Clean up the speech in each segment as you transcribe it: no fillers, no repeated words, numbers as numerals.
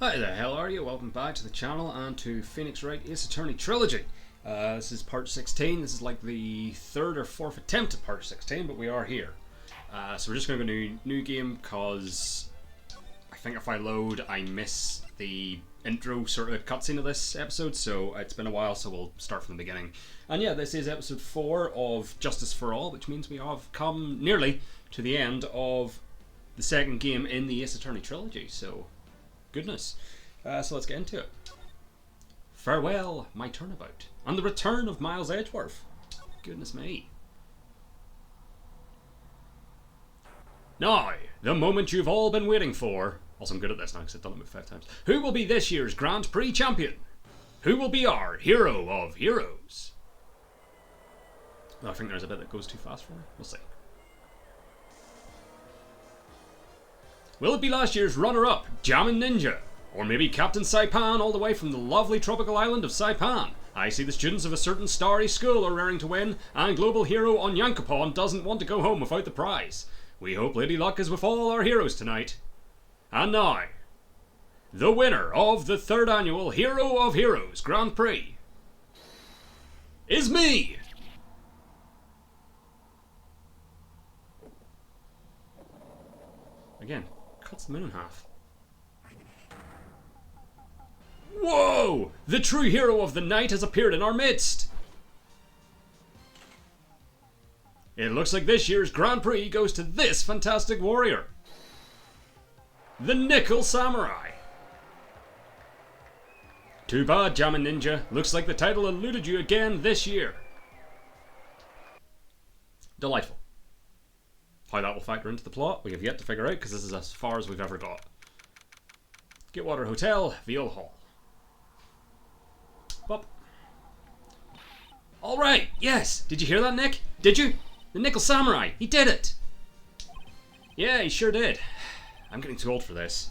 Hi there, how are you? Welcome back to the channel and to Phoenix Wright Ace Attorney Trilogy. This is part 16. This is like the third or fourth attempt at part 16, but we are here. So we're just going to go to new game because I think if I load, I miss the intro sort of cutscene of this episode, so it's been a while, so we'll start from the beginning. And yeah, this is episode 4 of Justice for All, which means we have come nearly to the end of the second game in the Ace Attorney Trilogy, so goodness. So let's get into it. Farewell, my turnabout, and the return of Miles Edgeworth. Goodness me. Now, the moment you've all been waiting for. Also, I'm good at this now because I've done it about 5 times. Who will be this year's Grand Prix champion? Who will be our hero of heroes? Oh, I think there's a bit that goes too fast for me. We'll see. Will it be last year's runner-up, Jammin' Ninja? Or maybe Captain Saipan all the way from the lovely tropical island of Saipan? I see the students of a certain starry school are raring to win, and global hero Onyankopon doesn't want to go home without the prize. We hope Lady Luck is with all our heroes tonight. And now, the winner of the 3rd annual Hero of Heroes Grand Prix is me! Again, cuts the moon in half. Whoa! The true hero of the night has appeared in our midst! It looks like this year's Grand Prix goes to this fantastic warrior. The Nickel Samurai. Too bad, Jammin' Ninja. Looks like the title eluded you again this year. Delightful. How that will factor into the plot, we have yet to figure out because this is as far as we've ever got. Getwater Hotel, Viol Hall. Bop. Alright, yes! Did you hear that, Nick? Did you? The Nickel Samurai, he did it! Yeah, he sure did. I'm getting too old for this.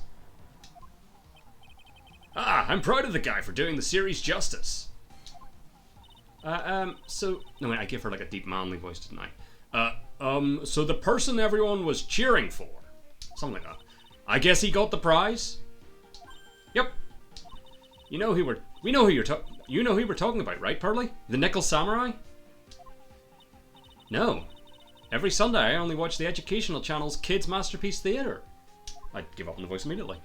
Ah, I'm proud of the guy for doing the series justice. No wait, I gave her like a deep manly voice, didn't I? So the person everyone was cheering for. Something like that. I guess he got the prize? Yep. We know who we're talking about, right, Pearly? The Nickel Samurai? No. Every Sunday I only watch the educational channel's Kids Masterpiece Theatre. I'd give up on the voice immediately.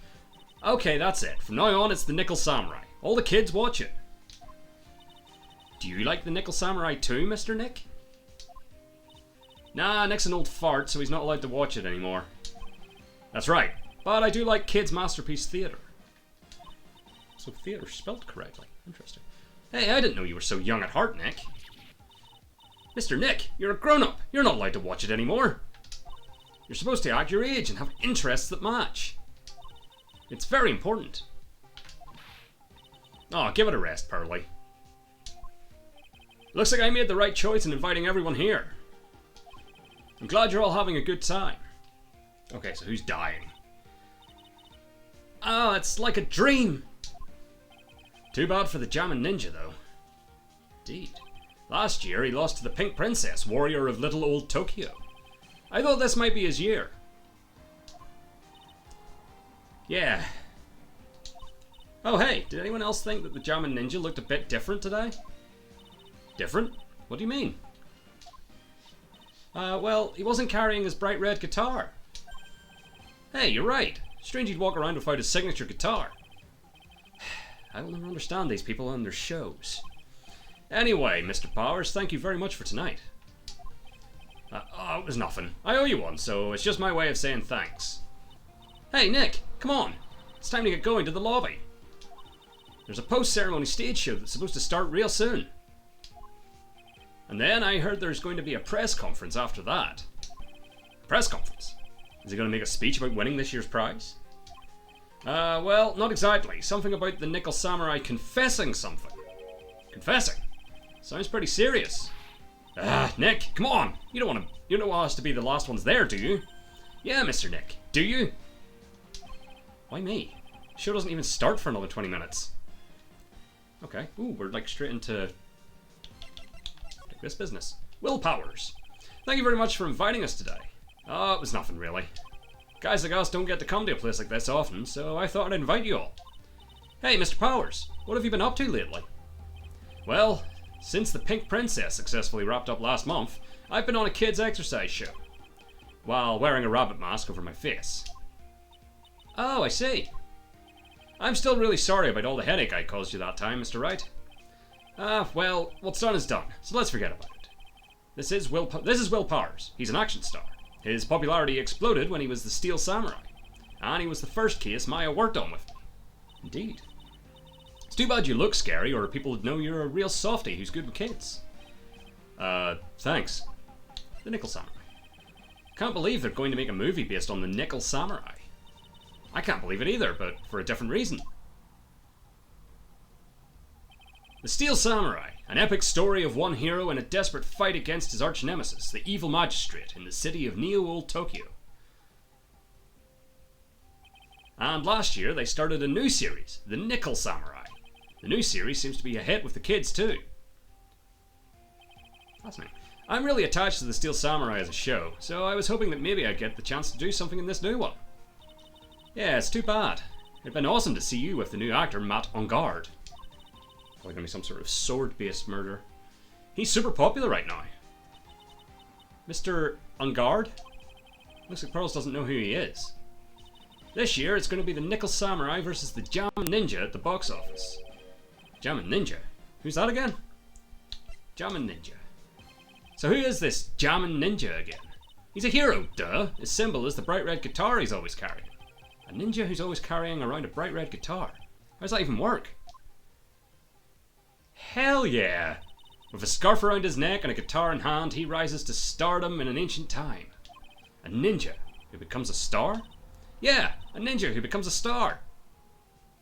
Okay, that's it. From now on, it's the Nickel Samurai. All the kids watch it. Do you like the Nickel Samurai too, Mr. Nick? Nah, Nick's an old fart, so he's not allowed to watch it anymore. That's right, but I do like Kids Masterpiece Theatre. So theatre spelled correctly. Interesting. Hey, I didn't know you were so young at heart, Nick. Mr. Nick, you're a grown-up. You're not allowed to watch it anymore. You're supposed to act your age and have interests that match. It's very important. Oh, give it a rest, Pearly. Looks like I made the right choice in inviting everyone here. I'm glad you're all having a good time. Okay, so who's dying? Oh, it's like a dream. Too bad for the Jammin' Ninja, though. Indeed. Last year, he lost to the Pink Princess, warrior of little old Tokyo. I thought this might be his year. Yeah. Oh, hey, did anyone else think that the Jammin' Ninja looked a bit different today? Different? What do you mean? Well, he wasn't carrying his bright red guitar. Hey, you're right. Strange he'd walk around without his signature guitar. I will never understand these people and their shows. Anyway, Mr. Powers, thank you very much for tonight. Oh, it was nothing. I owe you one, so it's just my way of saying thanks. Hey, Nick, come on. It's time to get going to the lobby. There's a post-ceremony stage show that's supposed to start real soon. And then I heard there's going to be a press conference after that. Press conference? Is he going to make a speech about winning this year's prize? Well, not exactly. Something about the Nickel Samurai confessing something. Confessing? Sounds pretty serious. Nick, come on. You don't want us to be the last ones there, do you? Yeah, Mr. Nick. Do you? Why me? The show doesn't even start for another 20 minutes. Okay. Ooh, we're like straight into this business. Will Powers. Thank you very much for inviting us today. It was nothing really. Guys like us don't get to come to a place like this often, so I thought I'd invite you all. Hey, Mr. Powers, what have you been up to lately? Well, since the Pink Princess successfully wrapped up last month, I've been on a kids' exercise show, while wearing a rabbit mask over my face. Oh, I see. I'm still really sorry about all the headache I caused you that time, Mr. Wright. Well, what's done is done, so let's forget about it. This is Will Powers. He's an action star. His popularity exploded when he was the Steel Samurai, and he was the first case Maya worked on with me. Indeed. It's too bad you look scary, or people would know you're a real softie who's good with kids. Thanks. The Nickel Samurai. Can't believe they're going to make a movie based on the Nickel Samurai. I can't believe it either, but for a different reason. The Steel Samurai, an epic story of one hero in a desperate fight against his arch-nemesis, the evil magistrate in the city of Neo-Old Tokyo. And last year they started a new series, The Nickel Samurai. The new series seems to be a hit with the kids too. Fascinating. I'm really attached to the Steel Samurai as a show, so I was hoping that maybe I'd get the chance to do something in this new one. Yeah, it's too bad. It'd been awesome to see you with the new actor Matt Engard. Probably gonna be some sort of sword-based murder. He's super popular right now. Mr. Engard? Looks like Pearls doesn't know who he is. This year it's going to be the Nickel Samurai versus the Jammin' Ninja at the box office. Jammin' Ninja? Who's that again? Jammin' Ninja. So who is this Jammin' Ninja again? He's a hero, duh. His symbol is the bright red guitar he's always carrying. A ninja who's always carrying around a bright red guitar. How does that even work? Hell yeah! With a scarf around his neck and a guitar in hand, he rises to stardom in an ancient time. A ninja who becomes a star? Yeah, a ninja who becomes a star.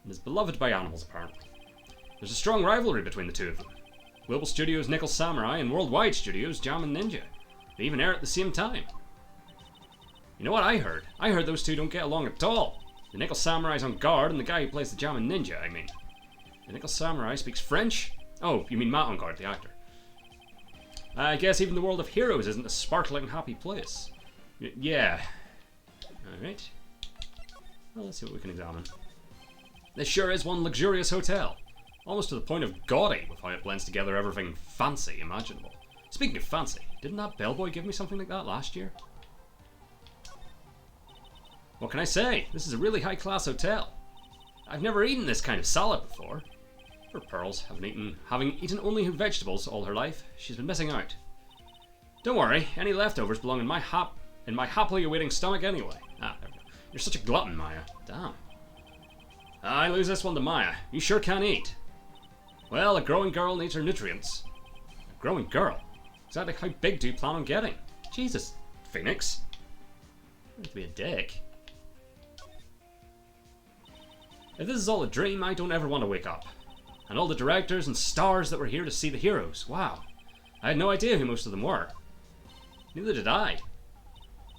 And is beloved by animals, apparently. There's a strong rivalry between the two of them. Global Studios' Nickel Samurai and Worldwide Studios' Jammin' Ninja. They even air at the same time. You know what I heard? I heard those two don't get along at all. The Nickel Samurai's on guard, and the guy who plays the Jammin' Ninja, I mean. The Nickel Samurai speaks French? Oh, you mean Matt Engard, the actor. I guess even the world of heroes isn't a sparkling, happy place. Yeah. Alright. Well, let's see what we can examine. This sure is one luxurious hotel. Almost to the point of gaudy with how it blends together everything fancy imaginable. Speaking of fancy, didn't that bellboy give me something like that last year? What can I say? This is a really high-class hotel. I've never eaten this kind of salad before. For Pearls, having eaten only vegetables all her life, she's been missing out. Don't worry, any leftovers belong in my happily awaiting stomach anyway. Ah, there we go. You're such a glutton, Maya. Damn. I lose this one to Maya. You sure can eat. Well, a growing girl needs her nutrients. A growing girl? Exactly how big do you plan on getting? Jesus, Phoenix. Not to be a dick. If this is all a dream, I don't ever want to wake up. And all the directors and stars that were here to see the heroes. Wow. I had no idea who most of them were. Neither did I.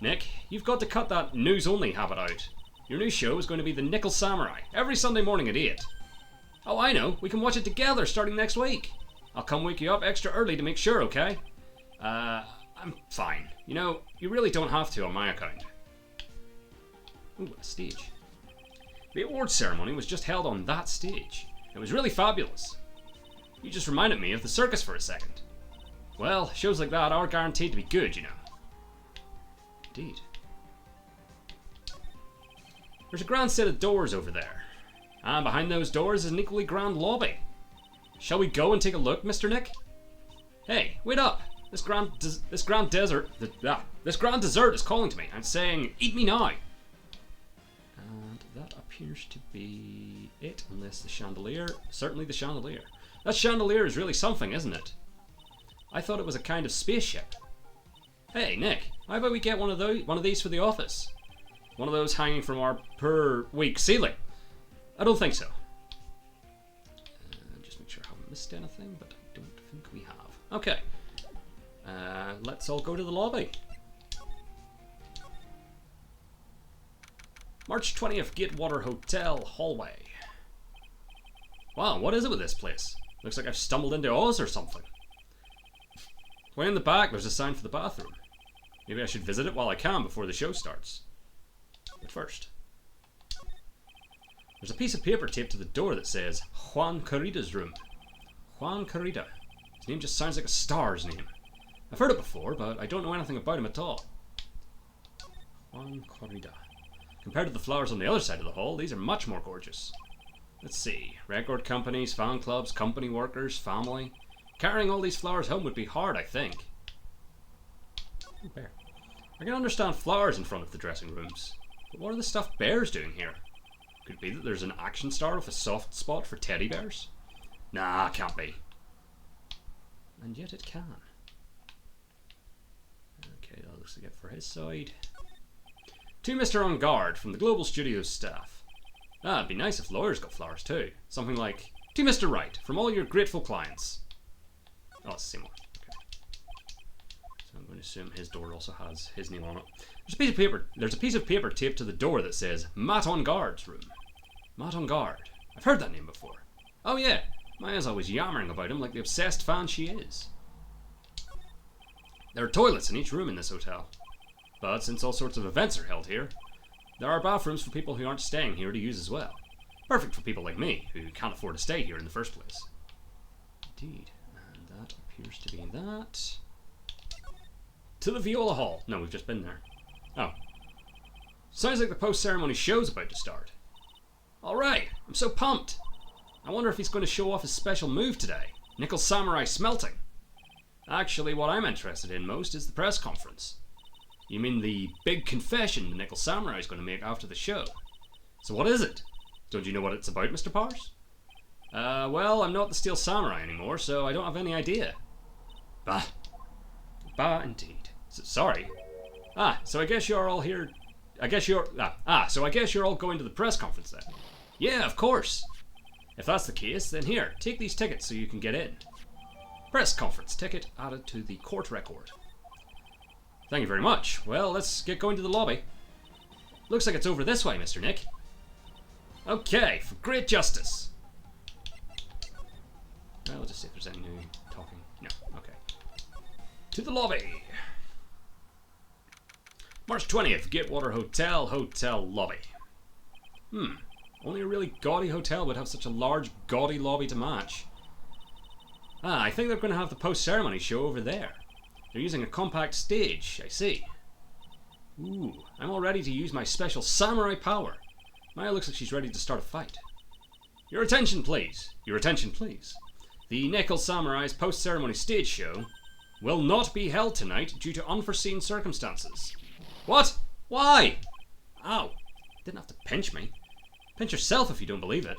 Nick, you've got to cut that news-only habit out. Your new show is going to be The Nickel Samurai, every Sunday morning at 8. Oh, I know. We can watch it together starting next week. I'll come wake you up extra early to make sure, okay? I'm fine. You know, you really don't have to on my account. Ooh, a stage. The awards ceremony was just held on that stage. It was really fabulous. You just reminded me of the circus for a second. Well, shows like that are guaranteed to be good, you know. Indeed. There's a grand set of doors over there. And behind those doors is an equally grand lobby. Shall we go and take a look, Mr. Nick? Hey, wait up! This grand dessert is calling to me and saying, "Eat me now!" And that appears to be it, unless the chandelier. Certainly the chandelier. That chandelier is really something, isn't it? I thought it was a kind of spaceship. Hey, Nick, how about we get one of these for the office? One of those hanging from our per-week ceiling. I don't think so. Just make sure I haven't missed anything, but I don't think we have. Okay. Let's all go to the lobby. March 20th, Gatewater Hotel hallway. Wow, what is it with this place? Looks like I've stumbled into Oz or something. Way in the back, there's a sign for the bathroom. Maybe I should visit it while I can before the show starts. But first. There's a piece of paper taped to the door that says Juan Corrida's room. Juan Corrida. His name just sounds like a star's name. I've heard it before, but I don't know anything about him at all. Juan Corrida. Compared to the flowers on the other side of the hall, these are much more gorgeous. Let's see. Record companies, fan clubs, company workers, family. Carrying all these flowers home would be hard, I think. Oh, bear. I can understand flowers in front of the dressing rooms. But what are the stuffed bears doing here? Could it be that there's an action star with a soft spot for teddy bears? Nah, can't be. And yet it can. Okay, that looks like it for his side. To Mr. On Guard from the Global Studios staff. Ah, it'd be nice if lawyers got flowers too. Something like, to Mr. Wright from all your grateful clients. Oh, it's the same one. Okay. So I'm going to assume his door also has his name on it. There's a piece of paper taped to the door that says Matt On Guard's room. Matt On Guard. I've heard that name before. Oh yeah, Maya's always yammering about him like the obsessed fan she is. There are toilets in each room in this hotel. But since all sorts of events are held here, there are bathrooms for people who aren't staying here to use as well. Perfect for people like me, who can't afford to stay here in the first place. Indeed. And that appears to be that. To the Viola Hall. No, we've just been there. Oh. Sounds like the post-ceremony show's about to start. Alright, I'm so pumped. I wonder if he's going to show off his special move today. Nickel Samurai Smelting. Actually, what I'm interested in most is the press conference. You mean the big confession the Nickel Samurai is going to make after the show? So what is it? Don't you know what it's about, Mr. Powers? Well, I'm not the Steel Samurai anymore, so I don't have any idea. Bah. Bah, indeed. Sorry. So I guess you're all here... so I guess you're all going to the press conference then? Yeah, of course. If that's the case, then here, take these tickets so you can get in. Press conference ticket added to the court record. Thank you very much. Well, let's get going to the lobby. Looks like it's over this way, Mr. Nick. Okay, for great justice. Well, we'll just see if there's any new talking. No, okay. To the lobby. March 20th, Gatewater Hotel lobby. Only a really gaudy hotel would have such a large, gaudy lobby to match. I think they're going to have the post-ceremony show over there. They're using a compact stage, I see. Ooh, I'm all ready to use my special samurai power. Maya looks like she's ready to start a fight. Your attention, please. Your attention, please. The Nickel Samurai's post-ceremony stage show will not be held tonight due to unforeseen circumstances. What? Why? Ow. Didn't have to pinch me. Pinch yourself if you don't believe it.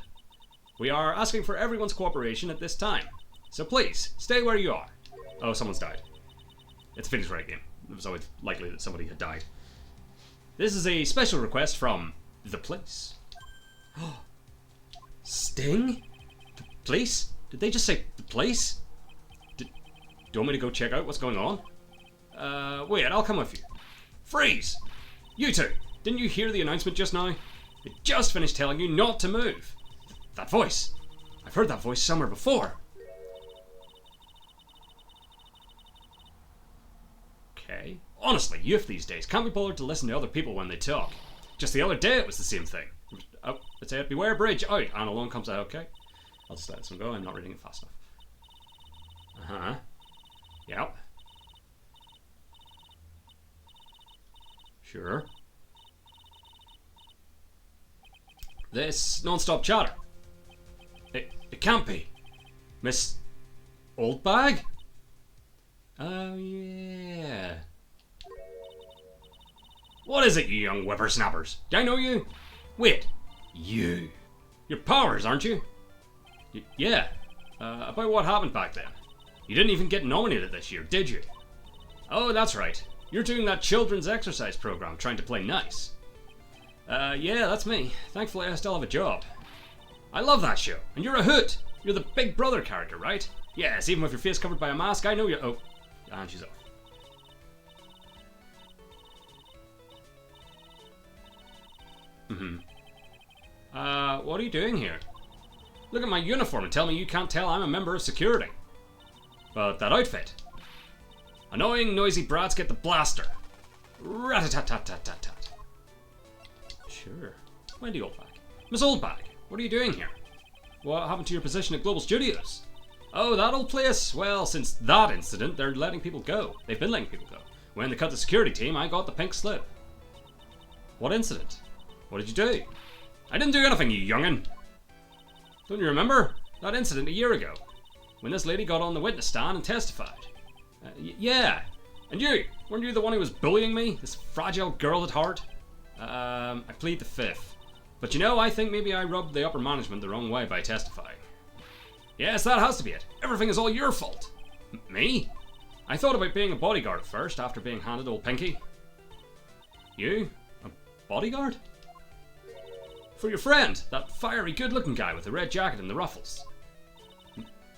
We are asking for everyone's cooperation at this time. So please, stay where you are. Oh, someone's died. It's a Phoenix Wright game. It was always likely that somebody had died. This is a special request from the police. Sting? The police? Did they just say the police? Do you want me to go check out what's going on? Wait, I'll come with you. Freeze! You two, didn't you hear the announcement just now? It just finished telling you not to move. That voice. I've heard that voice somewhere before. Okay. Honestly, youth these days can't be bothered to listen to other people when they talk. Just the other day it was the same thing. Oh, it said, beware bridge out, and along comes out. Okay. I'll just let this one go. I'm not reading it fast enough. Yep. Sure. This non-stop chatter. It can't be. Miss Oldbag? Oh, yeah. What is it, you young whippersnappers? Do I know you? Wait. You. You're Powers, aren't you? Yeah. About what happened back then. You didn't even get nominated this year, did you? Oh, that's right. You're doing that children's exercise program, trying to play nice. Yeah, that's me. Thankfully, I still have a job. I love that show. And you're a hoot. You're the Big Brother character, right? Yes, even with your face covered by a mask, I know you. Oh, and she's off. What are you doing here? Look at my uniform and tell me you can't tell I'm a member of security. But that outfit. Annoying, noisy brats get the blaster. Rat-a-tat-tat-tat-tat-tat. Sure. Wendy Oldback. Miss Oldbag, what are you doing here? What happened to your position at Global Studios? Oh, that old place? Well, since that incident, they're letting people go. They've been letting people go. When they cut the security team, I got the pink slip. What incident? What did you do? I didn't do anything, you young'un. Don't you remember? That incident a year ago. When this lady got on the witness stand and testified. Yeah. And you? Weren't you the one who was bullying me? This fragile girl at heart? I plead the fifth. But you know, I think maybe I rubbed the upper management the wrong way by testifying. Yes, that has to be it. Everything is all your fault. Me? I thought about being a bodyguard at first, after being handed old Pinky. You? A bodyguard? For your friend, that fiery good-looking guy with the red jacket and the ruffles.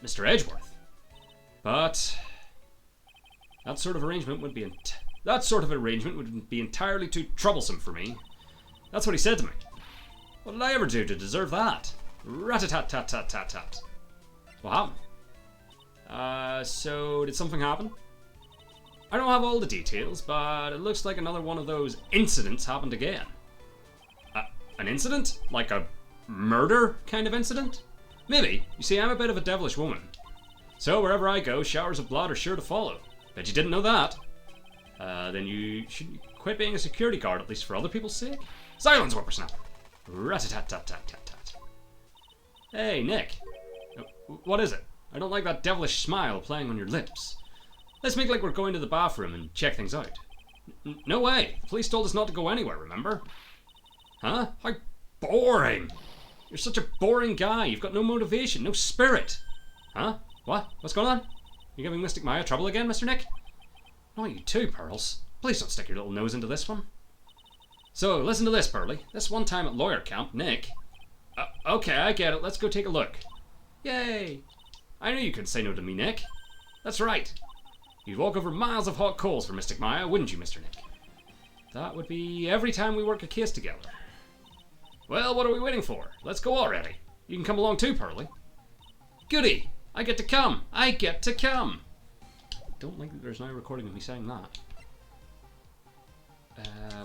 Mr. Edgeworth. But that sort of arrangement would be entirely too troublesome for me. That's what he said to me. What did I ever do to deserve that? Rat-a-tat-tat-tat-tat-tat. What happened? So did something happen? I don't have all the details, but it looks like another one of those incidents happened again. An incident? Like a murder kind of incident? Maybe. You see, I'm a bit of a devilish woman. So wherever I go, showers of blood are sure to follow. Bet you didn't know that. Then you should quit being a security guard, at least for other people's sake. Silence, whippersnapper. Rat-a-tat-tat-tat-tat-tat. Hey, Nick. What is it? I don't like that devilish smile playing on your lips. Let's make like we're going to the bathroom and check things out. No way. The police told us not to go anywhere, remember? Huh? How boring. You're such a boring guy. You've got no motivation, no spirit. Huh? What? What's going on? You giving Mystic Maya trouble again, Mr. Nick? Not you too, Pearls. Please don't stick your little nose into this one. So, listen to this, Pearly. This one time at lawyer camp, Nick... okay, I get it. Let's go take a look. Yay! I knew you couldn't say no to me, Nick. That's right. You'd walk over miles of hot coals for Mystic Maya, wouldn't you, Mr. Nick? That would be every time we work a case together. Well, what are we waiting for? Let's go already. You can come along too, Pearly. Goody! I get to come! I get to come! Don't like that there's no recording of me saying that.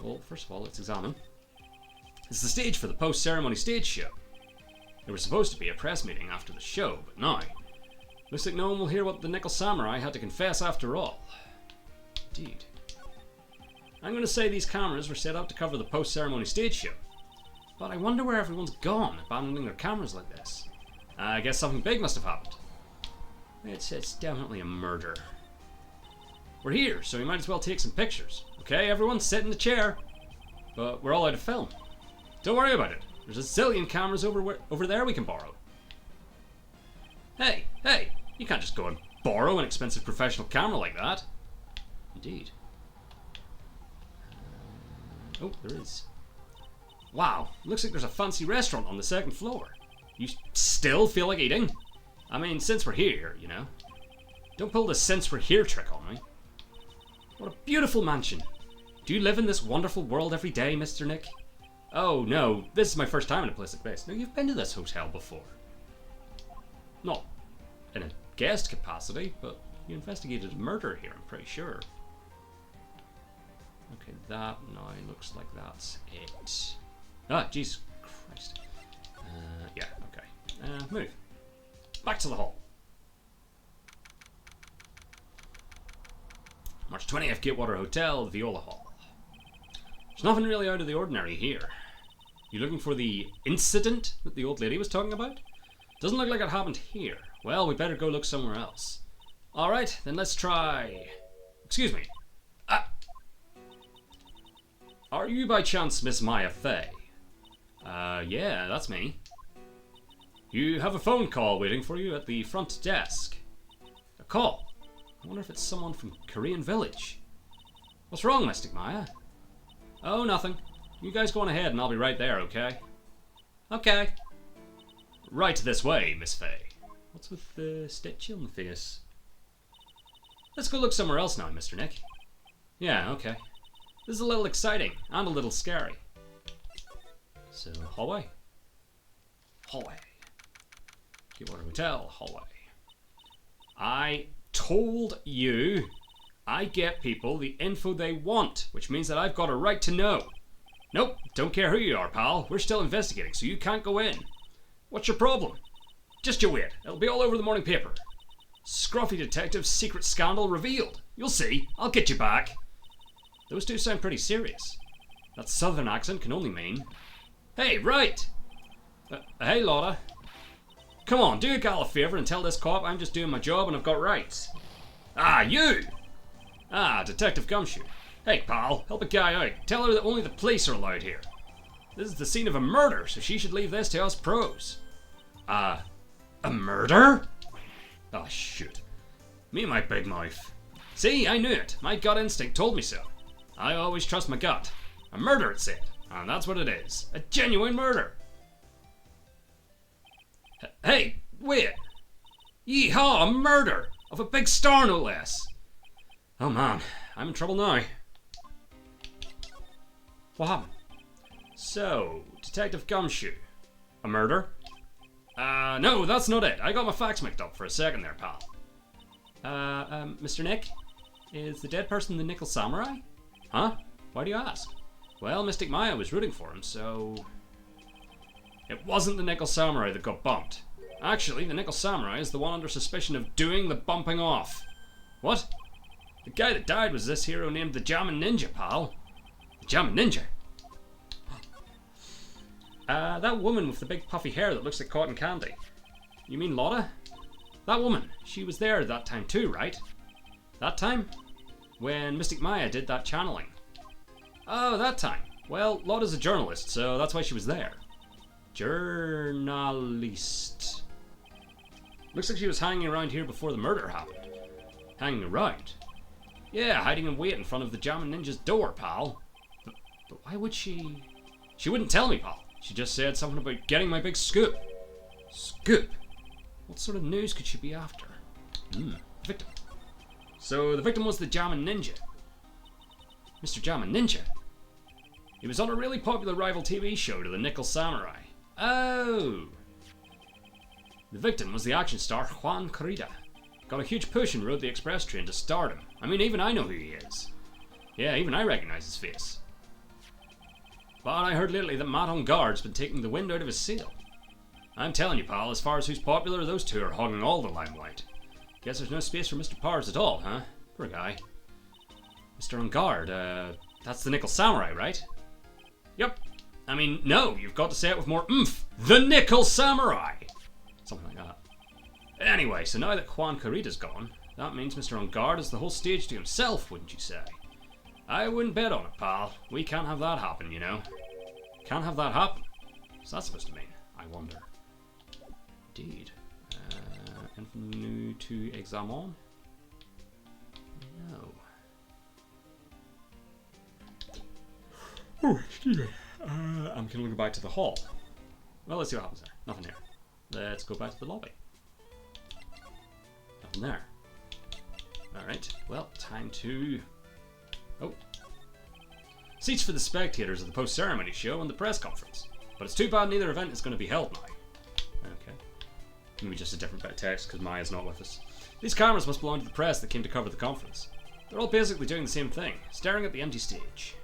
Well, first of all, let's examine. It's the stage for the post-ceremony stage show. There was supposed to be a press meeting after the show, but no. Looks like no one will hear what the Nickel Samurai had to confess after all. Indeed. I'm going to say these cameras were set up to cover the post-ceremony stage show. But I wonder where everyone's gone, abandoning their cameras like this. I guess something big must have happened. It's definitely a murder. We're here, so we might as well take some pictures. Okay, everyone, sit in the chair. But we're all out of film. Don't worry about it. There's a zillion cameras over there we can borrow. Hey, you can't just go and borrow an expensive professional camera like that. Indeed. Oh, there is. Wow, looks like there's a fancy restaurant on the second floor. You still feel like eating? I mean, since we're here, you know. Don't pull the since we're here trick on me. What a beautiful mansion. Do you live in this wonderful world every day, Mr. Nick? Oh, no, this is my first time in a place like this. No, you've been to this hotel before. Not in a guest capacity, but you investigated a murder here, I'm pretty sure. Okay, that now looks like that's it. Ah, Jesus Christ. Yeah, okay. Move. Back to the hall. March 20th, Gatewater Hotel, Viola Hall. There's nothing really out of the ordinary here. You looking for the incident that the old lady was talking about? Doesn't look like it happened here. Well, we better go look somewhere else. Alright, then let's try... Excuse me. Are you by chance Miss Maya Fey? Yeah, that's me. You have a phone call waiting for you at the front desk. A call? I wonder if it's someone from Korean Village. What's wrong, Mystic Maya? Oh, nothing. You guys go on ahead and I'll be right there, okay? Okay. Right this way, Miss Fey. What's with the stitch on the face? Let's go look somewhere else now, Mr. Nick. Yeah, okay. This is a little exciting and a little scary. So, hallway. Hallway. Gatewater Hotel, hallway. I told you I get people the info they want, which means that I've got a right to know. Nope, don't care who you are, pal. We're still investigating, so you can't go in. What's your problem? Just you wait. It'll be all over the morning paper. Scruffy detective's secret scandal revealed. You'll see. I'll get you back. Those two sound pretty serious. That southern accent can only mean... Hey, Wright! Hey, Lotta. Come on, do a gal a favour and tell this cop I'm just doing my job and I've got rights. Ah, you! Ah, Detective Gumshoe. Hey, pal, help a guy out. Tell her that only the police are allowed here. This is the scene of a murder, so she should leave this to us pros. A murder? Oh, shoot. Me and my big mouth. See, I knew it. My gut instinct told me so. I always trust my gut. A murder, it said. And that's what it is. A genuine murder. Hey, wait. Yeehaw, a murder! Of a big star, no less. Oh man, I'm in trouble now. What happened? So, Detective Gumshoe. A murder? No, that's not it. I got my facts mixed up for a second there, pal. Mr. Nick? Is the dead person the Nickel Samurai? Huh? Why do you ask? Well, Mystic Maya was rooting for him, so... It wasn't the Nickel Samurai that got bumped. Actually, the Nickel Samurai is the one under suspicion of doing the bumping off. What? The guy that died was this hero named the Jammin' Ninja, pal. The Jammin' Ninja? That woman with the big puffy hair that looks like cotton candy. You mean Lotta? That woman, she was there that time too, right? That time? When Mystic Maya did that channeling. Oh, that time. Well, Lotta's a journalist, so that's why she was there. Journalist. Looks like she was hanging around here before the murder happened. Hanging around? Yeah, hiding in wait in front of the Jammin' Ninja's door, pal. But why would she... She wouldn't tell me, pal. She just said something about getting my big scoop. Scoop? What sort of news could she be after? Victim. So the victim was the Jammin' Ninja. Mr. Jammin' Ninja? He was on a really popular rival TV show to the Nickel Samurai. Oh! The victim was the action star Juan Corrida. Got a huge push and rode the express train to stardom. I mean, even I know who he is. Yeah, even I recognize his face. But I heard lately that Matt on Guard's been taking the wind out of his sail. I'm telling you, pal, as far as who's popular, those two are hogging all the limelight. Guess there's no space for Mr. Powers at all, huh? Poor guy. Mr. On Guard, that's the Nickel Samurai, right? Yep. I mean, no, you've got to say it with more oomph. The Nickel Samurai! Something like that. Anyway, so now that Juan Corrida's gone, that means Mr. On Guard has the whole stage to himself, wouldn't you say? I wouldn't bet on it, pal. We can't have that happen, you know. Can't have that happen. What's that supposed to mean? I wonder. Indeed. Infinu to examine? No. Oh, excuse me. I'm gonna go back to the hall. Well, let's see what happens there. Nothing here. Let's go back to the lobby. Nothing there. Alright, well, time to... Oh. Seats for the spectators of the post-ceremony show and the press conference. But it's too bad neither event is going to be held now. Okay. Maybe just a different bit of text because Maya's not with us. These cameras must belong to the press that came to cover the conference. They're all basically doing the same thing, staring at the empty stage.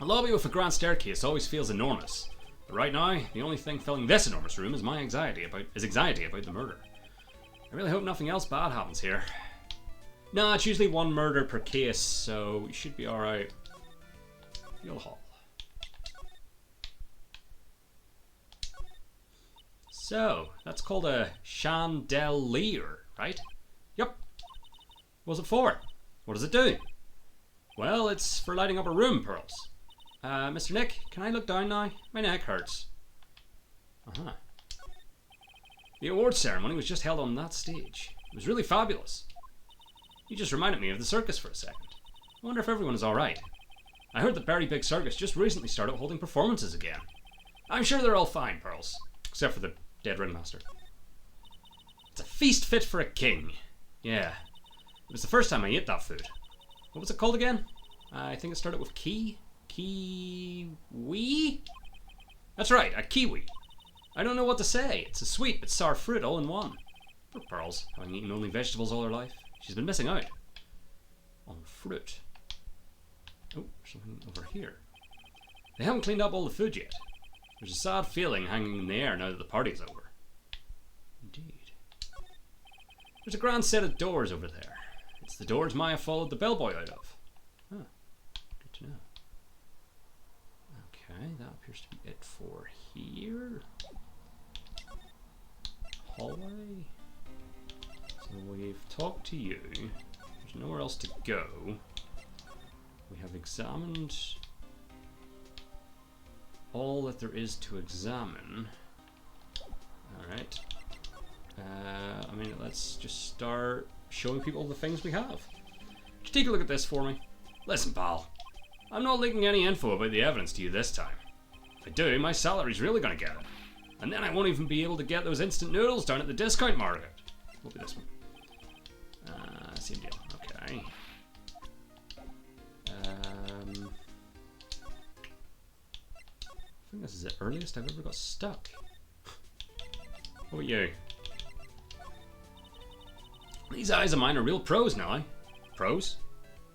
A lobby with a grand staircase always feels enormous. But right now, the only thing filling this enormous room is my anxiety about the murder. I really hope nothing else bad happens here. No, it's usually one murder per case, so we should be alright. Field Hall. So, that's called a chandelier, right? Yep. What's it for? What does it do? Well, it's for lighting up a room, Pearls. Mr. Nick, can I look down now? My neck hurts. Uh-huh. The awards ceremony was just held on that stage. It was really fabulous. You just reminded me of the circus for a second. I wonder if everyone is alright. I heard that Berry Big Circus just recently started holding performances again. I'm sure they're all fine, Pearls. Except for the dead ringmaster. It's a feast fit for a king. Yeah. It was the first time I ate that food. What was it called again? I think it started with kiwi? That's right, a kiwi. I don't know what to say. It's a sweet but sour fruit all in one. Poor Pearls, having eaten only vegetables all her life. She's been missing out on fruit. Oh, something over here. They haven't cleaned up all the food yet. There's a sad feeling hanging in the air now that the party's over. Indeed. There's a grand set of doors over there. It's the doors Maya followed the bellboy out of. Huh. Good to know. Okay, that appears to be it for here. Hallway. So we've talked to you. There's nowhere else to go. We have examined all that there is to examine. Alright. I mean, let's just start showing people the things we have. Just take a look at this for me. Listen, pal. I'm not leaking any info about the evidence to you this time. If I do, my salary's really gonna get it. And then I won't even be able to get those instant noodles down at the discount market. What will be this one? Same deal. Okay. I think this is the earliest I've ever got stuck. What about you? These eyes of mine are real pros now, eh? Pros?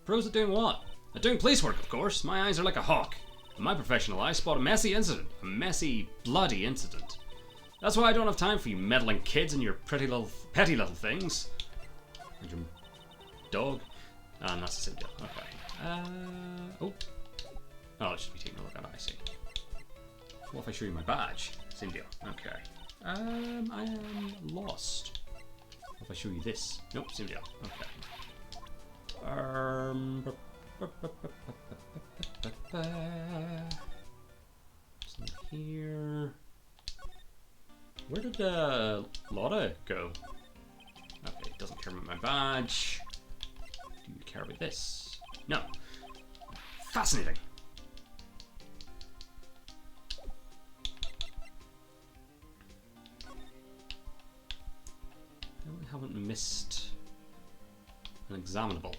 Pros at doing what? At doing police work, of course. My eyes are like a hawk. In my professional eye, spot a messy incident. A messy, bloody incident. That's why I don't have time for you meddling kids and your petty little things. And your dog. And that's the same deal. Okay. Oh, I should be taking a look at it, I see. What if I show you my badge? Same deal. Okay. I am lost. What if I show you this? Nope, same deal. Okay. Something here. Where did Lotta go? Okay, it doesn't care about my badge. Do you care about this? No. Fascinating. I haven't missed an examinable.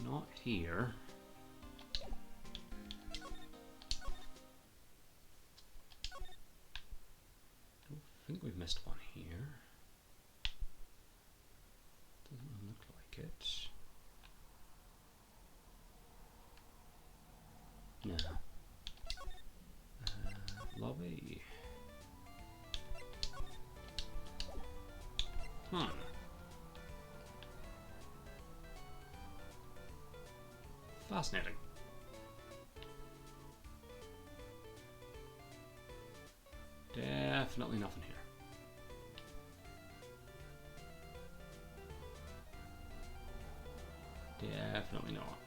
Not here. Don't think we've missed one here. Doesn't look like it. No. Lobby. Fascinating. Definitely nothing here. Definitely not.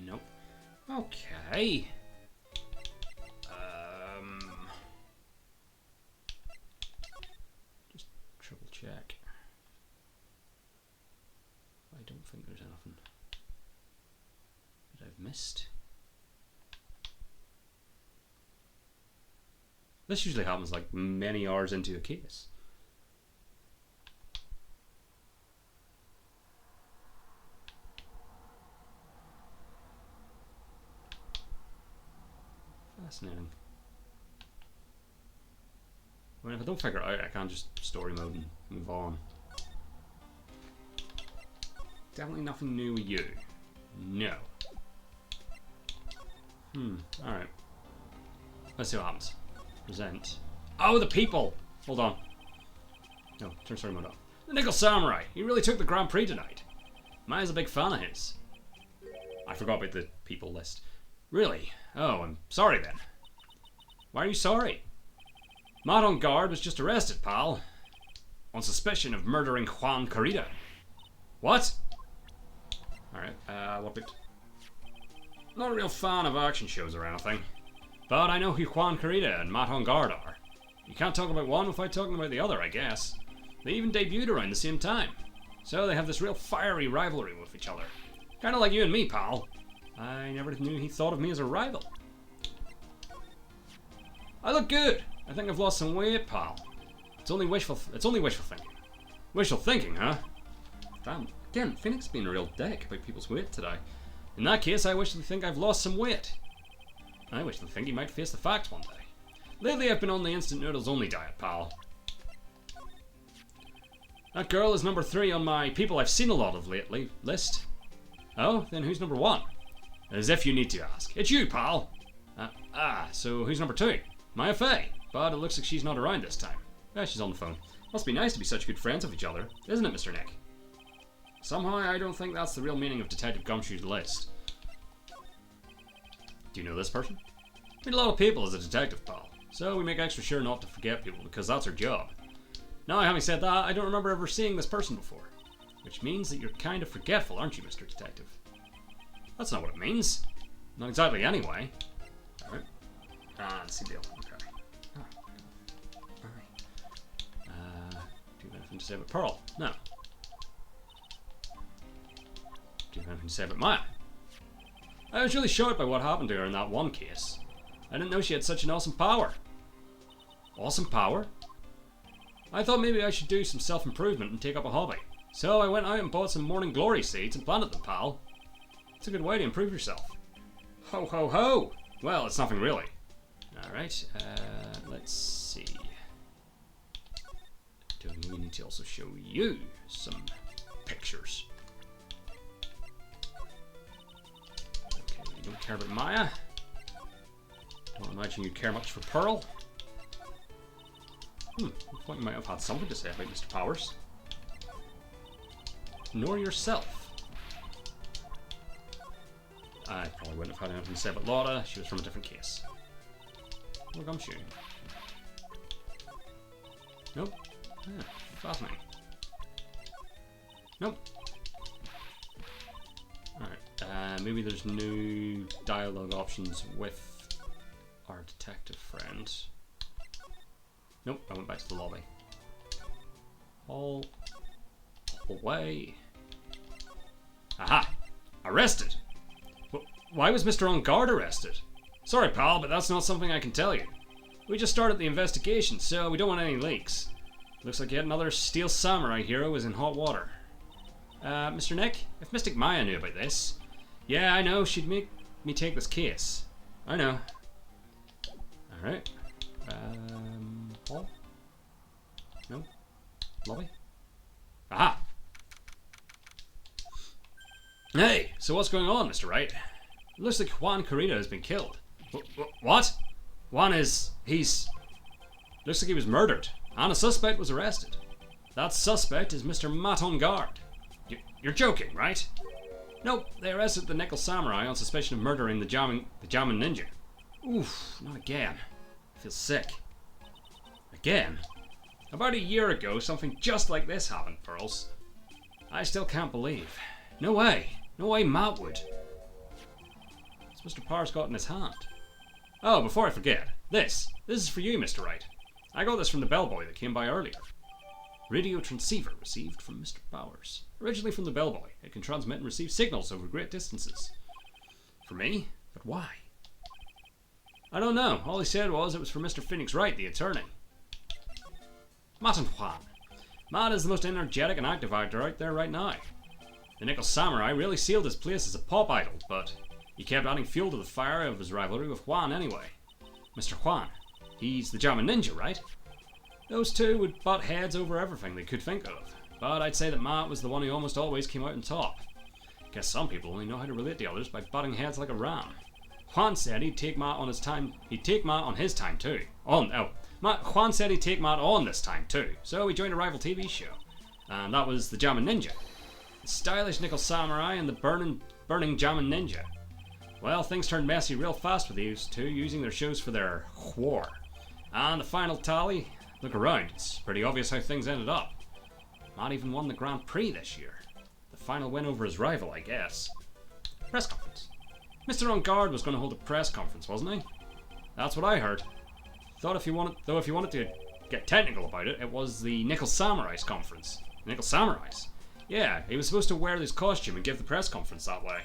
Nope. Okay. Just triple check. I don't think there's anything that I've missed. This usually happens like many hours into a case. Fascinating. I mean, if I don't figure it out, I can't just story mode and move on. Definitely nothing new with you. No. Alright. Let's see what happens. Present. Oh, the people! Hold on. No, turn story mode off. The Nickel Samurai! He really took the Grand Prix tonight. Maya's a big fan of his. I forgot about the people list. Really? Oh, I'm sorry then. Why are you sorry? Matt on guard was just arrested, pal. On suspicion of murdering Juan Corrida. What? Alright, what bit? Not a real fan of action shows or anything. But I know who Juan Corrida and Matt on guard are. You can't talk about one without talking about the other, I guess. They even debuted around the same time. So they have this real fiery rivalry with each other. Kinda like you and me, pal. I never knew he thought of me as a rival. I look good. I think I've lost some weight, pal. It's only wishful thinking. Wishful thinking, huh? Damn. Again, Phoenix being a real dick about people's weight today. In that case, I wish to think I've lost some weight. I wish to think he might face the facts one day. Lately, I've been on the instant noodles only diet, pal. That girl is number 3 on my people I've seen a lot of lately list. Oh, then who's number 1? As if you need to ask. It's you, pal. So who's number 2? Maya Fey. But it looks like she's not around this time. Yeah, she's on the phone. Must be nice to be such good friends with each other, isn't it, Mr. Nick? Somehow I don't think that's the real meaning of Detective Gumshoe's list. Do you know this person? Meet a lot of people as a detective, pal. So we make extra sure not to forget people because that's our job. Now, having said that, I don't remember ever seeing this person before. Which means that you're kind of forgetful, aren't you, Mr. Detective? That's not what it means. Not exactly, anyway. Alright. Let's see deal. Okay. Alright. Do you have anything to say about Pearl? No. Do you have anything to say about Maya? I was really shocked by what happened to her in that one case. I didn't know she had such an awesome power. Awesome power? I thought maybe I should do some self-improvement and take up a hobby. So I went out and bought some morning glory seeds and planted them, pal. It's a good way to improve yourself. Ho ho ho! Well, it's nothing really. Alright, let's see. Do we need to also show you some pictures? Okay, you don't care about Maya. Don't imagine you care much for Pearl. I thought you might have had something to say about Mr. Powers. Nor yourself. I probably wouldn't have had anything to say about Laura. She was from a different case. Or Gumshoe. Nope. Fascinating. Nope. Alright, maybe there's new dialogue options with our detective friend. Nope, I went back to the lobby. All the way. Aha! Arrested! Why was Mr. On Guard arrested? Sorry, pal, but that's not something I can tell you. We just started the investigation, so we don't want any leaks. Looks like yet another Steel Samurai hero is in hot water. Mr. Nick, if Mystic Maya knew about this... Yeah, I know, she'd make me take this case. I know. Alright. Hall? No? Lobby? Aha! Hey, so what's going on, Mr. Wright? It looks like Juan Carino has been killed. What? Juan is... Looks like he was murdered, and a suspect was arrested. That suspect is Mr. Matt On Guard. You're joking, right? Nope, they arrested the Nickel Samurai on suspicion of murdering the Jamin Ninja. Oof, not again. I feel sick. Again? About a year ago, something just like this happened, Pearls. I still can't believe. No way. No way Matt would. What's Mr. Powers got in his hand? Oh, before I forget. This is for you, Mr. Wright. I got this from the bellboy that came by earlier. Radio transceiver received from Mr. Powers. Originally from the bellboy, it can transmit and receive signals over great distances. For me? But why? I don't know. All he said was it was for Mr. Phoenix Wright, the attorney. Matt and Juan. Matt is the most energetic and active actor out there right now. The Nickel Samurai really sealed his place as a pop idol, but he kept adding fuel to the fire of his rivalry with Juan anyway. Mr. Juan. He's the Jamin Ninja, right? Those two would butt heads over everything they could think of, but I'd say that Matt was the one who almost always came out on top. Guess some people only know how to relate to others by butting heads like a ram. Juan said he'd take Matt on his time. He'd take Matt on his time too. Juan said he'd take Matt on this time too, so he joined a rival TV show, and that was the Jamin Ninja. The stylish Nickel Samurai and the burning Jamin Ninja. Well, things turned messy real fast with these two using their shows for their war. And the final tally, look around, it's pretty obvious how things ended up. Matt even won the Grand Prix this year. The final win over his rival, I guess. Press conference. Mr. On Guard was going to hold a press conference, wasn't he? That's what I heard. Thought if you wanted to get technical about it, it was the Nickel Samurai's conference. Nickel Samurai's? Yeah, he was supposed to wear this costume and give the press conference that way.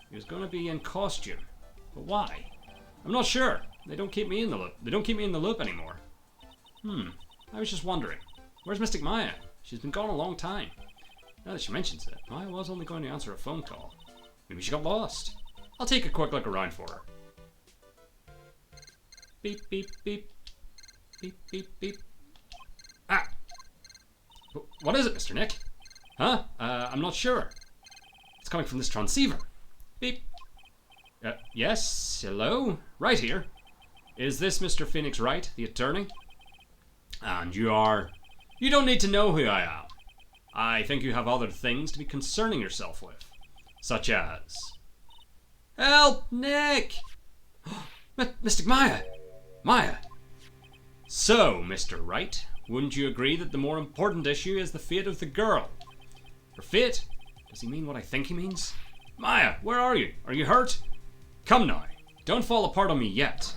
He was going to be in costume. But why? I'm not sure. They don't keep me in the loop. They don't keep me in the loop anymore. I was just wondering. Where's Mystic Maya? She's been gone a long time. Now that she mentions it, Maya was only going to answer a phone call. Maybe she got lost. I'll take a quick look around for her. Beep, beep, beep. Beep, beep, beep. Ah! What is it, Mr. Nick? Huh? I'm not sure. It's coming from this transceiver. Beep. Yes, hello? Right here. Is this Mr. Phoenix Wright, the attorney? And you are... You don't need to know who I am. I think you have other things to be concerning yourself with. Such as... Help! Nick! Mystic Maya! Maya! So, Mr. Wright, wouldn't you agree that the more important issue is the fate of the girl? Her fate? Does he mean what I think he means? Maya, where are you? Are you hurt? Come now. Don't fall apart on me yet.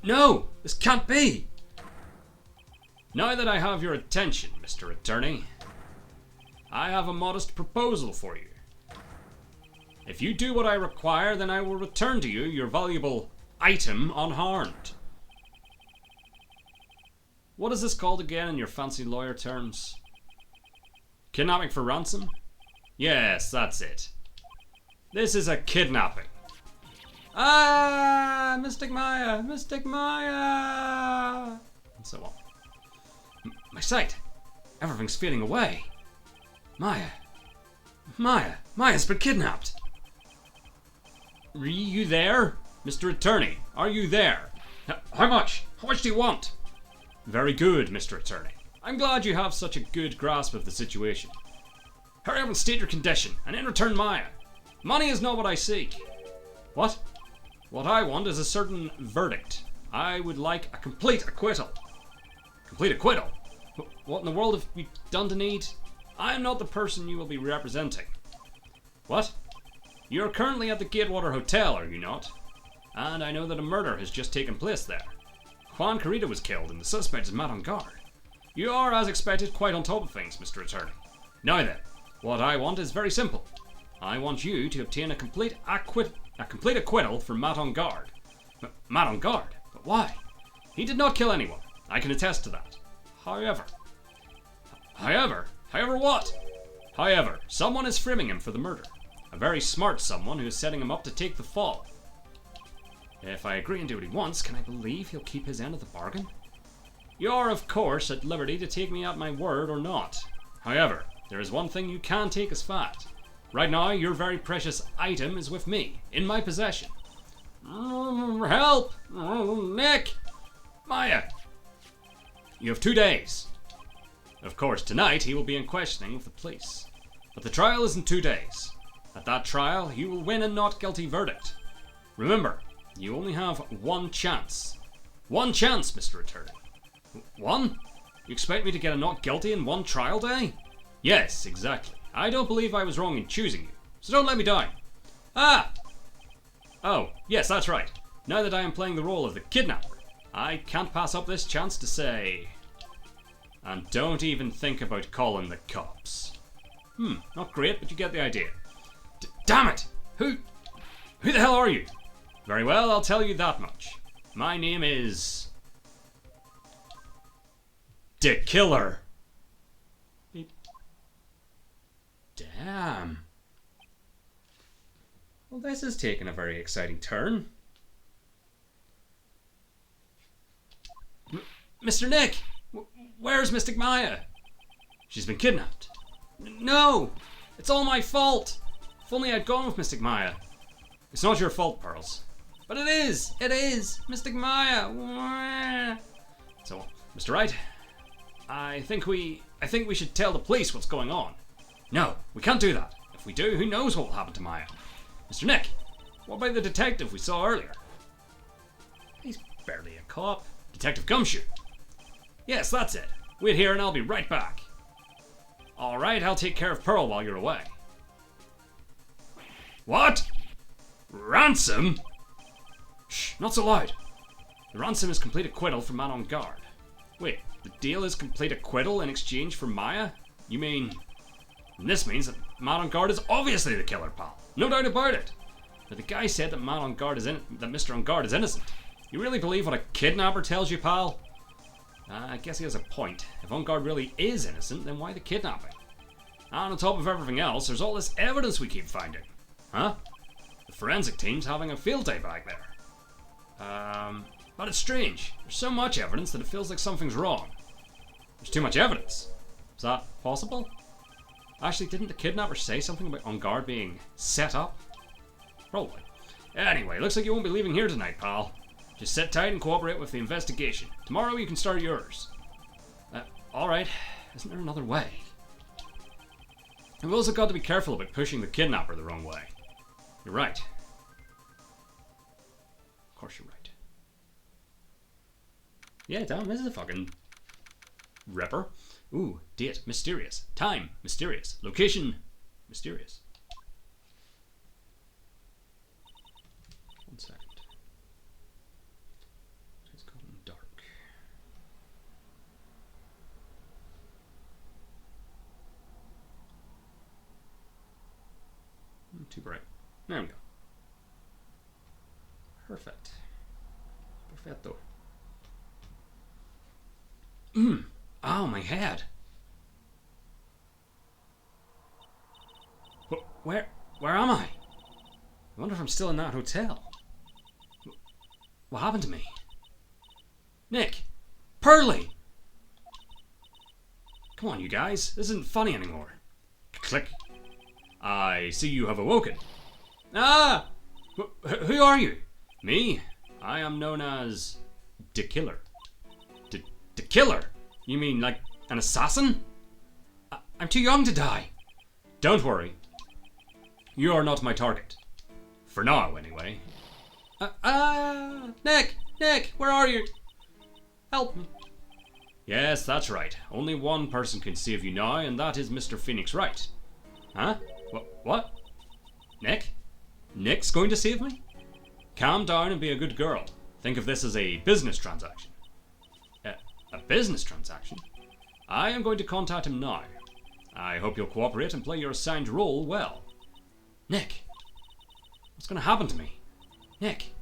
No! This can't be! Now that I have your attention, Mr. Attorney, I have a modest proposal for you. If you do what I require, then I will return to you your valuable item unharmed. What is this called again in your fancy lawyer terms? Kidnapping for ransom? Yes, that's it. This is a kidnapping. Ah, Mystic Maya, Mystic Maya, and so on. My sight. Everything's fading away. Maya's been kidnapped. Are you there? Mr. Attorney, are you there? How much? How much do you want? Very good, Mr. Attorney. I'm glad you have such a good grasp of the situation. Hurry up and state your condition, and in return Maya. Money is not what I seek. What? What I want is a certain verdict. I would like a complete acquittal. Complete acquittal? What in the world have we done to need? I am not the person you will be representing. What? You are currently at the Gatewater Hotel, are you not? And I know that a murder has just taken place there. Juan Carrita was killed and the suspect is mad on guard. You are, as expected, quite on top of things, Mr. Attorney. Now then, what I want is very simple. I want you to obtain a complete acquittal for Matt on guard. Matt on guard? But why? He did not kill anyone. I can attest to that. However what? However, someone is framing him for the murder. A very smart someone who is setting him up to take the fall. If I agree and do what he wants, can I believe he'll keep his end of the bargain? You're, of course, at liberty to take me at my word or not. However, there is one thing you can take as fact. Right now, your very precious item is with me, in my possession. Help! Nick! Maya! You have 2 days. Of course, tonight he will be in questioning with the police. But the trial is in 2 days. At that trial, you will win a not guilty verdict. Remember, you only have one chance. One chance, Mr. Attorney. One? You expect me to get a not guilty in one trial day? Yes, exactly. I don't believe I was wrong in choosing you, so don't let me down. Ah! Oh, yes, that's right. Now that I am playing the role of the kidnapper, I can't pass up this chance to say... And don't even think about calling the cops. Not great, but you get the idea. Damn it! Who the hell are you? Very well, I'll tell you that much. My name is... The Killer. Damn. Well, this is taking a very exciting turn. Mr. Nick! Where's Mystic Maya? She's been kidnapped. No! It's all my fault! If only I'd gone with Mystic Maya. It's not your fault, Pearls. But it is! It is! Mystic Maya! So, Mr. Wright, I think we should tell the police what's going on. No, we can't do that. If we do, who knows what will happen to Maya? Mr. Nick, what about the detective we saw earlier? He's barely a cop. Detective Gumshoe. Yes, that's it. Wait here and I'll be right back. Alright, I'll take care of Pearl while you're away. What? Ransom? Shh, not so loud. The ransom is complete acquittal for man on guard. Wait, the deal is complete acquittal in exchange for Maya? You mean... This means that man on guard is obviously the killer, pal. No doubt about it. But the guy said that Mr. On Guard is innocent. You really believe what a kidnapper tells you, pal? I guess he has a point. If On Guard really is innocent, then why the kidnapping? And on top of everything else, there's all this evidence we keep finding. Huh? The forensic team's having a field day back there. But it's strange. There's so much evidence that it feels like something's wrong. There's too much evidence. Is that possible? Actually, didn't the kidnapper say something about On Guard being set up? Probably. Anyway, looks like you won't be leaving here tonight, pal. Just sit tight and cooperate with the investigation. Tomorrow you can start yours. Alright. Isn't there another way? We've also got to be careful about pushing the kidnapper the wrong way. You're right. Of course you're right. Yeah, damn, this is a fucking ripper. Ooh, date, mysterious. Time, mysterious. Location, mysterious. 1 second. It's gotten dark. Too bright. There we go. Perfect. Perfecto. Oh, my head. Where am I? I wonder if I'm still in that hotel. What happened to me? Nick! Pearly! Come on, you guys. This isn't funny anymore. Click. I see you have awoken. Ah! Who are you? Me? I am known as... the Killer. The Killer? You mean like an assassin? I'm too young to die. Don't worry. You are not my target. For now, anyway. Nick, where are you? Help me. Yes, that's right. Only one person can save you now, and that is Mr. Phoenix Wright. Huh? What? Nick? Nick's going to save me? Calm down and be a good girl. Think of this as a business transaction. A business transaction? I am going to contact him now. I hope you'll cooperate and play your assigned role well. Nick! What's going to happen to me? Nick!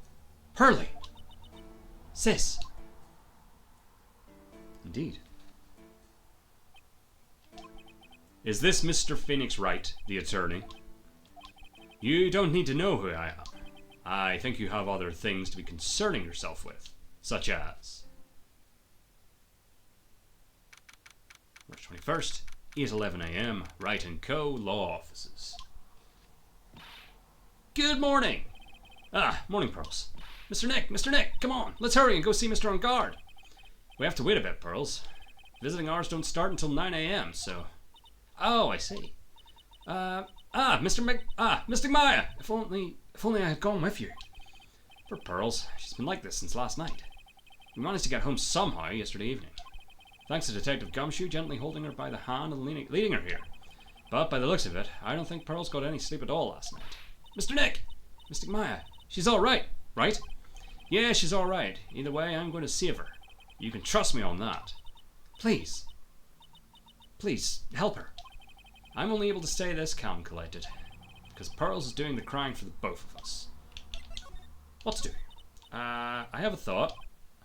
Pearly! Sis! Indeed. Is this Mr. Phoenix Wright, the attorney? You don't need to know who I am. I think you have other things to be concerning yourself with, such as... March 21st, 8:11 AM, Wright & Co. Law Offices. Good morning! Morning, Pearls. Mr. Nick, come on, let's hurry and go see Mr. On Guard. We have to wait a bit, Pearls. Visiting hours don't start until 9 AM, so... Oh, I see. Mystic Maya! If only I had gone with you. Poor Pearls, she's been like this since last night. We managed to get home somehow yesterday evening. Thanks to Detective Gumshoe gently holding her by the hand and leading her here. But by the looks of it, I don't think Pearls got any sleep at all last night. Mr. Nick! Mystic Maya, she's alright, right? Yeah, she's alright. Either way, I'm going to save her. You can trust me on that. Please, help her. I'm only able to stay this calm and collected, because Pearls is doing the crying for the both of us. What to do? I have a thought.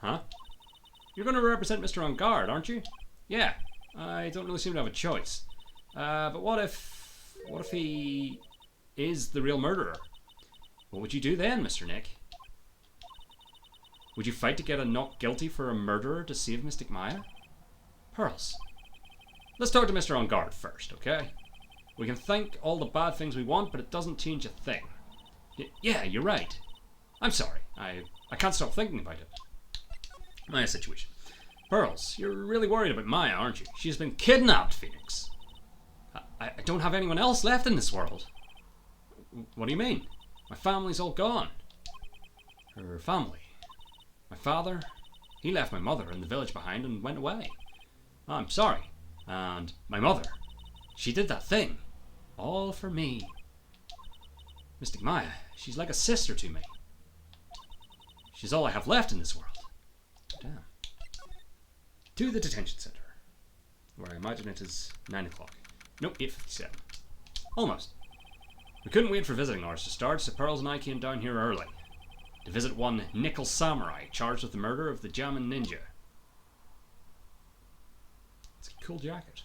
Huh? You're going to represent Mr. On Guard, aren't you? Yeah, I don't really seem to have a choice. But what if he is the real murderer? What would you do then, Mr. Nick? Would you fight to get a not guilty for a murderer to save Mystic Maya? Pearls. Let's talk to Mr. On Guard first, okay? We can think all the bad things we want, but it doesn't change a thing. Yeah, you're right. I'm sorry. I can't stop thinking about it. Maya's situation. Pearls, you're really worried about Maya, aren't you? She's been kidnapped, Phoenix. I don't have anyone else left in this world. What do you mean? My family's all gone. Her family. My father, he left my mother in the village behind and went away. I'm sorry. And my mother, she did that thing. All for me. Mystic Maya, she's like a sister to me. She's all I have left in this world. Damn. To the detention center, where I imagine it is 9 o'clock. Nope, 8:57. Almost. We couldn't wait for visiting hours to start, so Pearls and I came down here early to visit one Nickel Samurai charged with the murder of the Jamin Ninja. It's a cool jacket.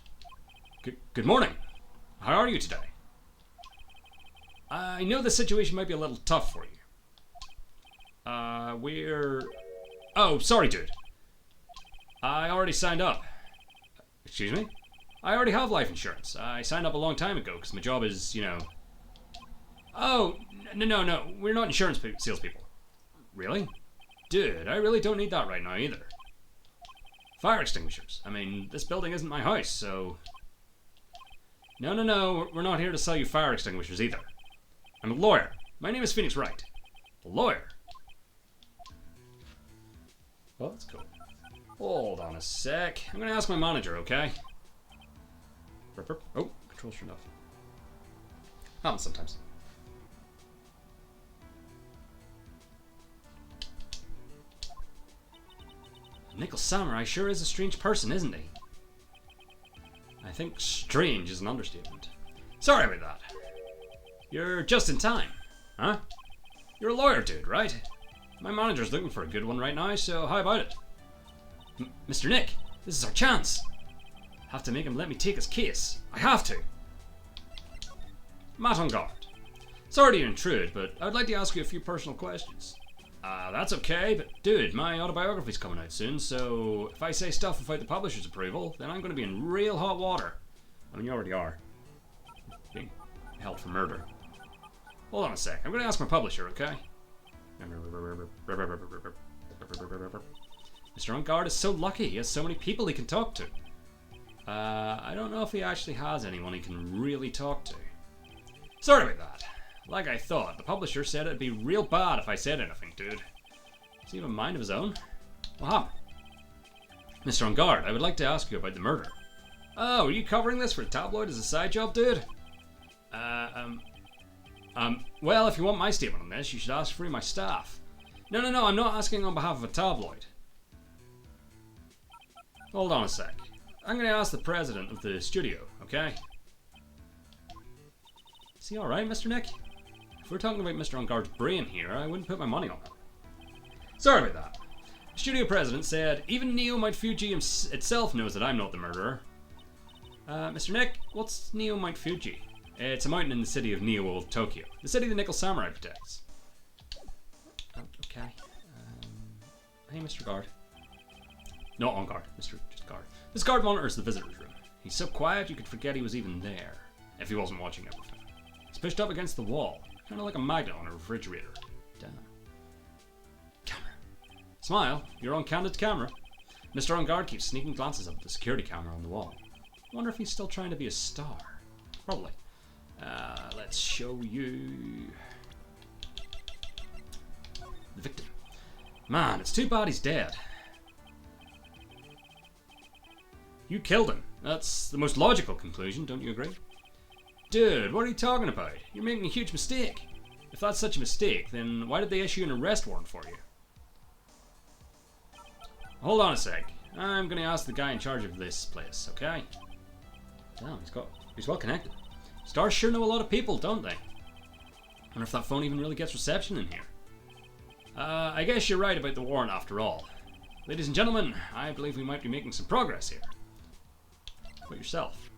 Good morning. How are you today? I know the situation might be a little tough for you. Oh, sorry, dude. I already signed up. Excuse me? I already have life insurance. I signed up a long time ago because my job is, you know... Oh, no. We're not insurance salespeople. Really? Dude, I really don't need that right now either. Fire extinguishers. I mean, this building isn't my house, so... No. We're not here to sell you fire extinguishers either. I'm a lawyer. My name is Phoenix Wright. A lawyer. Well, that's cool. Hold on a sec. I'm gonna ask my manager, okay? Oh, controls turned off. Happens sometimes. Nickel Samurai sure is a strange person, isn't he? I think strange is an understatement. Sorry about that. You're just in time, huh? You're a lawyer, dude, right? My manager's looking for a good one right now, so how about it? Mr. Nick, this is our chance. Have to make him let me take his case. I have to. Matt on guard. Sorry to intrude, but I'd like to ask you a few personal questions. That's okay, but dude, my autobiography's coming out soon, so if I say stuff without the publisher's approval, then I'm going to be in real hot water. I mean, you already are. Being held for murder. Hold on a sec. I'm going to ask my publisher, okay? Mr. On Guard is so lucky. He has so many people he can talk to. I don't know if he actually has anyone he can really talk to. Sorry about that. Like I thought, the publisher said it'd be real bad if I said anything, dude. Does he have a mind of his own? What happened? Mr. On Guard, I would like to ask you about the murder. Oh, are you covering this for a tabloid as a side job, dude? Well, if you want my statement on this, you should ask for my staff. No, I'm not asking on behalf of a tabloid. Hold on a sec. I'm going to ask the president of the studio, okay? Is he alright, Mr. Nick? If we're talking about Mr. On Guard's brain here, I wouldn't put my money on it. Sorry about that. The studio president said, even Neo Mount Fuji itself knows that I'm not the murderer. Mr. Nick, what's Neo Mount Fuji? It's a mountain in the city of Neo, Tokyo. The city the Nickel Samurai protects. Okay. Hey, Mr. Guard. Not on guard, just guard. This guard monitors the visitor's room. He's so quiet you could forget he was even there, if he wasn't watching everything. He's pushed up against the wall, kind of like a magnet on a refrigerator. Damn. Camera. Smile, you're on candid camera. Mr. On Guard keeps sneaking glances up at the security camera on the wall. Wonder if he's still trying to be a star. Probably. Let's show you the victim. Man, it's too bad he's dead. You killed him. That's the most logical conclusion, don't you agree? Dude, what are you talking about? You're making a huge mistake. If that's such a mistake, then why did they issue an arrest warrant for you? Hold on a sec. I'm gonna ask the guy in charge of this place, okay? Damn, he's well connected. Stars sure know a lot of people, don't they? Wonder if that phone even really gets reception in here. I guess you're right about the warrant after all. Ladies and gentlemen, I believe we might be making some progress here. About yourself?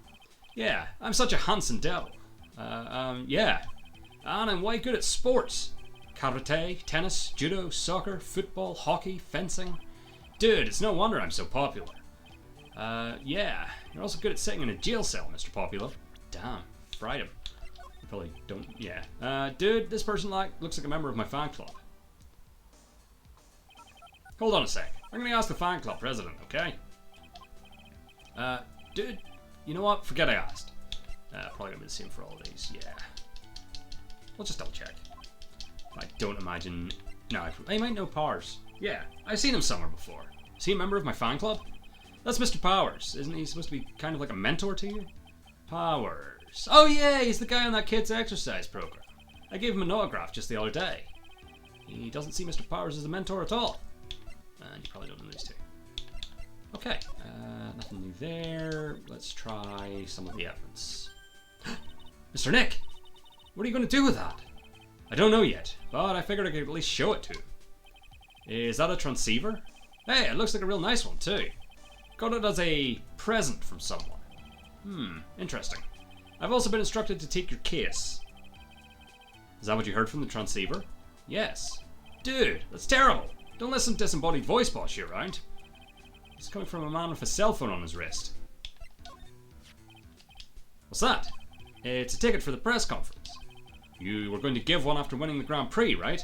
Yeah, I'm such a handsome devil. Yeah. And I'm quite good at sports. Karate, tennis, judo, soccer, football, hockey, fencing. Dude, it's no wonder I'm so popular. Yeah. You're also good at sitting in a jail cell, Mr. Popular. Damn, fried him. You probably don't, yeah. Dude, this person looks like a member of my fan club. Hold on a sec. I'm gonna ask the fan club president, okay? Dude, you know what? Forget I asked. Probably gonna be the same for all of these, yeah. We'll just double check. I don't imagine... No, I might know Powers. Yeah, I've seen him somewhere before. Is he a member of my fan club? That's Mr. Powers. Isn't he supposed to be kind of like a mentor to you? Powers. Oh yeah, he's the guy on that kid's exercise program. I gave him an autograph just the other day. He doesn't see Mr. Powers as a mentor at all. And you probably don't know these two. Okay, nothing new there. Let's try some of the evidence. Mr. Nick! What are you going to do with that? I don't know yet, but I figured I could at least show it to him. Is that a transceiver? Hey, it looks like a real nice one too. Got it as a present from someone. Interesting. I've also been instructed to take your case. Is that what you heard from the transceiver? Yes. Dude, that's terrible. Don't let some disembodied voice boss you around. It's coming from a man with a cell phone on his wrist. What's that? It's a ticket for the press conference. You were going to give one after winning the Grand Prix, right?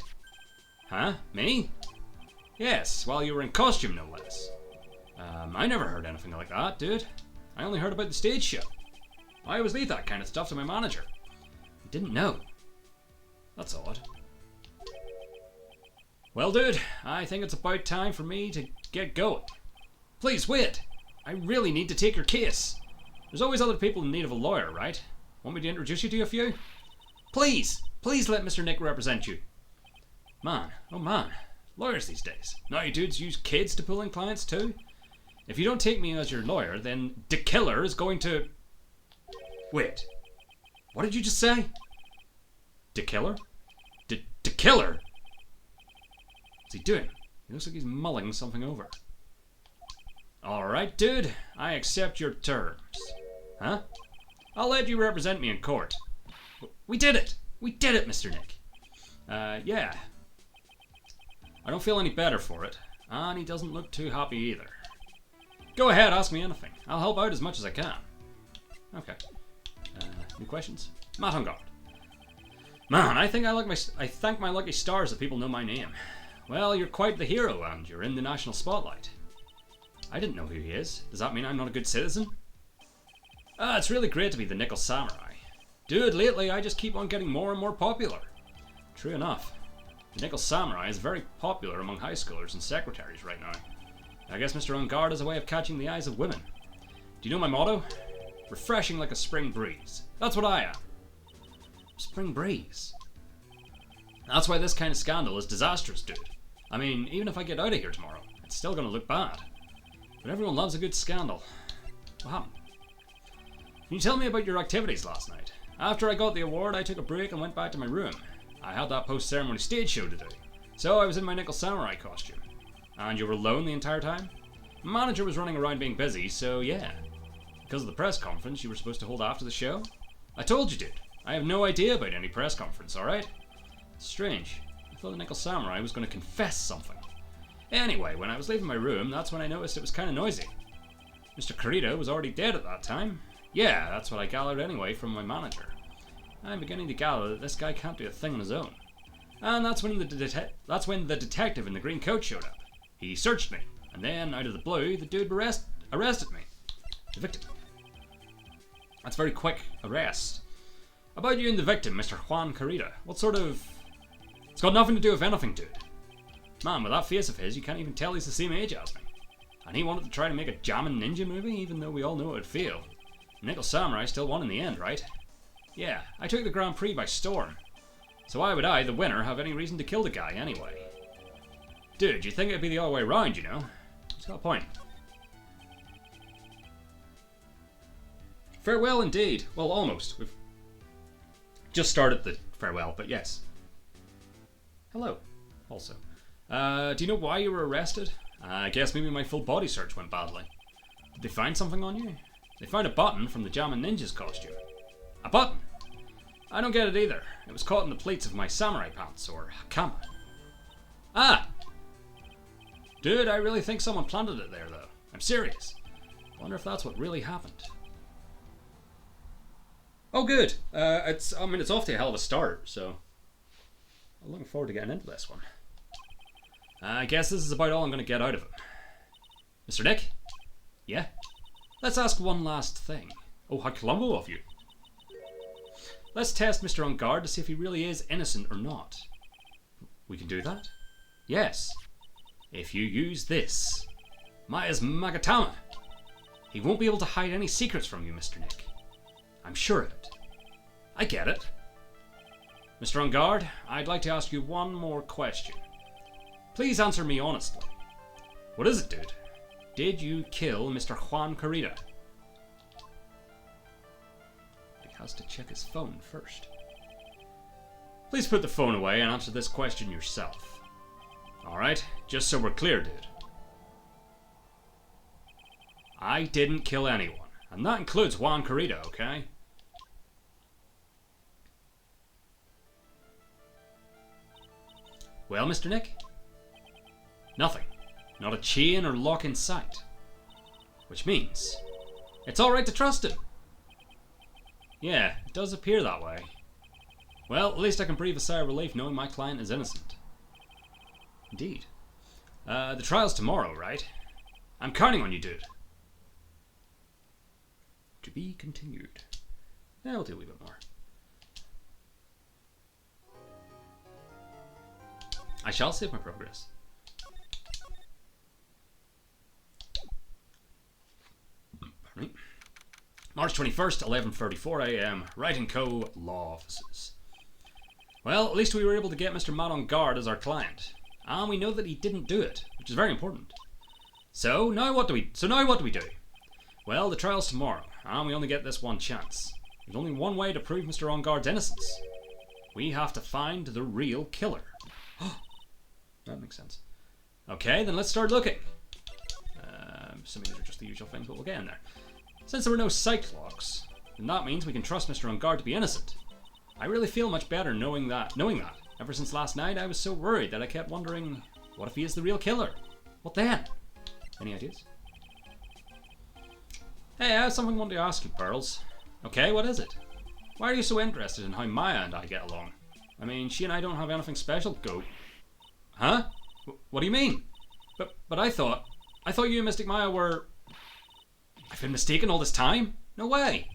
Huh? Me? Yes, while you were in costume, no less. I never heard anything like that, dude. I only heard about the stage show. I always leave that kind of stuff to my manager. I didn't know. That's odd. Well, dude, I think it's about time for me to get going. Please, wait. I really need to take your case. There's always other people in need of a lawyer, right? Want me to introduce you to a few? Please let Mr. Nick represent you. Man, oh man, lawyers these days. Now you dudes use kids to pull in clients too? If you don't take me as your lawyer, then the killer is going to... Wait, what did you just say? The killer? The killer? What's he doing? He looks like he's mulling something over. Alright, dude, I accept your terms. Huh? I'll let you represent me in court. We did it! We did it, Mr. Nick. Yeah. I don't feel any better for it, and he doesn't look too happy either. Go ahead, ask me anything. I'll help out as much as I can. Okay. Any questions? Matt on guard. Man, I thank my lucky stars that people know my name. Well, you're quite the hero, and you're in the national spotlight. I didn't know who he is. Does that mean I'm not a good citizen? It's really great to be the Nickel Samurai. Dude, lately I just keep on getting more and more popular. True enough. The Nickel Samurai is very popular among high schoolers and secretaries right now. I guess Mr. On Guard has a way of catching the eyes of women. Do you know my motto? Refreshing like a spring breeze. That's what I am. Spring breeze? That's why this kind of scandal is disastrous, dude. I mean, even if I get out of here tomorrow, it's still gonna look bad. But everyone loves a good scandal. What happened? Can you tell me about your activities last night? After I got the award, I took a break and went back to my room. I had that post-ceremony stage show to do, so I was in my Nickel Samurai costume. And you were alone the entire time? The manager was running around being busy, so yeah. Because of the press conference you were supposed to hold after the show? I told you, dude. I have no idea about any press conference, alright? Strange. I thought the Nickel Samurai was going to confess something. Anyway, when I was leaving my room, that's when I noticed it was kind of noisy. Mr. Kurita was already dead at that time. Yeah, that's what I gathered anyway from my manager. I'm beginning to gather that this guy can't do a thing on his own. And that's when the detective in the green coat showed up. He searched me, and then, out of the blue, the dude arrested me. The victim. That's very quick arrest. About you and the victim, Mr. Juan Kurita. What sort of... It's got nothing to do with anything, dude. Man, with that face of his, you can't even tell he's the same age as me. And he wanted to try to make a jamming ninja movie, even though we all knew it would fail. Nickel Samurai still won in the end, right? Yeah, I took the Grand Prix by storm. So why would I, the winner, have any reason to kill the guy anyway? Dude, you think it'd be the other way around, you know? He's got a point. Farewell indeed. Well, almost. We've just started the farewell, but yes. Hello, also. Do you know why you were arrested? I guess maybe my full body search went badly. Did they find something on you? They found a button from the Jammin' Ninja's costume. A button? I don't get it either. It was caught in the pleats of my samurai pants, or hakama. Ah! Dude, I really think someone planted it there, though. I'm serious. Wonder if that's what really happened. Oh, good. It's off to a hell of a start, so I'm looking forward to getting into this one. I guess this is about all I'm going to get out of him. Mr. Nick? Yeah? Let's ask one last thing. Oh, how Columbo of you. Let's test Mr. On Guard to see if he really is innocent or not. We can do that? Yes. If you use this. Maya's Magatama. He won't be able to hide any secrets from you, Mr. Nick. I'm sure of it. I get it. Mr. On Guard, I'd like to ask you one more question. Please answer me honestly. What is it, dude? Did you kill Mr. Juan Kurita? He has to check his phone first. Please put the phone away and answer this question yourself. Alright, just so we're clear, dude. I didn't kill anyone, and that includes Juan Kurita, okay? Well, Mr. Nick? Nothing. Not a chain or lock in sight. Which means, it's alright to trust him. Yeah, it does appear that way. Well, at least I can breathe a sigh of relief knowing my client is innocent. Indeed. The trial's tomorrow, right? I'm counting on you, dude. To be continued. Yeah, we'll do a wee bit more. I shall save my progress. Pardon me. March 21st, 11:34 AM, Wright & Co. Law Offices. Well, at least we were able to get Mr. Matt on guard as our client. And we know that he didn't do it, which is very important. So now what do we do? Well, the trial's tomorrow, and we only get this one chance. There's only one way to prove Mr. On Guard's innocence. We have to find the real killer. That makes sense. Okay, then let's start looking. Assuming these are just the usual things, but we'll get in there. Since there were no sight clocks, then that means we can trust Mr. On Guard to be innocent. I really feel much better knowing that. Ever since last night, I was so worried that I kept wondering, what if he is the real killer? What then? Any ideas? Hey, I have something I wanted to ask you, Pearls. Okay, what is it? Why are you so interested in how Maya and I get along? I mean, she and I don't have anything special to go. Huh? What do you mean? But I thought you and Mystic Maya were... I've been mistaken all this time? No way.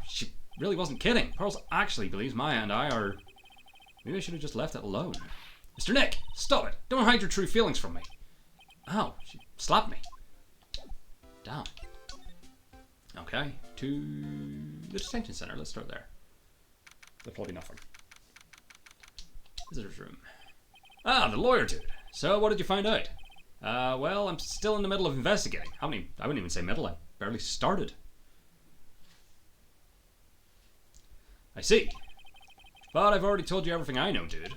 She really wasn't kidding. Pearls actually believes Maya and I are... Maybe I should have just left it alone. Mr. Nick, stop it. Don't hide your true feelings from me. Ow, she slapped me. Damn. Okay, to the detention center. Let's start there. There's probably nothing. Visitor's room. The lawyer dude. So, what did you find out? Well, I'm still in the middle of investigating. I wouldn't even say middle. I barely started. I see. But I've already told you everything I know, dude. Can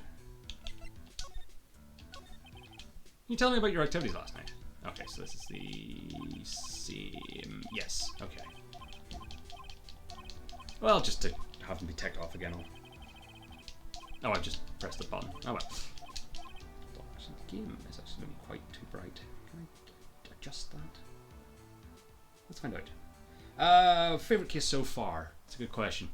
you tell me about your activities last night? Okay, so this is the same. Yes, okay. Well, just to have them be ticked off again. Oh, I've just pressed the button. Oh well. The game is actually looking quite too bright. Can I adjust that? Let's find out. Favorite case so far? It's a good question.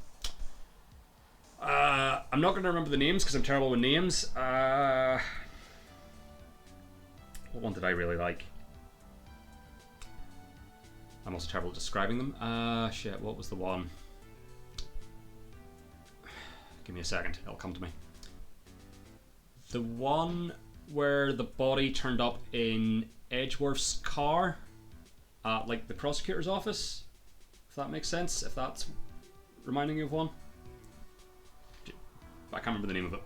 I'm not going to remember the names because I'm terrible with names. What one did I really like? I'm also terrible at describing them. Shit, what was the one? Give me a second, it'll come to me. The one where the body turned up in Edgeworth's car, like the prosecutor's office, if that makes sense, if that's reminding you of one. I can't remember the name of it.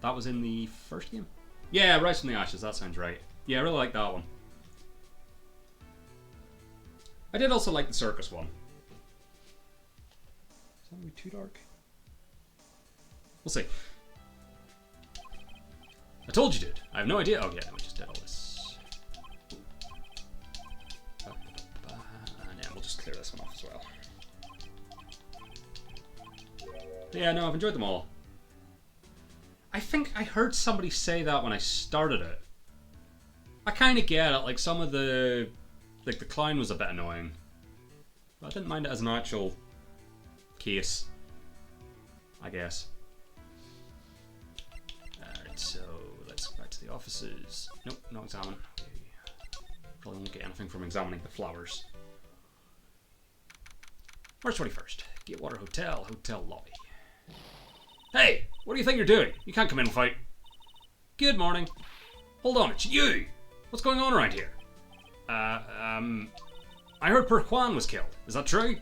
That was in the first game? Yeah, Rise from the Ashes, that sounds right. Yeah, I really like that one. I did also like the circus one. Is that going to be too dark? We'll see. I told you, dude. I have no idea. Oh, yeah, we just did all this. And yeah, we'll just clear this one off as well. Yeah, no, I've enjoyed them all. I think I heard somebody say that when I started it. I kind of get it. Like, some of the... Like, the clown was a bit annoying. But I didn't mind it as an actual case, I guess. Alright, so let's go back to the offices. Nope, no examine. Okay. Probably won't get anything from examining the flowers. March 21st. Gatewater Hotel, hotel lobby. Hey! What do you think you're doing? You can't come in without... Good morning. Hold on, it's you! What's going on around here? I heard Per Juan was killed. Is that true?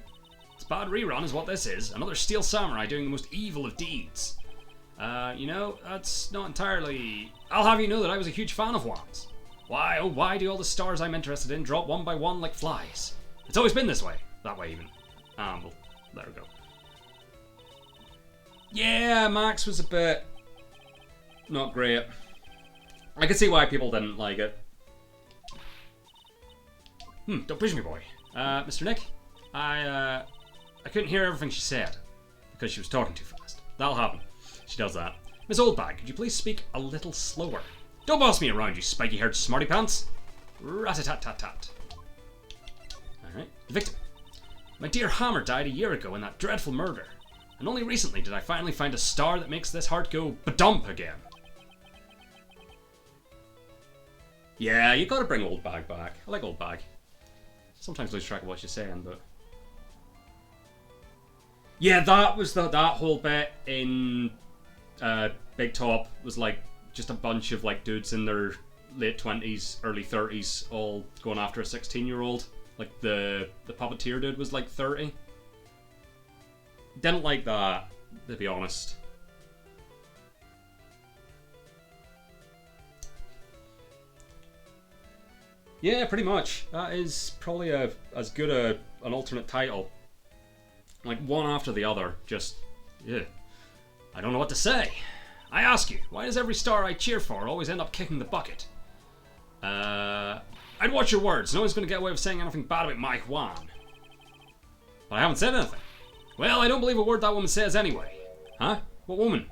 It's bad rerun is what this is. Another Steel Samurai doing the most evil of deeds. You know, that's not entirely... I'll have you know that I was a huge fan of Juan's. Why, oh why do all the stars I'm interested in drop one by one like flies? It's always been this way. That way even. We'll let her go. Yeah, Max was a bit... not great. I can see why people didn't like it. Don't push me, boy. Mr. Nick, I couldn't hear everything she said because she was talking too fast. That'll happen. She does that. Miss Oldbag, could you please speak a little slower? Don't boss me around, you spiky-haired smarty-pants. Rat-a-tat-tat-tat. Alright, the victim. My dear Hammer died a year ago in that dreadful murder. And only recently did I finally find a star that makes this heart go ba-dump again. Yeah, you gotta bring Old Bag back. I like Old Bag. Sometimes lose track of what she's saying, but... Yeah, that was that whole bit in Big Top was like just a bunch of like dudes in their late 20s, early 30s all going after a 16-year-old. Like the puppeteer dude was like 30. Didn't like that, to be honest. Yeah, pretty much. That is probably as good an alternate title. Like one after the other, just, yeah. I don't know what to say. I ask you, why does every star I cheer for always end up kicking the bucket? I'd watch your words. No one's going to get away with saying anything bad about Mike Wan. But I haven't said anything. Well, I don't believe a word that woman says anyway. Huh? What woman?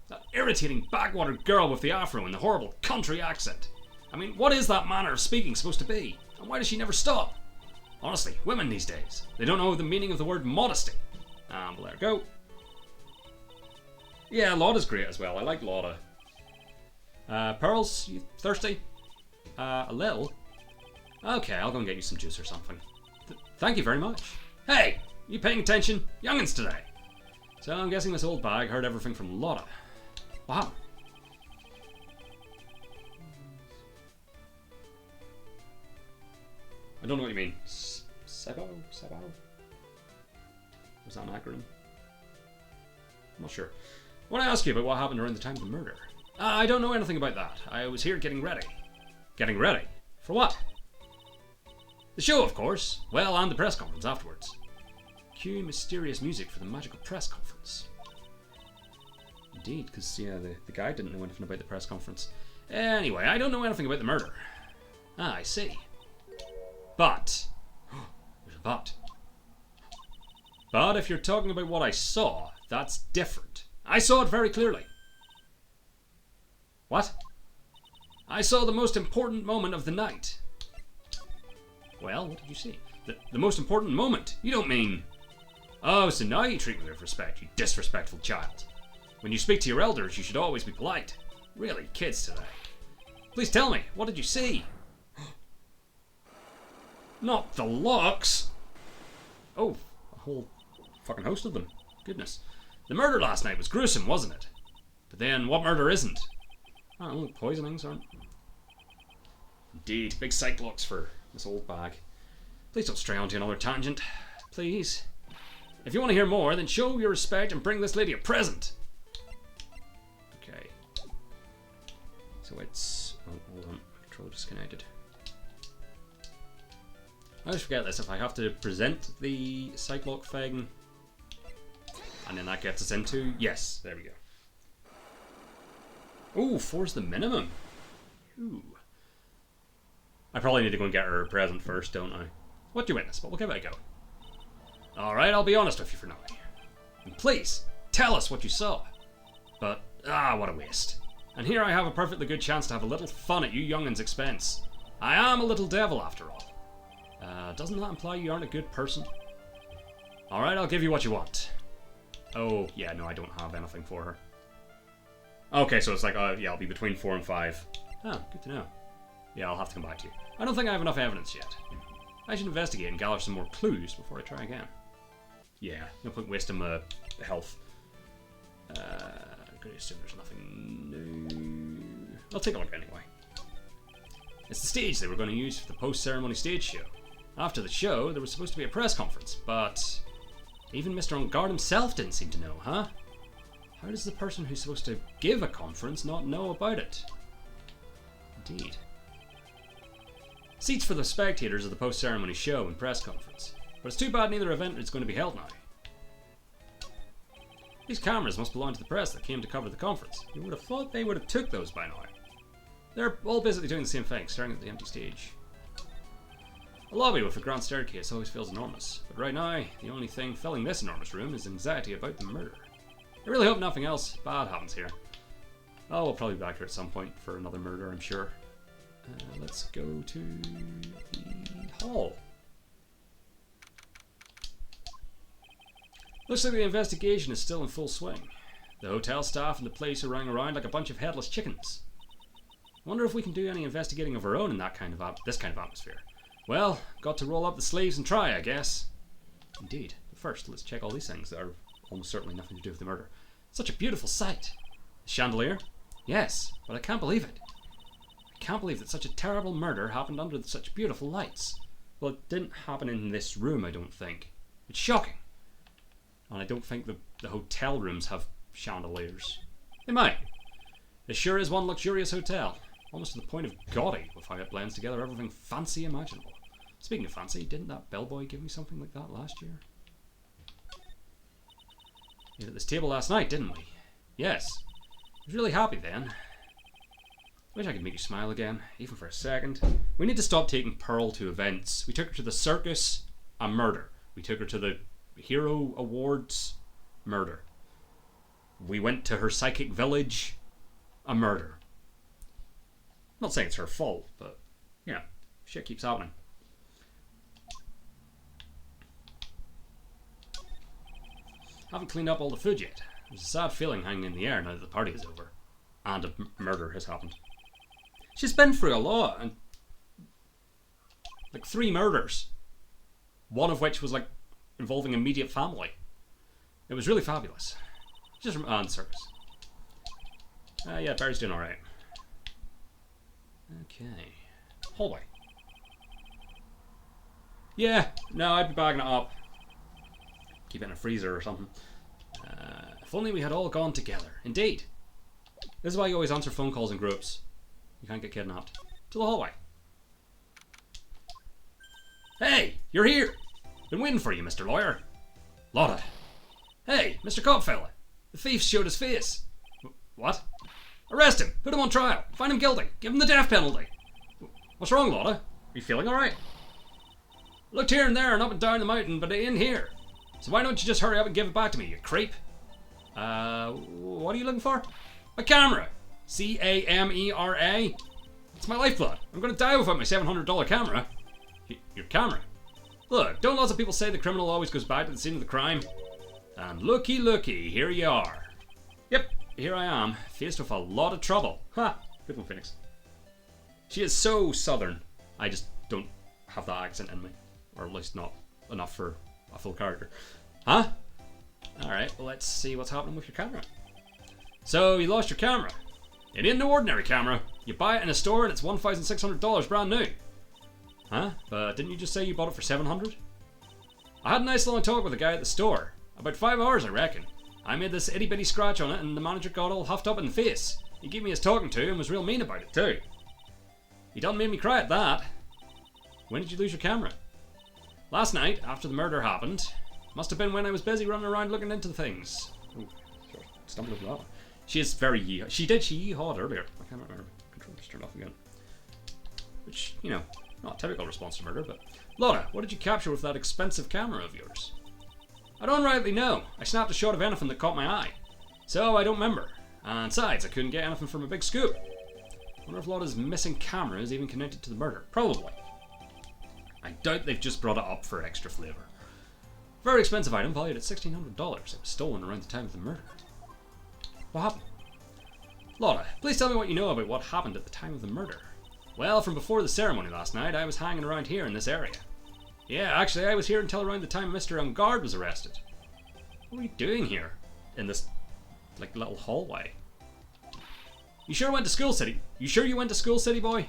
That irritating backwater girl with the afro and the horrible country accent. I mean, what is that manner of speaking supposed to be? And why does she never stop? Honestly, women these days, they don't know the meaning of the word modesty. We'll let her go. Yeah, Lotta's great as well. I like Lotta. Pearls, you thirsty? A little. Okay, I'll go and get you some juice or something. Thank you very much. Hey, you paying attention? Youngins today. So I'm guessing this Old Bag heard everything from Lotta. Wow. I don't know what you mean. Sebo? Was that an acronym? I'm not sure. I want to ask you about what happened around the time of the murder. I don't know anything about that. I was here getting ready. Getting ready? For what? The show, of course. Well, and the press conference afterwards. Cue mysterious music for the magical press conference. Indeed, because, yeah, the guy didn't know anything about the press conference. Anyway, I don't know anything about the murder. I see. But, there's a but. But if you're talking about what I saw, that's different. I saw it very clearly. What? I saw the most important moment of the night. Well, what did you see? The most important moment? You don't mean... Oh, so now you treat me with respect, you disrespectful child. When you speak to your elders, you should always be polite. Really, kids today. Please tell me, what did you see? Not the locks! Oh, a whole fucking host of them. Goodness. The murder last night was gruesome, wasn't it? But then, what murder isn't? I don't know, poisonings aren't... Indeed, big cyclops for this Old Bag. Please don't stray onto another tangent. Please. If you want to hear more, then show your respect and bring this lady a present. Okay. So it's... Oh, hold on. Control disconnected. I always forget this. If I have to present the Cyclops thing, and then that gets us into... Yes, there we go. Ooh, 4's the minimum. Ooh. I probably need to go and get her a present first, don't I? What do you witness? But we'll give it a go. Alright, I'll be honest with you for now. And please, tell us what you saw. But, what a waste. And here I have a perfectly good chance to have a little fun at you young'uns' expense. I am a little devil after all. Doesn't that imply you aren't a good person? Alright, I'll give you what you want. Oh, yeah, no, I don't have anything for her. Okay, so it's like, yeah, I'll be between 4 and 5. Oh, good to know. Yeah, I'll have to come back to you. I don't think I have enough evidence yet. I should investigate and gather some more clues before I try again. Yeah, no point wasting my health. I'm gonna assume there's nothing new. I'll take a look anyway. It's the stage they were going to use for the post-ceremony stage show. After the show, there was supposed to be a press conference, but even Mr. Ungard himself didn't seem to know, huh? How does the person who's supposed to give a conference not know about it? Indeed. Seats for the spectators of the post-ceremony show and press conference. But it's too bad neither event is going to be held now. These cameras must belong to the press that came to cover the conference. You would have thought they would have took those by now. They're all basically doing the same thing, staring at the empty stage. A lobby with a grand staircase always feels enormous, but right now, the only thing filling this enormous room is anxiety about the murder. I really hope nothing else bad happens here. Oh, we'll probably be back here at some point for another murder, I'm sure. Let's go to the hall. Looks like the investigation is still in full swing. The hotel staff and the place are running around like a bunch of headless chickens. Wonder if we can do any investigating of our own in this kind of atmosphere. Well, got to roll up the sleeves and try, I guess. Indeed. But first, let's check all these things that are almost certainly nothing to do with the murder. Such a beautiful sight. The chandelier? Yes, but I can't believe it. I can't believe that such a terrible murder happened under such beautiful lights. Well, it didn't happen in this room, I don't think. It's shocking. And I don't think the hotel rooms have chandeliers. They might. This sure is one luxurious hotel. Almost to the point of gaudy with how it blends together everything fancy imaginable. Speaking of fancy, didn't that bellboy give me something like that last year? We ate at this table last night, didn't we? Yes. I was really happy then. Wish I could make you smile again, even for a second. We need to stop taking Pearl to events. We took her to the circus, a murder. We took her to the Hero Awards, murder. We went to her psychic village, a murder. I'm not saying it's her fault, but, you know, shit keeps happening. Haven't cleaned up all the food yet. There's a sad feeling hanging in the air now that the party is over. And a murder has happened. She's been through a lot, and like 3 murders. One of which was like involving immediate family. It was really fabulous. Just and circus. Yeah, Barry's doing alright. Okay. Hallway. Yeah, no, I'd be bagging it up. Keep it in a freezer or something. If only we had all gone together. Indeed. This is why you always answer phone calls in groups. You can't get kidnapped. To the hallway. Hey, you're here. Been waiting for you, Mr. Lawyer. Lotta. Hey, Mr. Copfella. The thief showed his face. What? Arrest him. Put him on trial. Find him guilty. Give him the death penalty. What's wrong, Lotta? Are you feeling alright? Looked here and there and up and down the mountain, but it ain't here. So why don't you just hurry up and give it back to me, you creep? What are you looking for? My camera. C-A-M-E-R-A. It's my lifeblood. I'm gonna die without my $700 camera. Your camera? Look, don't lots of people say the criminal always goes back to the scene of the crime? And looky, here you are. Yep, here I am, faced with a lot of trouble. Ha! Good one, Phoenix. She is so southern. I just don't have that accent in me. Or at least not enough for a full character. Huh? Alright, well let's see what's happening with your camera. So, you lost your camera. It ain't no ordinary camera. You buy it in a store and it's $1,600 brand new. Huh? But didn't you just say you bought it for $700? I had a nice long talk with the guy at the store. About 5 hours, I reckon. I made this itty bitty scratch on it and the manager got all huffed up in the face. He gave me his talking to and was real mean about it too. He done made me cry at that. When did you lose your camera? Last night, after the murder happened. Must have been when I was busy running around looking into things. Oh, sorry. Stumbled over that one. She is very she yeehawed earlier. I can't remember. Control just turned off again. Which, you know, not a typical response to murder, but... Lotta, what did you capture with that expensive camera of yours? I don't rightly know. I snapped a shot of anything that caught my eye. So, I don't remember. And besides, I couldn't get anything from a big scoop. Wonder if Lotta's missing camera is even connected to the murder. Probably. I doubt they've just brought it up for extra flavour. Very expensive item, valued at $1,600. It was stolen around the time of the murder. What happened? Lotta, please tell me what you know about what happened at the time of the murder. Well, from before the ceremony last night, I was hanging around here in this area. Yeah, actually, I was here until around the time Mr. Ungard was arrested. What were you doing here? In this, like, little hallway? You sure went to school, City? You sure you went to school, City boy?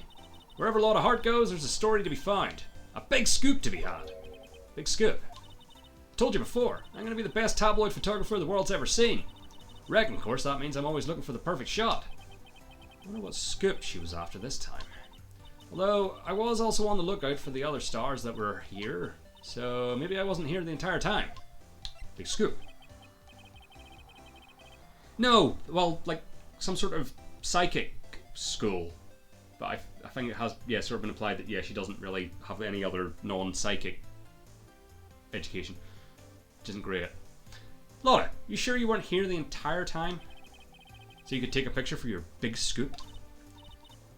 Wherever Lotta Hart goes, there's a story to be found. A big scoop to be had. Big scoop. I told you before, I'm gonna be the best tabloid photographer the world's ever seen. Reckon, of course, that means I'm always looking for the perfect shot. I wonder what scoop she was after this time. Although, I was also on the lookout for the other stars that were here, so maybe I wasn't here the entire time. Big scoop. No, well, like, some sort of psychic school. But I think it has, yeah, sort of been implied that, yeah, she doesn't really have any other non-psychic education. Which isn't great. Lotta, you sure you weren't here the entire time? So you could take a picture for your big scoop?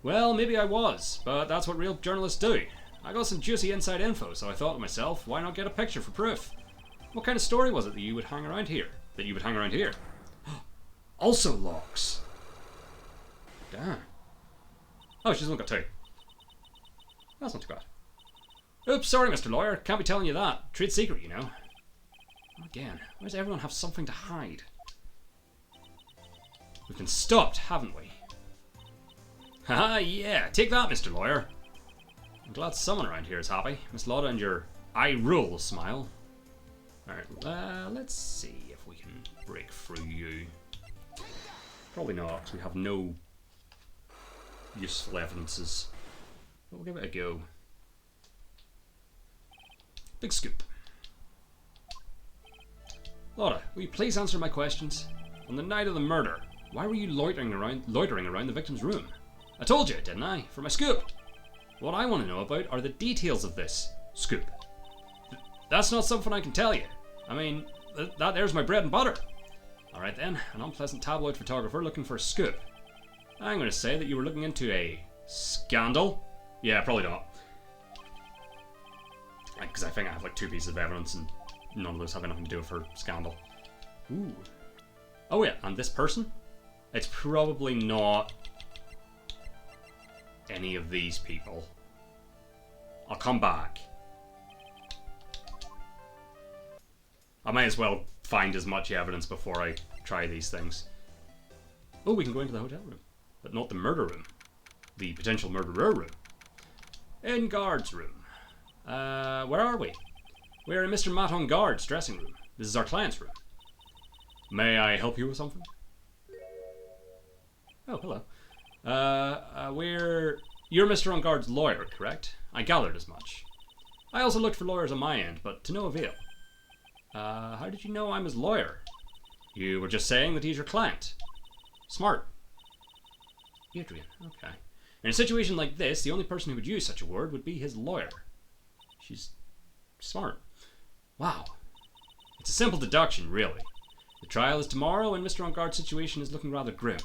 Well, maybe I was, but that's what real journalists do. I got some juicy inside info, so I thought to myself, why not get a picture for proof? What kind of story was it that you would hang around here? Also locks. Damn. Oh, she's only got 2. That's not too bad. Oops, sorry, Mr. Lawyer. Can't be telling you that. Trade secret, you know. Again, why does everyone have something to hide? We've been stopped, haven't we? Haha, yeah. Take that, Mr. Lawyer. I'm glad someone around here is happy. Miss Lotta and your I rule smile. Alright, let's see if we can break through you. Probably not, because we have no useful evidences. But we'll give it a go. Big scoop. Lotta, will you please answer my questions? On the night of the murder, why were you loitering around the victim's room? I told you, didn't I? For my scoop. What I want to know about are the details of this scoop. That's not something I can tell you. I mean, that there's my bread and butter. Alright then, an unpleasant tabloid photographer looking for a scoop. I'm going to say that you were looking into a scandal. Yeah, probably not. Because I think I have like 2 pieces of evidence and none of those have anything to do with her scandal. Ooh. Oh yeah, and this person? It's probably not any of these people. I'll come back. I might as well find as much evidence before I try these things. Oh, we can go into the hotel room. But not the murder room. The potential murderer room. In guard's room. Where are we? We're in Mr. Matt on guard's dressing room. This is our client's room. May I help you with something? Oh, hello. You're Mr. On guard's lawyer, correct? I gathered as much. I also looked for lawyers on my end, but to no avail. How did you know I'm his lawyer? You were just saying that he's your client. Smart. Adrian, okay. In a situation like this, the only person who would use such a word would be his lawyer. She's smart. Wow. It's a simple deduction, really. The trial is tomorrow, and Mr. On guard's situation is looking rather grim.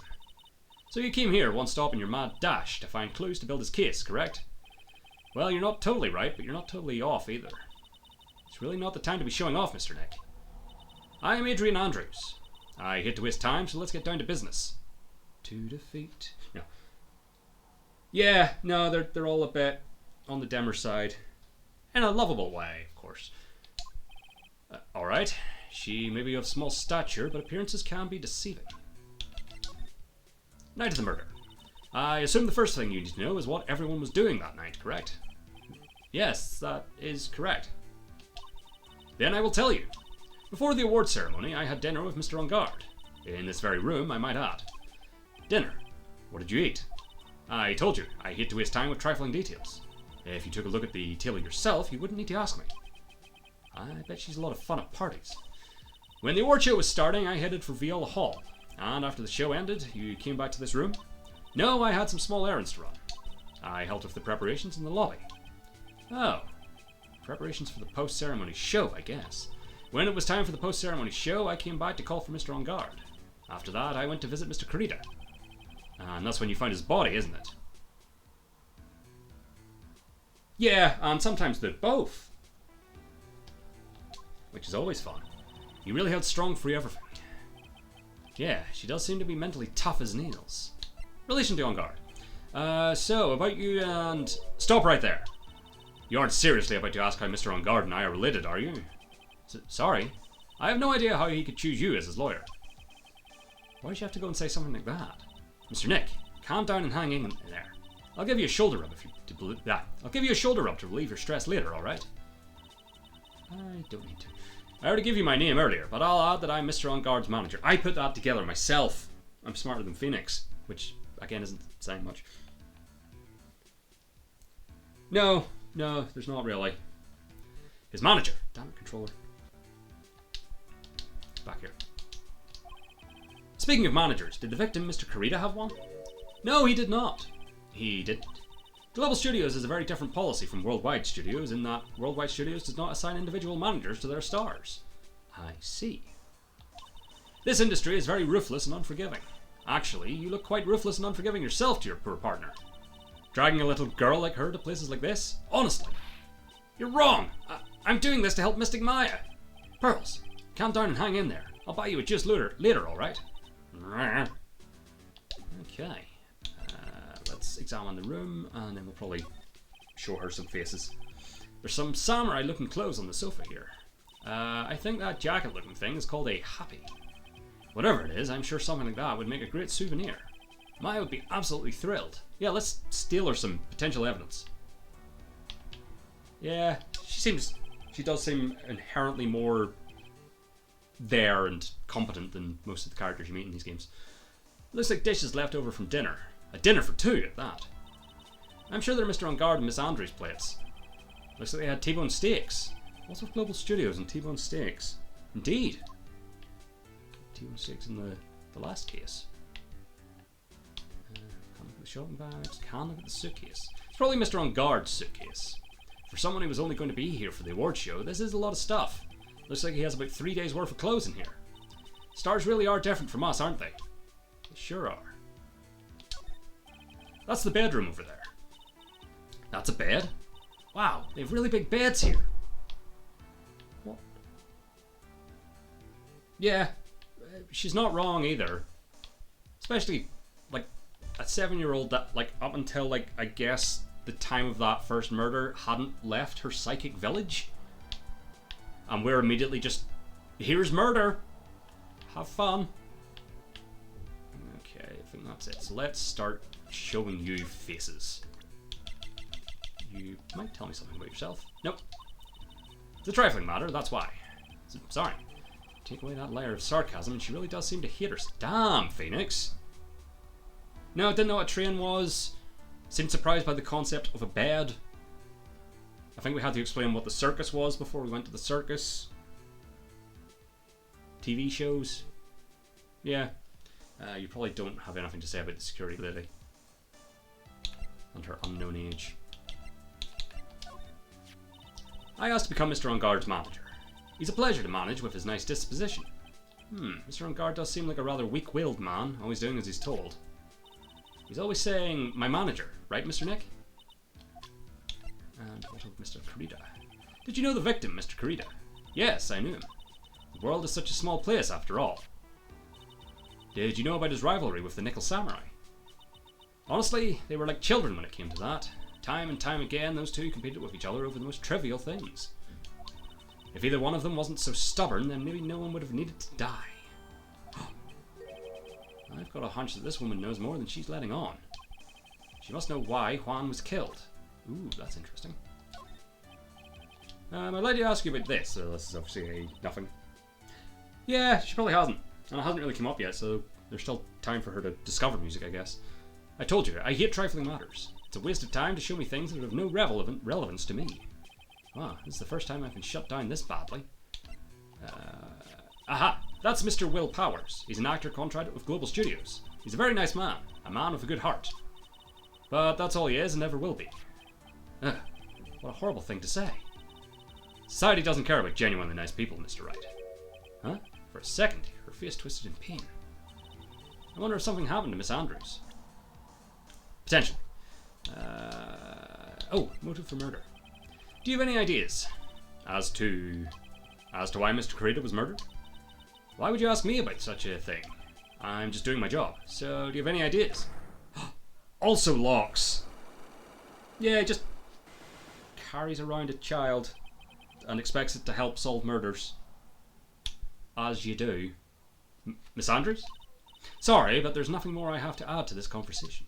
So you came here, one stop in your mad dash, to find clues to build his case, correct? Well, you're not totally right, but you're not totally off either. It's really not the time to be showing off, Mr. Nick. I am Adrian Andrews. I hate to waste time, so let's get down to business. To defeat... No. Yeah, no, they're all a bit on the dimmer side. In a lovable way, of course. Alright. She may be of small stature, but appearances can be deceiving. Night of the murder. I assume the first thing you need to know is what everyone was doing that night, correct? Yes, that is correct. Then I will tell you. Before the award ceremony, I had dinner with Mr. On guard. In this very room, I might add. Dinner. What did you eat? I told you, I hate to waste time with trifling details. If you took a look at the table yourself, you wouldn't need to ask me. I bet she's a lot of fun at parties. When the award show was starting, I headed for Viola Hall. And after the show ended, you came back to this room? No, I had some small errands to run. I helped with the preparations in the lobby. Oh. Preparations for the post-ceremony show, I guess. When it was time for the post-ceremony show, I came back to call for Mr. On guard. After that, I went to visit Mr. Carita. And that's when you find his body, isn't it? Yeah, and sometimes they're both. Which is always fun. You really held strong for everything. Yeah, she does seem to be mentally tough as nails. Relation to On guard. So, about you and... Stop right there. You aren't seriously about to ask how Mr. On guard and I are related, are you? Sorry. I have no idea how he could choose you as his lawyer. Why did you have to go and say something like that? Mr. Nick, calm down and hang in there. I'll give you a shoulder rub if you... I'll give you a shoulder rub to relieve your stress later, alright? I don't need to. I already gave you my name earlier, but I'll add that I'm Mr. On guard's manager. I put that together myself. I'm smarter than Phoenix, which, again, isn't saying much. No, there's not really. His manager. Damn it, controller. Back here. Speaking of managers, did the victim, Mr. Carita, have one? No, he did not. He didn't. Global Studios is a very different policy from Worldwide Studios in that Worldwide Studios does not assign individual managers to their stars. I see. This industry is very ruthless and unforgiving. Actually, you look quite ruthless and unforgiving yourself to your poor partner. Dragging a little girl like her to places like this? Honestly. You're wrong! I'm doing this to help Mystic Maya. Pearls, calm down and hang in there. I'll buy you a juice later, alright? Okay. Let's examine the room, and then we'll probably show her some faces. There's some samurai-looking clothes on the sofa here. I think that jacket-looking thing is called a happy. Whatever it is, I'm sure something like that would make a great souvenir. Maya would be absolutely thrilled. Yeah, let's steal her some potential evidence. Yeah, she does seem inherently more there and competent than most of the characters you meet in these games. Looks like dishes left over from dinner. A dinner for two at that. I'm sure they're Mr. On Guard and Miss Andrews' plates. Looks like they had T-bone steaks. What's with Global Studios and T-bone steaks? Indeed. T-bone steaks in the last case. Can't look at the shopping bags. Can't look at the suitcase. It's probably Mr. On Guard's suitcase. For someone who was only going to be here for the award show, this is a lot of stuff. Looks like he has about 3 days worth of clothes in here. Stars really are different from us, aren't they? They sure are. That's the bedroom over there. That's a bed? Wow, they have really big beds here. What? Yeah, she's not wrong either. Especially, like, a 7-year-old that, like, up until, like, I guess the time of that first murder hadn't left her psychic village. And we're immediately just, here's murder. Have fun. Okay, I think that's it. So let's start showing you faces. You might tell me something about yourself. Nope. It's a trifling matter, that's why. Sorry. Take away that layer of sarcasm and she really does seem to hate her. Damn, Phoenix. No, didn't know what a train was. Seemed surprised by the concept of a bed. I think we had to explain what the circus was before we went to the circus. TV shows. Yeah. You probably don't have anything to say about the security lady. And her unknown age. I asked to become Mr. On Guard's manager. He's a pleasure to manage with his nice disposition. Mr. On Guard does seem like a rather weak-willed man, always doing as he's told. He's always saying, my manager, right, Mr. Nick? And what of Mr. Kurita? Did you know the victim, Mr. Kurita? Yes, I knew him. The world is such a small place, after all. Did you know about his rivalry with the Nickel Samurai? Honestly, they were like children when it came to that. Time and time again, those two competed with each other over the most trivial things. If either one of them wasn't so stubborn, then maybe no one would have needed to die. I've got a hunch that this woman knows more than she's letting on. She must know why Juan was killed. Ooh, that's interesting. I'd like to ask you about this, so this is obviously nothing. Yeah, she probably hasn't. And it hasn't really come up yet, so there's still time for her to discover music, I guess. I told you, I hate trifling matters. It's a waste of time to show me things that have no relevance to me. Ah, this is the first time I've been shut down this badly. Aha! That's Mr. Will Powers. He's an actor contracted with Global Studios. He's a very nice man. A man with a good heart. But that's all he is and never will be. Ugh, what a horrible thing to say. Society doesn't care about genuinely nice people, Mr. Wright. Huh? For a second, her face twisted in pain. I wonder if something happened to Miss Andrews. Potentially. Oh, motive for murder. Do you have any ideas as to why Mr. Kurita was murdered? Why would you ask me about such a thing? I'm just doing my job. So, do you have any ideas? Also locks. Yeah, just carries around a child and expects it to help solve murders. As you do. Miss Andrews? Sorry, but there's nothing more I have to add to this conversation.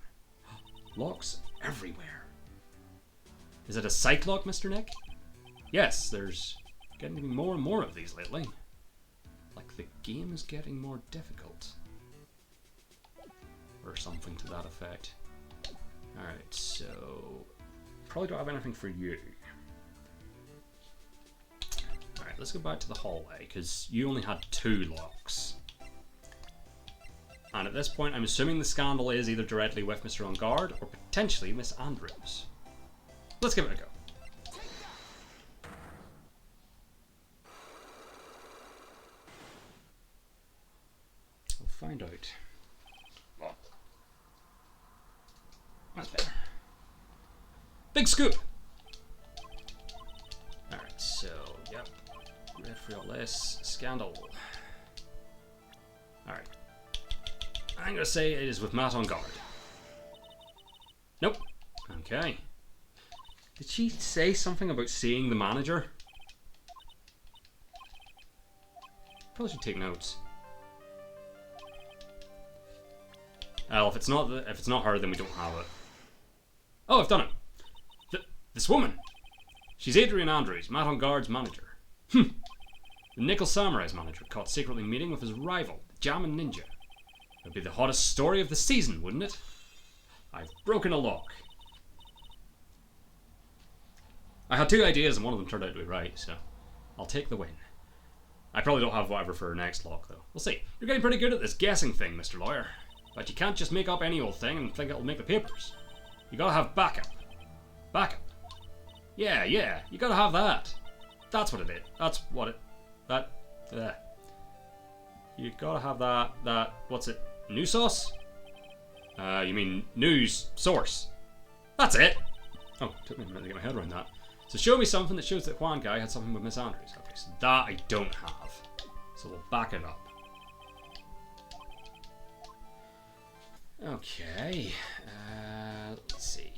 Locks everywhere. Is it a psych lock, Mr. Nick? Yes, there's getting to be more and more of these lately. Like the game is getting more difficult. Or something to that effect. Alright, so probably don't have anything for you. Alright, let's go back to the hallway, because you only had 2 locks. And at this point, I'm assuming the scandal is either directly with Mr. On Guard, or potentially Miss Andrews. Let's give it a go. We'll find out. Well, that's better. Big scoop! Alright, so, yep. Red we got this? Scandal. Alright. I'm gonna say it is with Matt on guard. Nope. Okay. Did she say something about seeing the manager? Probably should take notes. Well, if it's not her, then we don't have it. Oh, I've done it. This woman. She's Adrian Andrews, Matt on guard's manager. The Nickel Samurai's manager caught secretly meeting with his rival, the Jammin' Ninja. It would be the hottest story of the season, wouldn't it? I've broken a lock. I had two ideas and one of them turned out to be right, so I'll take the win. I probably don't have whatever for our next lock, though. We'll see. You're getting pretty good at this guessing thing, Mr. Lawyer. But you can't just make up any old thing and think it'll make the papers. You gotta have backup. Backup. Yeah, you gotta have that. That's what it is. That's what it... You gotta have that... What's it? News sauce? You mean news source. That's it! Oh, took me a minute to get my head around that. So show me something that shows that Juan guy had something with Miss Andrews. Okay, so that I don't have. So we'll back it up. Okay. Let's see.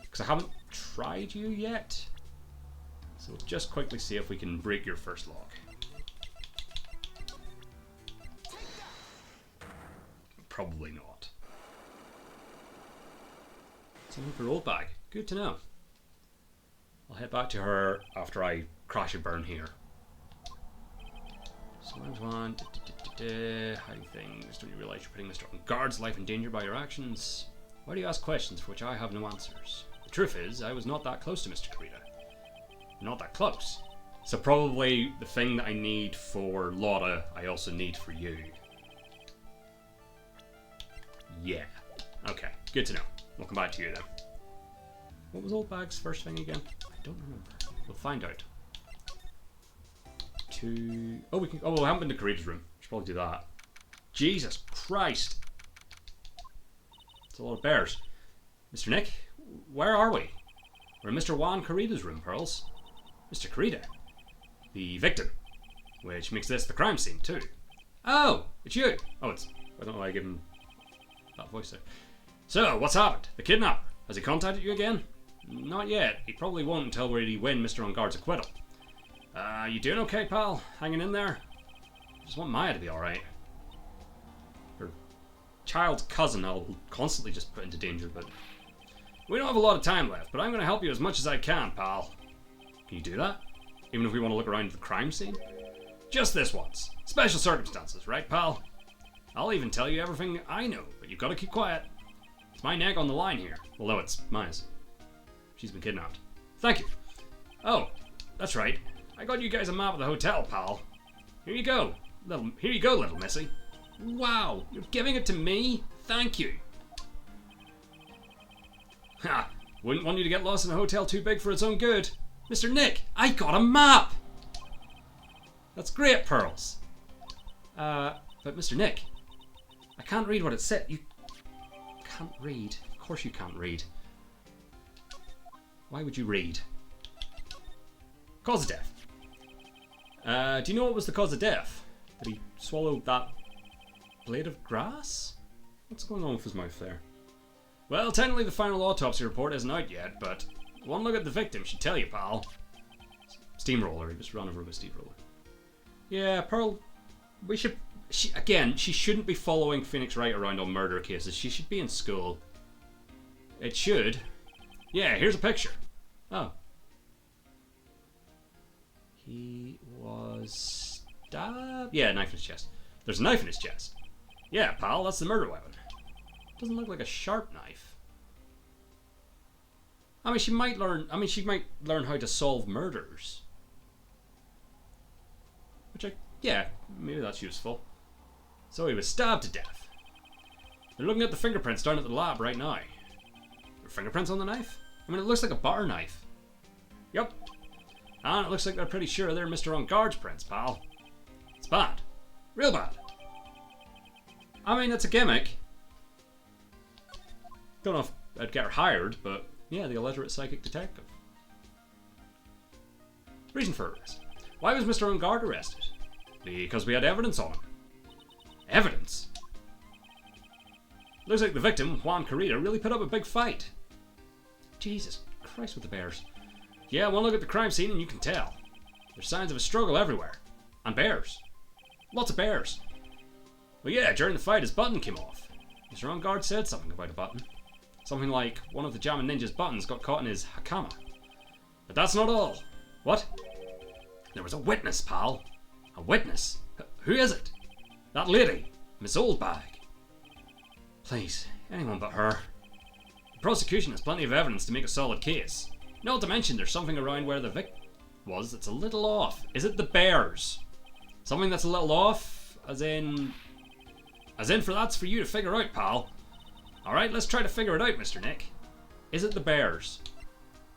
Because I haven't tried you yet. So we'll just quickly see if we can break your first lock. Probably not. Something for old bag. Good to know. I'll head back to her after I crash and burn here. So round one. How do things? Don't you realise you're putting Mr. On Guard's life in danger by your actions? Why do you ask questions for which I have no answers? The truth is, I was not that close to Mr. Karita. Not that close. So probably the thing that I need for Lotta, I also need for you. Yeah. Okay, good to know. We'll come back to you then. What was Old Bag's first thing again? I don't remember. We'll find out. Oh, we haven't been to Karita's room. Should probably do that. Jesus Christ. It's a lot of bears. Mr. Nick, where are we? We're in Mr. Juan Karita's room, Pearls. Mr. Karita. The victim. Which makes this the crime scene, too. Oh, it's you. Oh, it's... I don't know why I give him that voice there. So, what's happened? The kidnapper. Has he contacted you again? Not yet. He probably won't until we win Mr. On Guard's acquittal. You doing okay, pal? Hanging in there? Just want Maya to be alright. Her child's cousin I'll constantly just put into danger, but... We don't have a lot of time left, but I'm going to help you as much as I can, pal. Can you do that? Even if we want to look around the crime scene? Just this once. Special circumstances, right, pal? I'll even tell you everything I know, but you've got to keep quiet. It's my neck on the line here. Well, no, it's Maya's. She's been kidnapped. Thank you. Oh, that's right. I got you guys a map of the hotel, pal. Here you go. Little missy. Wow, you're giving it to me? Thank you. Ha! Wouldn't want you to get lost in a hotel too big for its own good. Mr. Nick, I got a map! That's great, Pearls. But Mr. Nick, I can't read what it said. You can't read. Of course you can't read. Why would you read? Cause of death. Do you know what was the cause of death? Did he swallow that blade of grass? What's going on with his mouth there? Well, technically the final autopsy report isn't out yet, but one look at the victim should tell you, pal. Steamroller, he just ran over with a steamroller. Yeah, Pearl, we should... she shouldn't be following Phoenix Wright around on murder cases. She should be in school. It should. Yeah, here's a picture. Oh. He was stabbed? Yeah, knife in his chest. There's a knife in his chest. Yeah, pal, that's the murder weapon. Doesn't look like a sharp knife. I mean, she might learn how to solve murders. Yeah, maybe that's useful. So he was stabbed to death. They're looking at the fingerprints down at the lab right now. Are fingerprints on the knife? I mean, it looks like a butter knife. Yep. And it looks like they're pretty sure they're Mr. On Guard's prints, pal. It's bad. Real bad. I mean, it's a gimmick. Don't know if I'd get her hired, but yeah, the illiterate psychic detective. Reason for arrest. Why was Mr. Ungard arrested? Because we had evidence on him. Evidence? Looks like the victim, Juan Carita, really put up a big fight. Jesus Christ with the bears. Yeah, one look at the crime scene and you can tell. There's signs of a struggle everywhere. And bears. Lots of bears. Well, yeah, during the fight his button came off. Mr. Ungard said something about a button. Something like one of the Jammin' Ninja's buttons got caught in his hakama. But that's not all. What? There was a witness, pal. A witness? Who is it? That lady, Miss Oldbag. Please, anyone but her. The prosecution has plenty of evidence to make a solid case. Not to mention there's something around where the victim was that's a little off. Is it the bears? Something that's a little off? As in for that's for you to figure out, pal. Alright, let's try to figure it out, Mr. Nick. Is it the bears?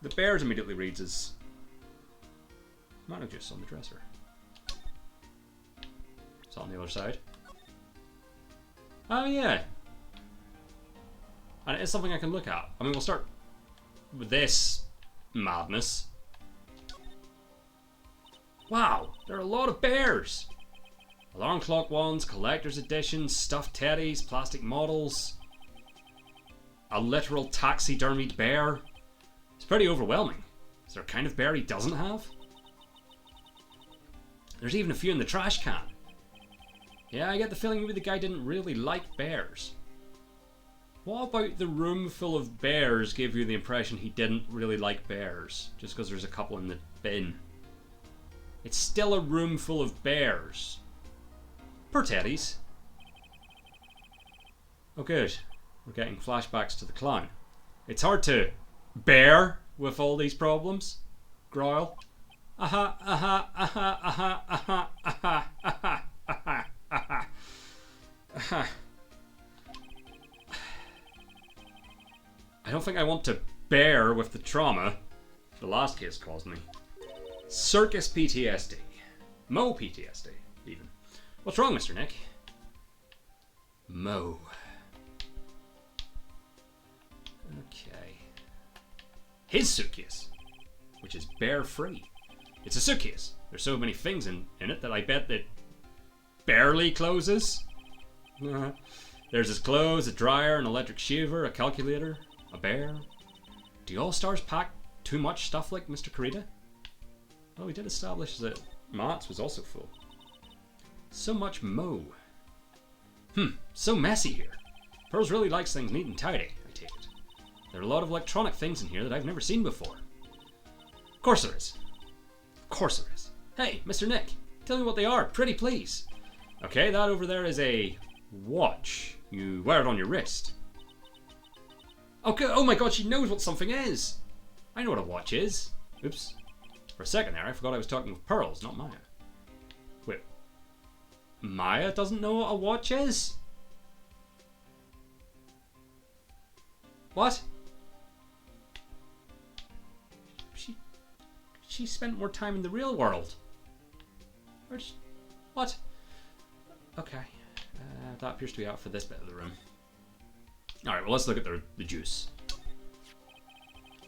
The bears immediately reads as tomato juice on the dresser. It's on the other side. Oh yeah. And it is something I can look at. I mean, we'll start with this madness. Wow, there are a lot of bears. Alarm clock ones, collector's editions, stuffed teddies, plastic models. A literal taxidermied bear. It's pretty overwhelming. Is there a kind of bear he doesn't have? There's even a few in the trash can. Yeah, I get the feeling maybe the guy didn't really like bears. What about the room full of bears gave you the impression he didn't really like bears? Just because there's a couple in the bin. It's still a room full of bears. Poor teddies. Oh good. We're getting flashbacks to the clown. It's hard to bear with all these problems. Growl. Aha, aha, aha, aha, aha, aha, aha, aha, aha, aha. I don't think I want to bear with the trauma the last case caused me. Circus PTSD. Mo PTSD, even. What's wrong, Mr. Nick? Mo. Okay. His suitcase, which is bear-free. It's a suitcase. There's so many things in it that I bet that barely closes. There's his clothes, a dryer, an electric shaver, a calculator, a bear. Do All-Stars pack too much stuff like Mr. Carita? Well, we did establish that Matt's was also full. So much Mo. So messy here. Pearls really likes things neat and tidy, I take it. There are a lot of electronic things in here that I've never seen before. Of course there is. Of course there is. Hey, Mr. Nick, tell me what they are, pretty please. Okay, that over there is a watch. You wear it on your wrist. Okay, oh my god, she knows what something is. I know what a watch is. Oops. For a second there, I forgot I was talking with Pearls, not Maya. Wait. Maya doesn't know what a watch is? What? She spent more time in the real world. What? Okay. That appears to be out for this bit of the room. Alright, well let's look at the juice.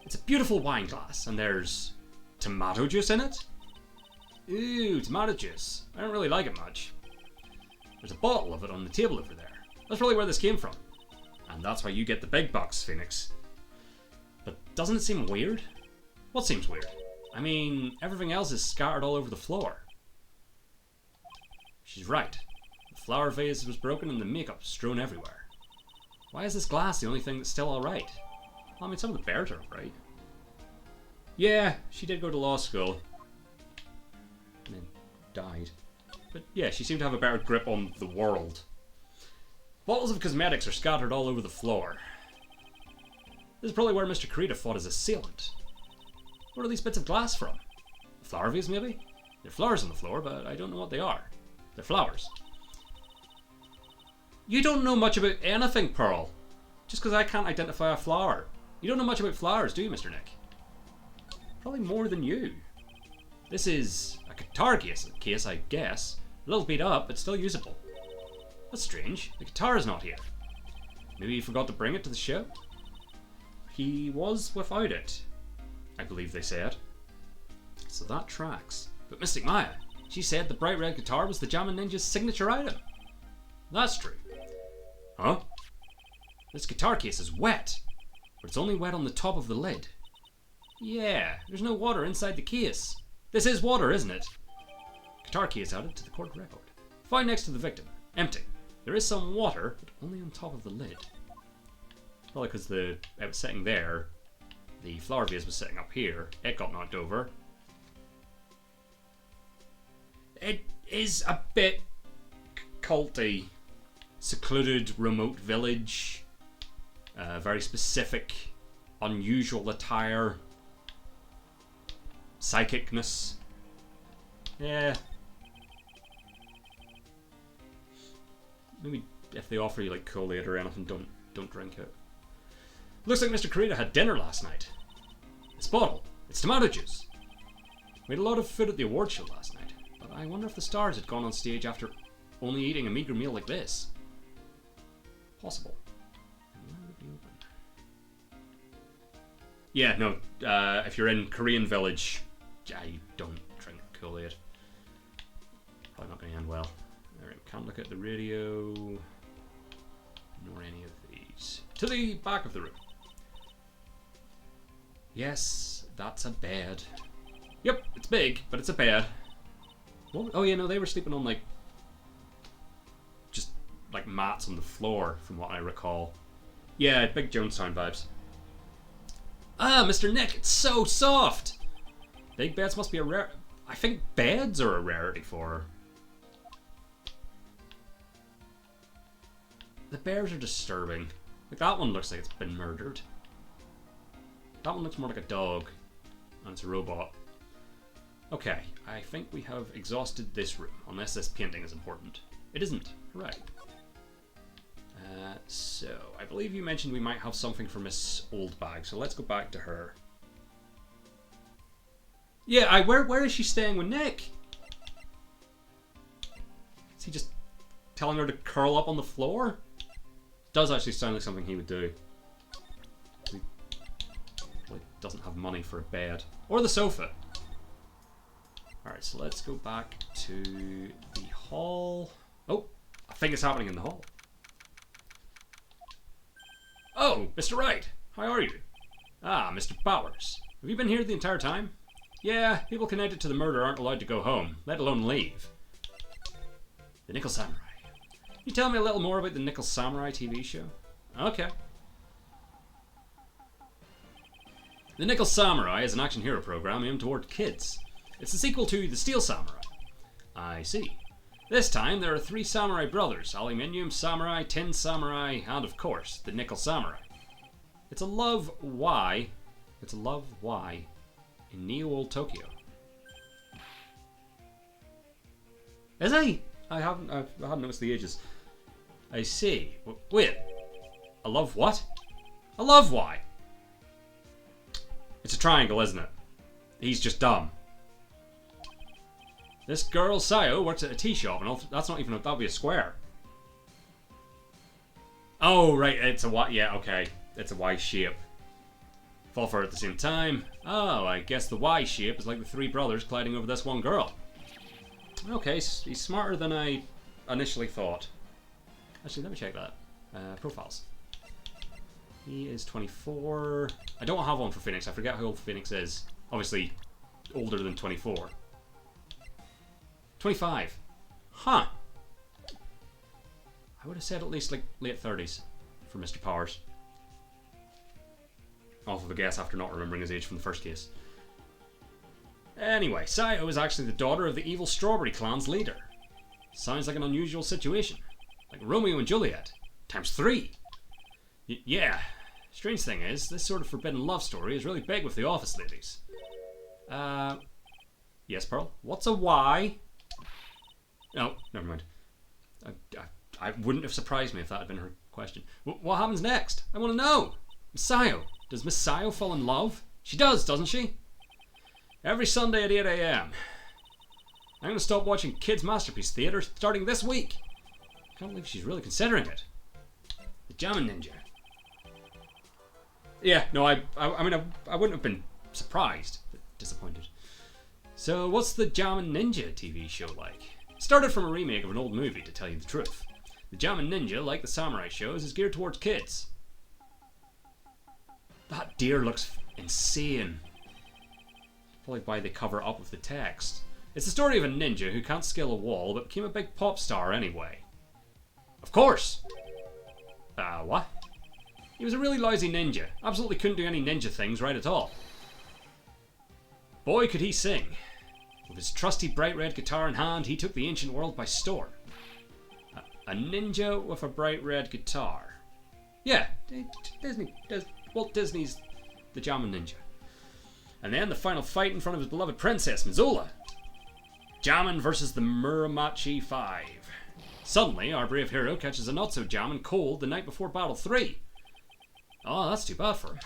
It's a beautiful wine glass, and there's tomato juice in it? Ooh, tomato juice. I don't really like it much. There's a bottle of it on the table over there. That's probably where this came from. And that's why you get the big bucks, Phoenix. But doesn't it seem weird? What seems weird? I mean, everything else is scattered all over the floor. She's right. The flower vase was broken and the makeup strewn everywhere. Why is this glass the only thing that's still alright? Well, I mean, some of the bears are alright. Yeah, she did go to law school. And then died. But yeah, she seemed to have a better grip on the world. Bottles of cosmetics are scattered all over the floor. This is probably where Mr. Carita fought his assailant. What are these bits of glass from? A flower vase, maybe? There are flowers on the floor, but I don't know what they are. They're flowers. You don't know much about anything, Pearl. Just because I can't identify a flower. You don't know much about flowers, do you, Mr. Nick? Probably more than you. This is a guitar case, I guess. A little beat up, but still usable. That's strange. The guitar is not here. Maybe he forgot to bring it to the show? He was without it, I believe they said. So that tracks. But Mystic Maya, she said the bright red guitar was the Jammin' Ninja's signature item. That's true. Huh? This guitar case is wet, but it's only wet on the top of the lid. Yeah, there's no water inside the case. This is water, isn't it? Guitar case added to the court record. Found next to the victim. Empty. There is some water, but only on top of the lid. Probably because it was sitting there. The flower vase was sitting up here. It got knocked over. It is a bit culty. Secluded, remote village. Very specific, unusual attire. Psychicness. Yeah. Maybe if they offer you like Kool-Aid or anything, don't drink it. Looks like Mr. Kurita had dinner last night. This bottle, it's tomato juice. We had a lot of food at the award show last night, but I wonder if the stars had gone on stage after only eating a meager meal like this. Possible. And when would it be open? Yeah, no. If you're in Korean village, yeah, you don't drink Kool-Aid. Probably not going to end well. Alright, can't look at the radio, nor any of these. To the back of the room. Yes, that's a bed. Yep, it's big, but it's a bed. What? Oh yeah, no, they were sleeping on like just like mats on the floor, from what I recall. Yeah, Big Jonestown vibes. Ah, Mr. Nick, it's so soft. Big beds must be a rare. I think beds are a rarity for her. The bears are disturbing. Like that one looks like it's been murdered. That one looks more like a dog. And it's a robot. Okay, I think we have exhausted this room. Unless this painting is important. It isn't. Hooray. So, I believe you mentioned we might have something for Miss Oldbag. So let's go back to her. Yeah, where is she staying with Nick? Is he just telling her to curl up on the floor? Does actually sound like something he would do. He doesn't have money for a bed. Or the sofa. Alright, so let's go back to the hall. Oh, I think it's happening in the hall. Oh, Mr. Wright, how are you? Ah, Mr. Bowers. Have you been here the entire time? Yeah, people connected to the murder aren't allowed to go home, let alone leave. The Nickel Samurai. Can you tell me a little more about the Nickel Samurai TV show? Okay. The Nickel Samurai is an action hero program aimed toward kids. It's the sequel to The Steel Samurai. I see. This time there are 3 samurai brothers, Aluminium Samurai, Tin Samurai, and of course, the Nickel Samurai. It's a love Y in Neo-Old Tokyo. Is he? I hadn't noticed the ages. I see. Wait. A love what? A love Y. It's a triangle, isn't it? He's just dumb. This girl, Sayo, works at a tea shop, and that's not even that'll be a square. Oh, right, it's a Y. Yeah, okay. It's a Y shape. Fall for it at the same time. Oh, I guess the Y shape is like the 3 brothers colliding over this one girl. Okay, he's smarter than I initially thought. Actually, let me check that. Profiles. He is 24. I don't have one for Phoenix. I forget how old Phoenix is. Obviously, older than 24. 25. Huh. I would have said at least like late 30s for Mr. Powers. Off of a guess after not remembering his age from the first case. Anyway, Sayo is actually the daughter of the evil Strawberry Clan's leader. Sounds like an unusual situation. Like Romeo and Juliet. Times 3. Yeah. Strange thing is, this sort of forbidden love story is really big with the office ladies. Yes, Pearl? What's a Y? No, never mind. I wouldn't have surprised me if that had been her question. What happens next? I want to know. Sayo. Does Miss Sayo fall in love? She does, doesn't she? Every Sunday at 8 AM. I'm going to stop watching Kids Masterpiece Theatre starting this week. Can't believe she's really considering it. The Jammin' Ninja. Yeah, no, I mean, I wouldn't have been surprised, but disappointed. So, what's the Jammin' Ninja TV show like? It started from a remake of an old movie, to tell you the truth. The Jammin' Ninja, like the samurai shows, is geared towards kids. That deer looks insane. Probably why they cover up with the text. It's the story of a ninja who can't scale a wall, but became a big pop star anyway. Of course! What? He was a really lousy ninja. Absolutely couldn't do any ninja things right at all. Boy, could he sing. With his trusty bright red guitar in hand, he took the ancient world by storm. A ninja with a bright red guitar. Yeah, Walt Disney's the Jammin' Ninja. And then the final fight in front of his beloved princess, Missoula. Jammin' versus the Muromachi 5. Suddenly, our brave hero catches a not-so-jammin' cold the night before Battle 3. Oh, that's too bad for him.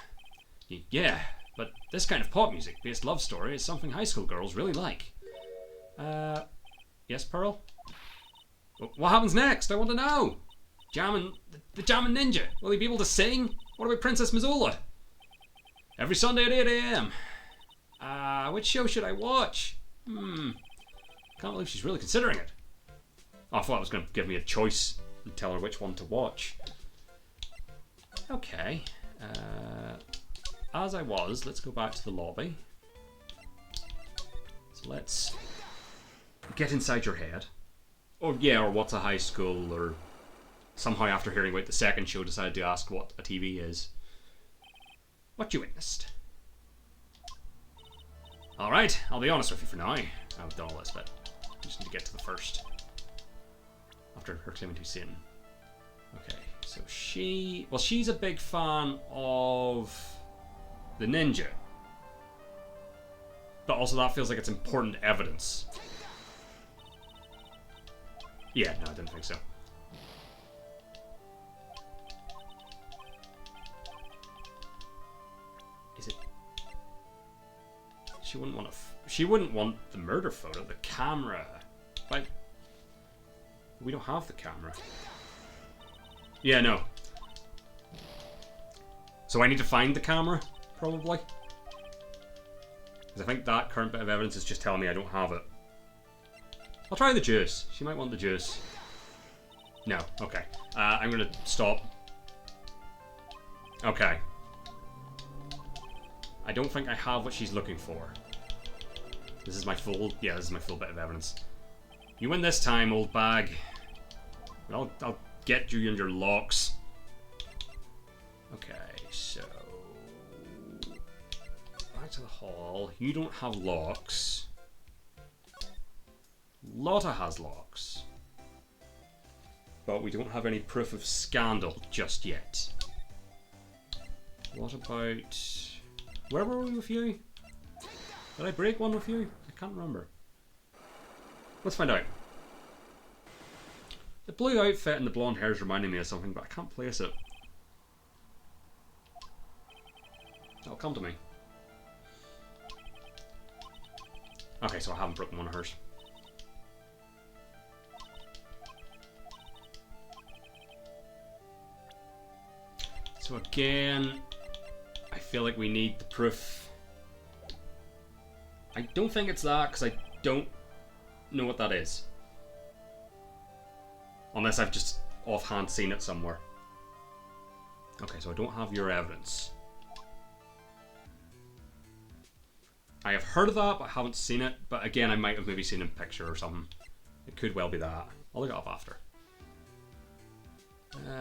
Yeah, but this kind of pop music-based love story is something high school girls really like. Yes, Pearl? What happens next? I want to know. The Jammin' Ninja. Will he be able to sing? What about Princess Missoula? Every Sunday at 8 AM. Which show should I watch? Can't believe she's really considering it. Oh, I thought it was going to give me a choice and tell her which one to watch. Okay. As I was, let's go back to the lobby. So let's get inside your head. Or yeah, or what's a high school, or somehow after hearing about the second show decided to ask what a TV is. What you witnessed. Alright, I'll be honest with you for now. I've done all this bit. I just need to get to the first. After her claiming to be Satan. Okay, so she's a big fan of the ninja. But also that feels like it's important evidence. Yeah, no, I didn't think so. Is it? She wouldn't want she wouldn't want the murder photo, the camera. Like, we don't have the camera. Yeah, no. So I need to find the camera, probably. Because I think that current bit of evidence is just telling me I don't have it. I'll try the juice. She might want the juice. No, okay. I'm gonna stop. Okay. I don't think I have what she's looking for. This is my full bit of evidence. You win this time, old bag. I'll get you and your locks. Okay, so back to the hall. You don't have locks. Lotta has locks. But we don't have any proof of scandal just yet. What about... Where were we with you? Did I break one with you? I can't remember. Let's find out. The blue outfit and the blonde hair is reminding me of something, but I can't place it. It'll come to me. Okay, so I haven't broken one of hers. So again, I feel like we need the proof. I don't think it's that, because I don't know what that is. Unless I've just offhand seen it somewhere. Okay, so I don't have your evidence. I have heard of that, but I haven't seen it. But again, I might have maybe seen a picture or something. It could well be that. I'll look it up after.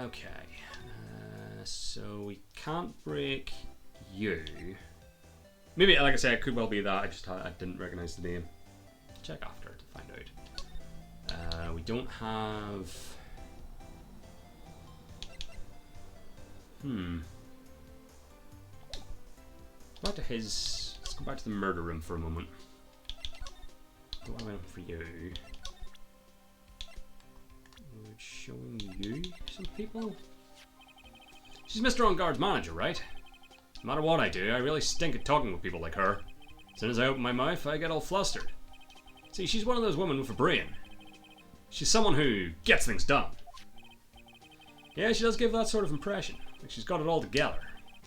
Okay. So we can't break you. Maybe, like I said, it could well be that. I didn't recognize the name. Check after to find out. We don't have... Back to his... Let's go back to the murder room for a moment. Don't have anything for you. We're showing you some people? She's Mr. On Guard's manager, right? No matter what I do, I really stink at talking with people like her. As soon as I open my mouth, I get all flustered. See, she's one of those women with a brain. She's someone who gets things done. Yeah, she does give that sort of impression, like she's got it all together.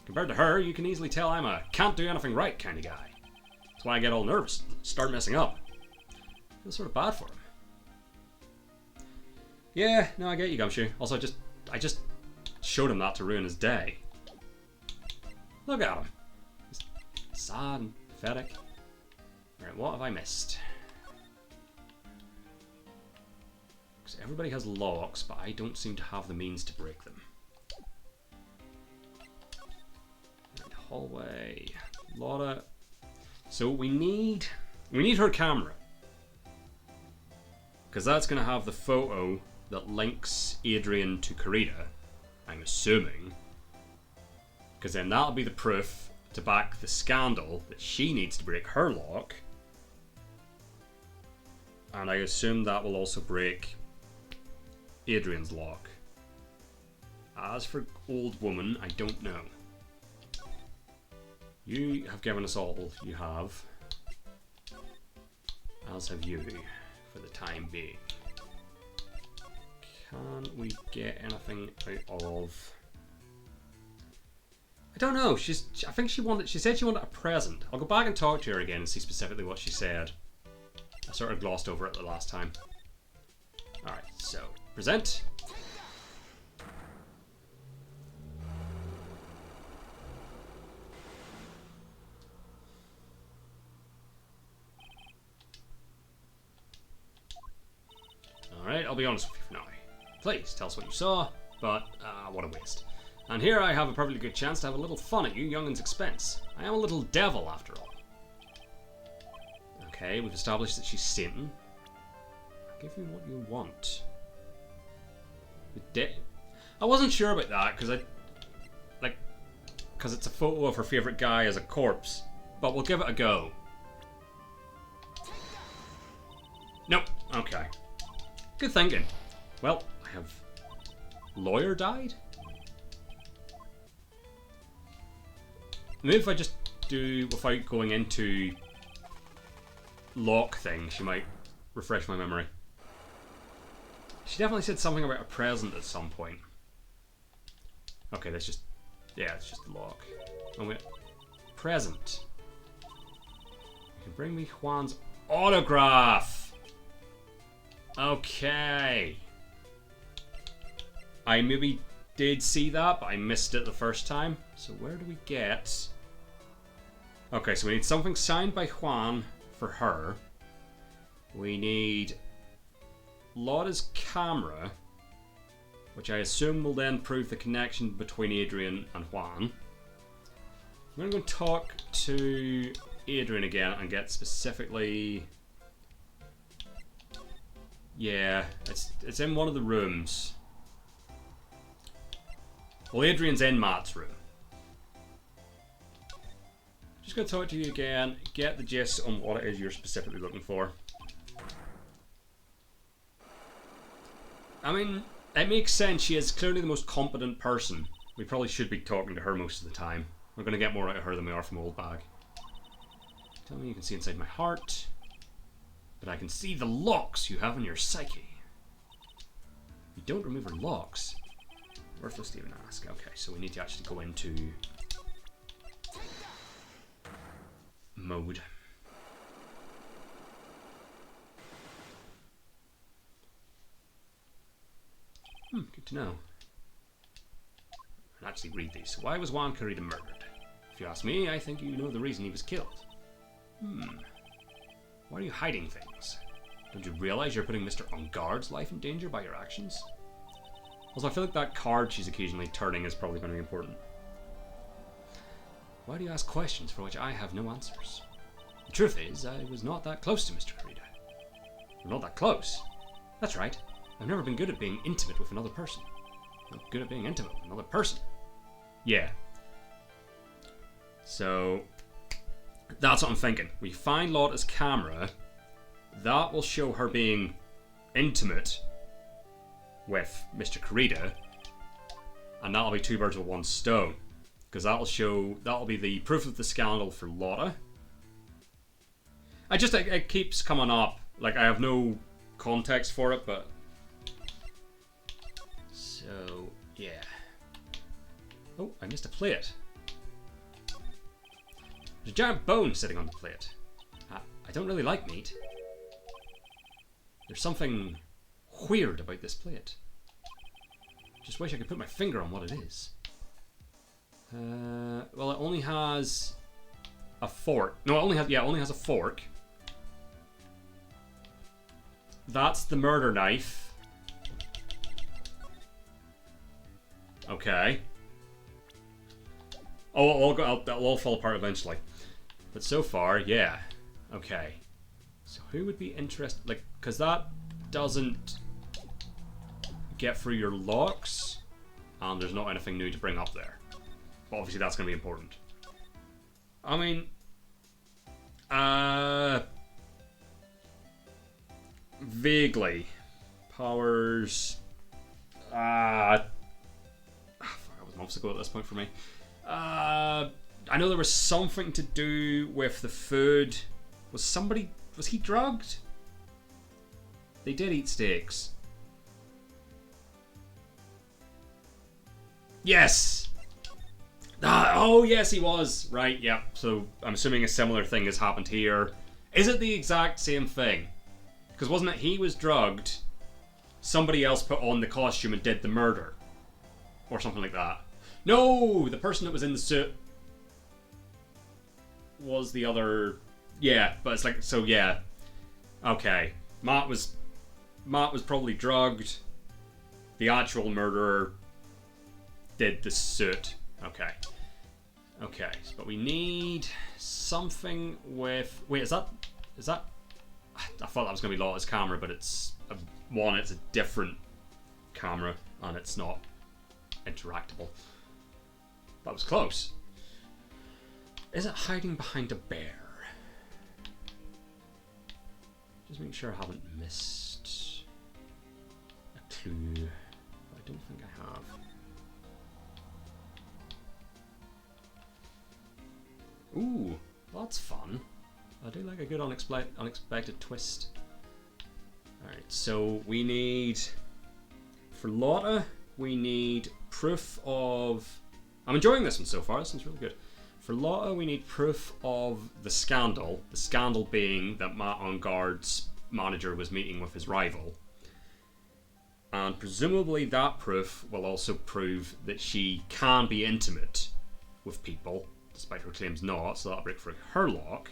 Compared to her, you can easily tell I'm a can't do anything right kind of guy. That's why I get all nervous, start messing up. I feel sort of bad for him. Yeah, no, I get you, Gumshoe. Also, I just showed him that to ruin his day. Look at him. He's sad and pathetic. Alright, what have I missed? Because everybody has locks, but I don't seem to have the means to break them. Right, hallway. Lotta. So we need her camera. Because that's going to have the photo that links Adrian to Karita, I'm assuming. Because then that'll be the proof to back the scandal that she needs to break her lock. And I assume that will also break Adrian's lock. As for Old Woman, I don't know. You have given us all you have. As have you, for the time being. Can we get anything out of... I don't know. I think she said she wanted a present. I'll go back and talk to her again and see specifically what she said. I sort of glossed over it the last time. Alright, so present. Alright, I'll be honest with you for now. Please tell us what you saw, but what a waste. And here I have a perfectly good chance to have a little fun at you youngin's expense. I am a little devil after all. Okay, we've established that she's Satan. I'll give you what you want. I wasn't sure about that because it's a photo of her favourite guy as a corpse, but we'll give it a go. Nope. Okay. Good thinking. Well, I have... Lawyer died? Maybe if I just do, without going into lock thing, she might refresh my memory. She definitely said something about a present at some point. Okay, that's just... Yeah, it's just the lock. Oh wait. Present. You can bring me Juan's autograph! Okay. I maybe did see that, but I missed it the first time. So where do we get... Okay, so we need something signed by Juan for her. We need Lotta's camera, which I assume will then prove the connection between Adrian and Juan. I'm going to go and talk to Adrian again and get specifically... Yeah, it's in one of the rooms. Well, Adrian's in Matt's room. Just going to talk to you again, get the gist on what it is you're specifically looking for. I mean, it makes sense. She is clearly the most competent person. We probably should be talking to her most of the time. We're going to get more out of her than we are from Old Bag. Tell me you can see inside my heart. But I can see the locks you have in your psyche. You don't remove her locks. Worthless to even ask. Okay, so we need to actually go into mode. Good to know. And actually read these. Why was Juan Karita murdered? If you ask me, I think you know the reason he was killed. Why are you hiding things? Don't you realize you're putting Mr. Ungard's life in danger by your actions? Also, I feel like that card she's occasionally turning is probably going to be important. Why do you ask questions for which I have no answers? The truth is, I was not that close to Mr. Karita. We're not that close? That's right. I've never been good at being intimate with another person. Not good at being intimate with another person. Yeah. So, that's what I'm thinking. We find Lotta's camera. That will show her being intimate with Mr. Karita. And that'll be two birds with one stone. Because that'll be the proof of the scandal for Lotta. It keeps coming up. Like, I have no context for it, but... So, yeah. Oh, I missed a plate. There's a giant bone sitting on the plate. I don't really like meat. There's something weird about this plate. Just wish I could put my finger on what it is. Well, it only has a fork. No, it only has a fork. That's the murder knife. Okay. Oh, that'll all fall apart eventually. But so far, yeah. Okay. So who would be interested? Like, because that doesn't get through your locks, and there's not anything new to bring up there. But obviously that's going to be important. I mean, vaguely. Powers. Fuck, that was months ago at this point for me. I know there was something to do with the food. Was he drugged? They did eat steaks. Yes! Oh, yes, he was. Right, yeah. So I'm assuming a similar thing has happened here. Is it the exact same thing? Because wasn't it he was drugged, somebody else put on the costume and did the murder? Or something like that. No! The person that was in the suit was the other... Yeah, but it's like... So, yeah. Okay. Matt was probably drugged. The actual murderer did the suit. Okay. Okay, but we need something with... Wait, is that... I thought that was going to be Lotta's camera, but it's a different camera, and it's not interactable. That was close. Is it hiding behind a bear? Just make sure I haven't missed a clue. But I don't think I have. Ooh, that's fun. I do like a good unexpected twist. Alright, so we need... For Lotta, we need proof of... I'm enjoying this one so far, this one's really good. For Lotta, we need proof of the scandal. The scandal being that Matt Engarde's manager was meeting with his rival. And presumably that proof will also prove that she can be intimate with people, despite her claims not, so that'll break through her lock.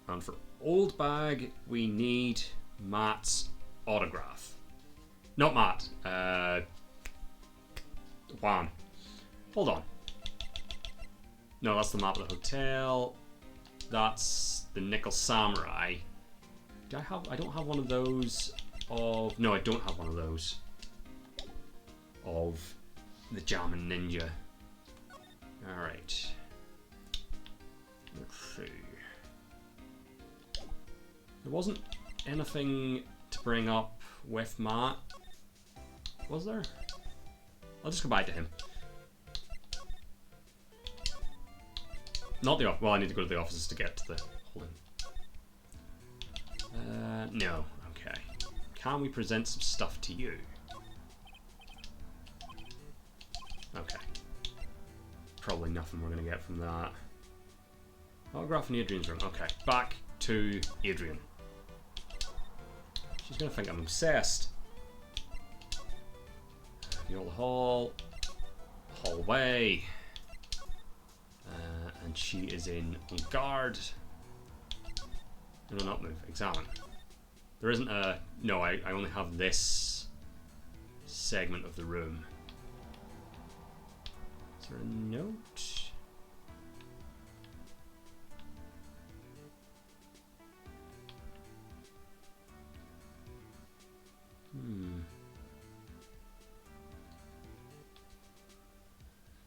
And for Old Bag, we need Matt's autograph. Not Matt, Juan. Hold on. No, that's the map of the hotel. That's the Nickel Samurai. I don't have one of those of... No, I don't have one of those. Of the Jammin' Ninja. Alright. Let's see. There wasn't anything to bring up with Matt. Was there? I'll just go back to him. Not the office. Well, I need to go to the offices to get to the holding. No. Okay. Can we present some stuff to you? Okay. Probably nothing we're going to get from that. Autograph in Adrian's room. Okay. Back to Adrian. She's going to think I'm obsessed. The old hall. Hallway. And she is in on guard. No, not move. Examine. There isn't a... No, I only have this segment of the room. Is there a note?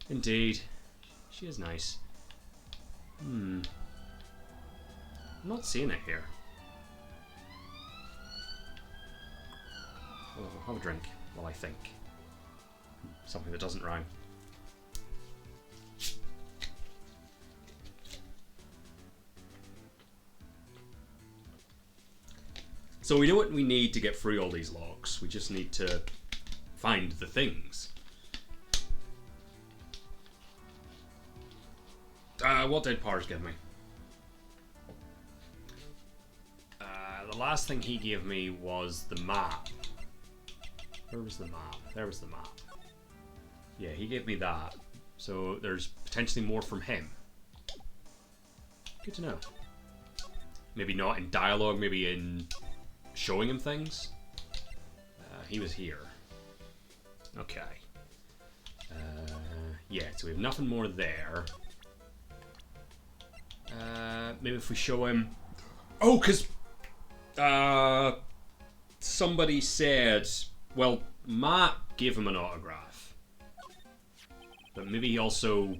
Indeed. She is nice. I'm not seeing it here. Well, I'll have a drink while I think. Something that doesn't rhyme. So we know what we need to get through all these locks. We just need to find the things. What did Pars give me? last thing he gave me was the map. Where was the map? There was the map. Yeah, he gave me that. So there's potentially more from him. Good to know. Maybe not in dialogue, maybe in showing him things. He was here. Okay. Yeah, so we have nothing more there. Maybe if we show him... Oh, because... somebody said... Well, Matt gave him an autograph. But maybe he also...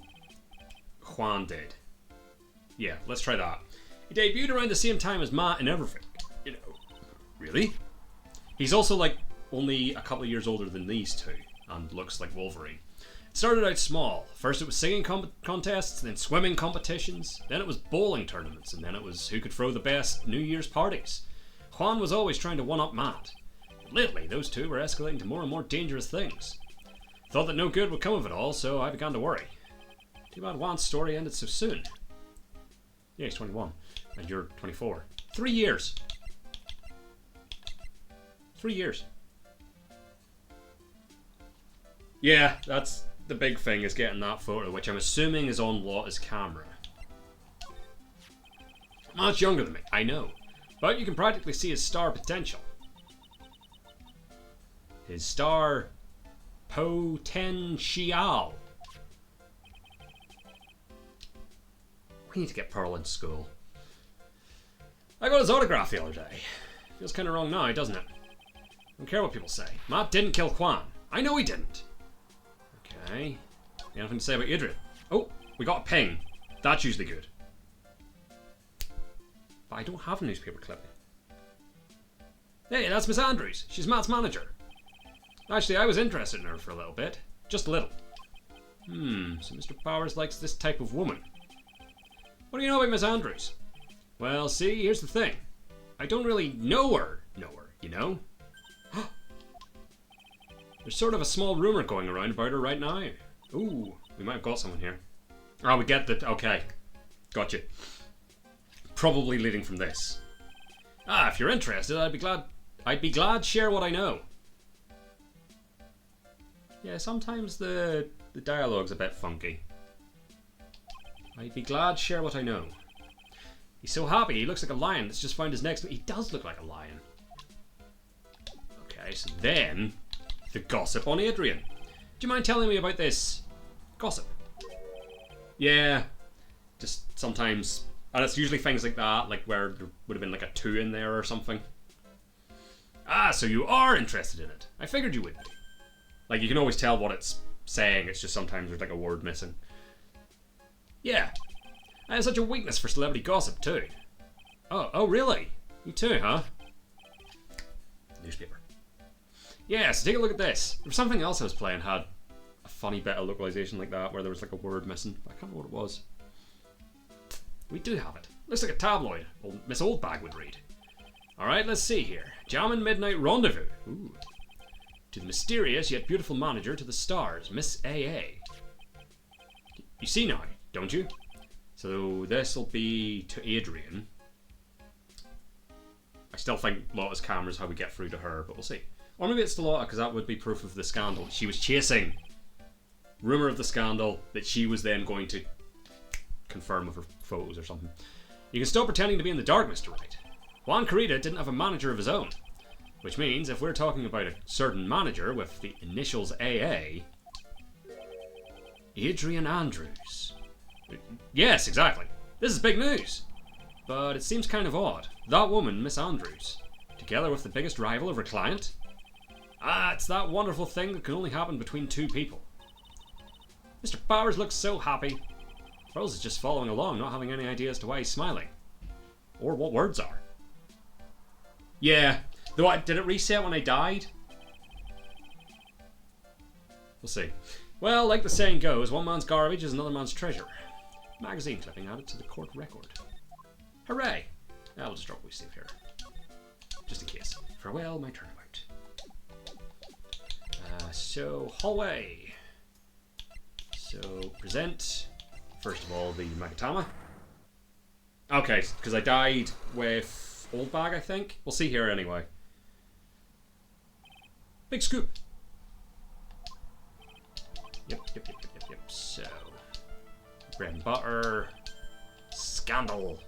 Juan did. Yeah, let's try that. He debuted around the same time as Matt and everything. You know. Really? He's also, like, only a couple of years older than these two. And looks like Wolverine. It started out small. First it was singing contests, then swimming competitions, then it was bowling tournaments, and then it was who could throw the best New Year's parties. Juan was always trying to one-up Matt. But lately, those two were escalating to more and more dangerous things. Thought that no good would come of it all, so I began to worry. Too bad Juan's story ended so soon. Yeah, he's 21, and you're 24. 3 years. 3 years. Yeah, that's the big thing, is getting that photo, which I'm assuming is on Lotta's camera. Much younger than me, I know. But you can practically see his star potential. His star potential. We need to get Pearl into school. I got his autograph the other day. Feels kind of wrong now, doesn't it? Don't care what people say. Matt didn't kill Juan. I know he didn't. Okay. Anything to say about Adrian? Oh, we got a ping. That's usually good. But I don't have a newspaper clipping. Hey, that's Miss Andrews. She's Matt's manager. Actually, I was interested in her for a little bit. Just a little. So Mr. Powers likes this type of woman. What do you know about Miss Andrews? Well, see, here's the thing. I don't really know her, you know? There's sort of a small rumor going around about her right now. Ooh, we might have got someone here. Oh, we get the... Okay. Gotcha. Probably leading from this. If you're interested, I'd be glad to share what I know. Yeah, sometimes the dialogue's a bit funky. I'd be glad to share what I know. He's so happy, he looks like a lion that's just found his next... He does look like a lion. Okay, so then... The gossip on Adrian. Do you mind telling me about this gossip? Yeah, just sometimes, and it's usually things like that, like where there would have been like a 2 in there or something. So you are interested in it. I figured you would be. Like, you can always tell what it's saying, it's just sometimes there's like a word missing. Yeah, I have such a weakness for celebrity gossip too. Oh really? You too, huh? Newspaper. Yeah, so take a look at this. There was something else I was playing had a funny bit of localization like that where there was like a word missing. I can't remember what it was. We do have it. Looks like a tabloid Miss Oldbag would read. Alright, let's see here. Jammin' Midnight Rendezvous. Ooh. To the mysterious yet beautiful manager to the stars, Miss AA. You see now, don't you? So this'll be to Adrian. I still think Lotta's camera is how we get through to her, but we'll see. Or maybe it's to Lotta, because that would be proof of the scandal. She was chasing. Rumour of the scandal that she was then going to confirm with her photos or something. You can stop pretending to be in the dark, Mr. Wright. Juan Carita didn't have a manager of his own. Which means if we're talking about a certain manager with the initials AA... Adrian Andrews. Yes, exactly. This is big news. But it seems kind of odd. That woman, Miss Andrews, together with the biggest rival of her client... it's that wonderful thing that can only happen between 2 people. Mr. Powers looks so happy. Rose is just following along, not having any idea as to why he's smiling. Or what words are. Yeah. Though, did it reset when I died? We'll see. Well, like the saying goes, one man's garbage is another man's treasure. Magazine clipping added to the court record. Hooray! I'll just drop what we save here. Just in case. Farewell, my turnabout. So, hallway. So, present, first of all, the Magatama. Okay, because I died with old bag, I think. We'll see here anyway. Big scoop. Yep. So, bread and butter. Scandal.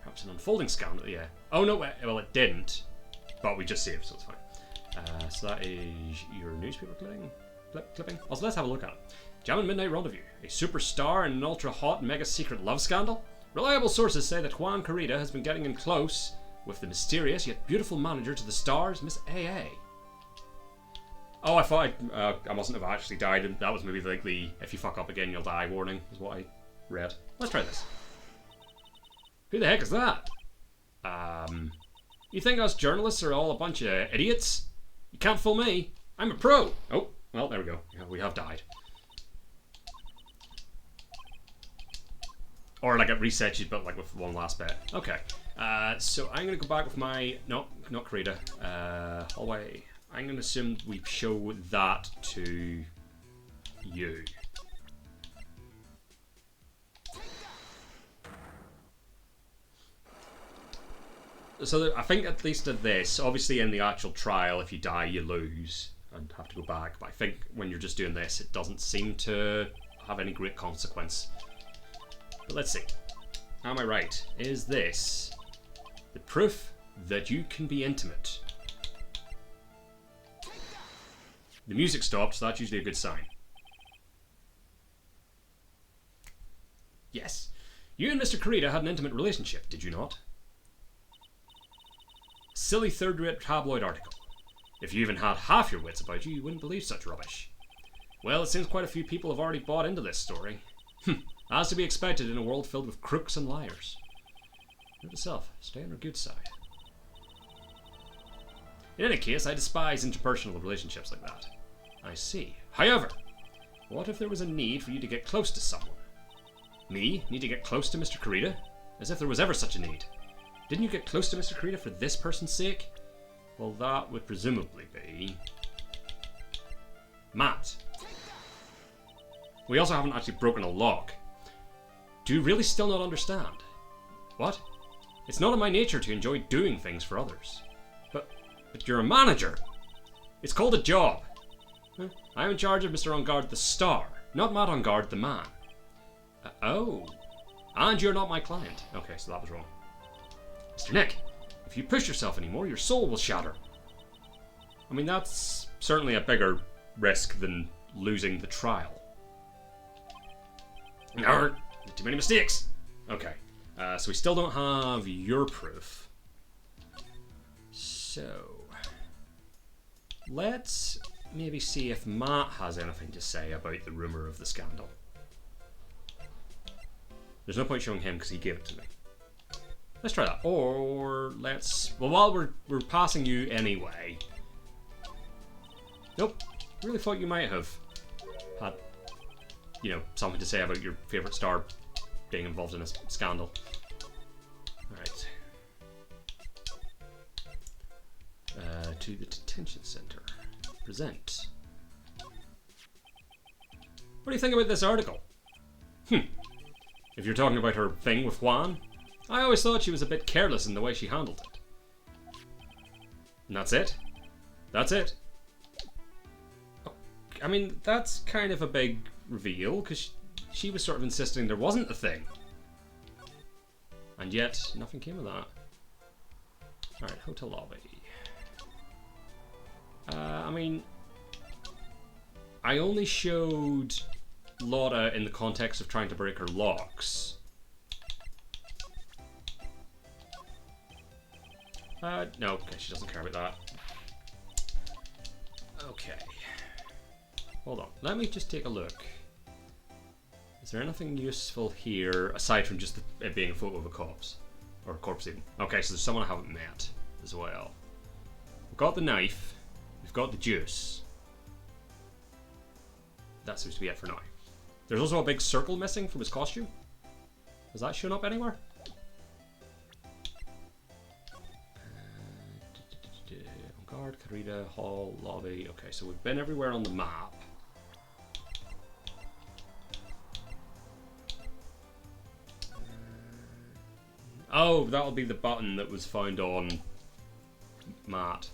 Perhaps an unfolding scandal, yeah. Oh no, well it didn't. But we just saved, so it's fine. So that is your newspaper clipping. Also, let's have a look at it. Jam and Midnight Rendezvous. A superstar in an ultra-hot, mega-secret love scandal? Reliable sources say that Juan Carita has been getting in close with the mysterious yet beautiful manager to the stars, Miss AA. Oh, I thought I mustn't have actually died. That was maybe like the if you fuck up again you'll die warning is what I read. Let's try this. Who the heck is that? You think us journalists are all a bunch of idiots? You can't fool me. I'm a pro. Oh, well, there we go. Yeah, we have died. Or like it resets you, but like with one last bit. Okay. So I'm gonna go back with my no, not Carita. Hallway. I'm gonna assume we show that to you. So I think at least at this, obviously in the actual trial, if you die, you lose and have to go back. But I think when you're just doing this, it doesn't seem to have any great consequence. But let's see. Am I right? Is this the proof that you can be intimate? The music stopped, so that's usually a good sign. Yes. You and Mr. Carita had an intimate relationship, did you not? Silly third-rate tabloid article. If you even had half your wits about you, you wouldn't believe such rubbish. Well, it seems quite a few people have already bought into this story. As to be expected in a world filled with crooks and liars. Note to self, stay on our good side. In any case, I despise interpersonal relationships like that. I see. However, what if there was a need for you to get close to someone? Me? Need to get close to Mr. Carita? As if there was ever such a need. Didn't you get close to Mr. Carita for this person's sake? Well, that would presumably be... Matt. We also haven't actually broken a lock. Do you really still not understand? What? It's not in my nature to enjoy doing things for others. But you're a manager. It's called a job. I'm in charge of Mr. On Guard the star, not Matt On Guard the man. Oh. And you're not my client. Okay, so that was wrong. Mr. Nick, if you push yourself anymore, your soul will shatter. I mean, that's certainly a bigger risk than losing the trial. No, too many mistakes. Okay, so we still don't have your proof. So, let's maybe see if Matt has anything to say about the rumour of the scandal. There's no point showing him because he gave it to me. Let's try that. Or let's... Well, while we're passing you anyway... Nope. Really thought you might have had, you know, something to say about your favourite star being involved in a scandal. Alright. To the detention centre. Present. What do you think about this article? If you're talking about her thing with Juan, I always thought she was a bit careless in the way she handled it. And that's it? That's it? I mean, that's kind of a big reveal, because she was sort of insisting there wasn't a thing. And yet, nothing came of that. Alright, hotel lobby. I mean, I only showed Laura in the context of trying to break her locks. No, okay, she doesn't care about that. Okay. Hold on, let me just take a look. Is there anything useful here, aside from just it being a photo of a corpse? Or a corpse even. Okay, so there's someone I haven't met as well. We've got the knife. We've got the juice. That seems to be it for now. There's also a big circle missing from his costume. Has that shown up anywhere? Guard, Carita, Hall, Lobby. Okay, so we've been everywhere on the map. Oh, that'll be the button that was found on Matt,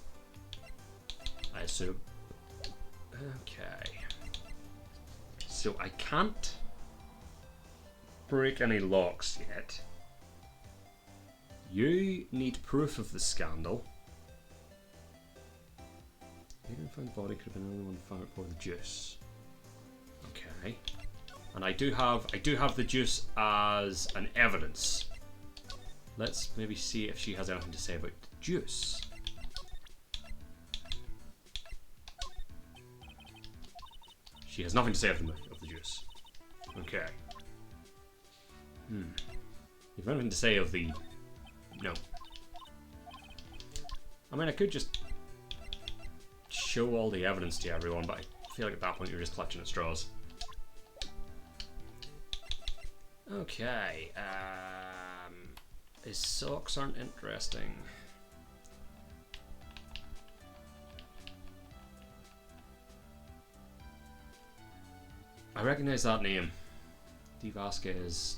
I assume. Okay. So I can't break any locks yet. You need proof of the scandal. You didn't find the body, could have been the only one found for the juice. Okay. And I do have the juice as an evidence. Let's maybe see if she has anything to say about the juice. She has nothing to say of the juice. Okay. You've nothing to say of the... No. I mean, I could just show all the evidence to everyone, but I feel like at that point you're just clutching at straws. Okay. His socks aren't interesting. I recognize that name. D. Vasquez.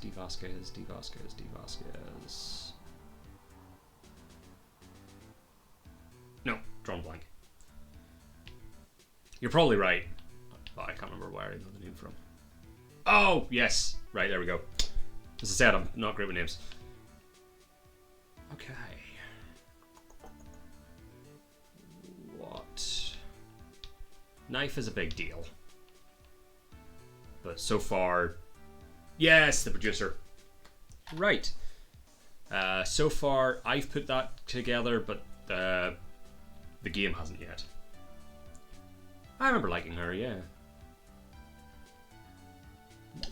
No, drawn blank. You're probably right. But I can't remember where I know the name from. Oh, yes. Right, there we go. As I said, I'm not great with names. Okay. What? Knife is a big deal. But so far... Yes, the producer. Right. So far, I've put that together, but the game hasn't yet. I remember liking her, yeah.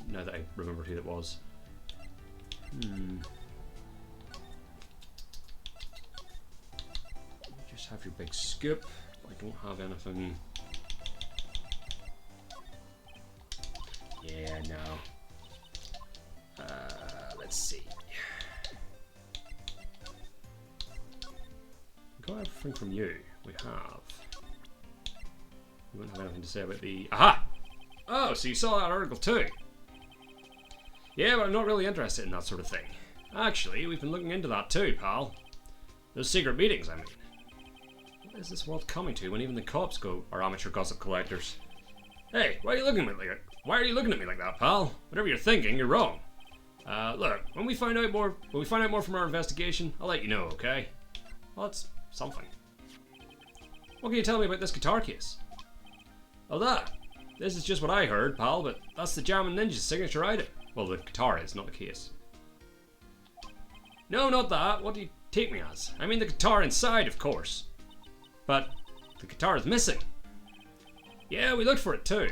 Now that I remember who that was. Just have your big scoop. I don't have anything. Yeah, no. Let's see. We got everything from you. We have. We wouldn't have anything to say about the... Aha! Oh, so you saw that article too? Yeah, but I'm not really interested in that sort of thing. Actually, we've been looking into that too, pal. Those secret meetings, I mean. What is this world coming to when even the cops are amateur gossip collectors? Hey, why are you looking at me like that? Why are you looking at me like that, pal? Whatever you're thinking, you're wrong. Look, when we find out more from our investigation, I'll let you know, okay? Well, that's something. What can you tell me about this guitar case? Oh, that. This is just what I heard, pal, but that's the Jammin' Ninja's signature item. Well, the guitar is, not the case. No, not that. What do you take me as? I mean the guitar inside, of course. But the guitar is missing. Yeah, we looked for it too.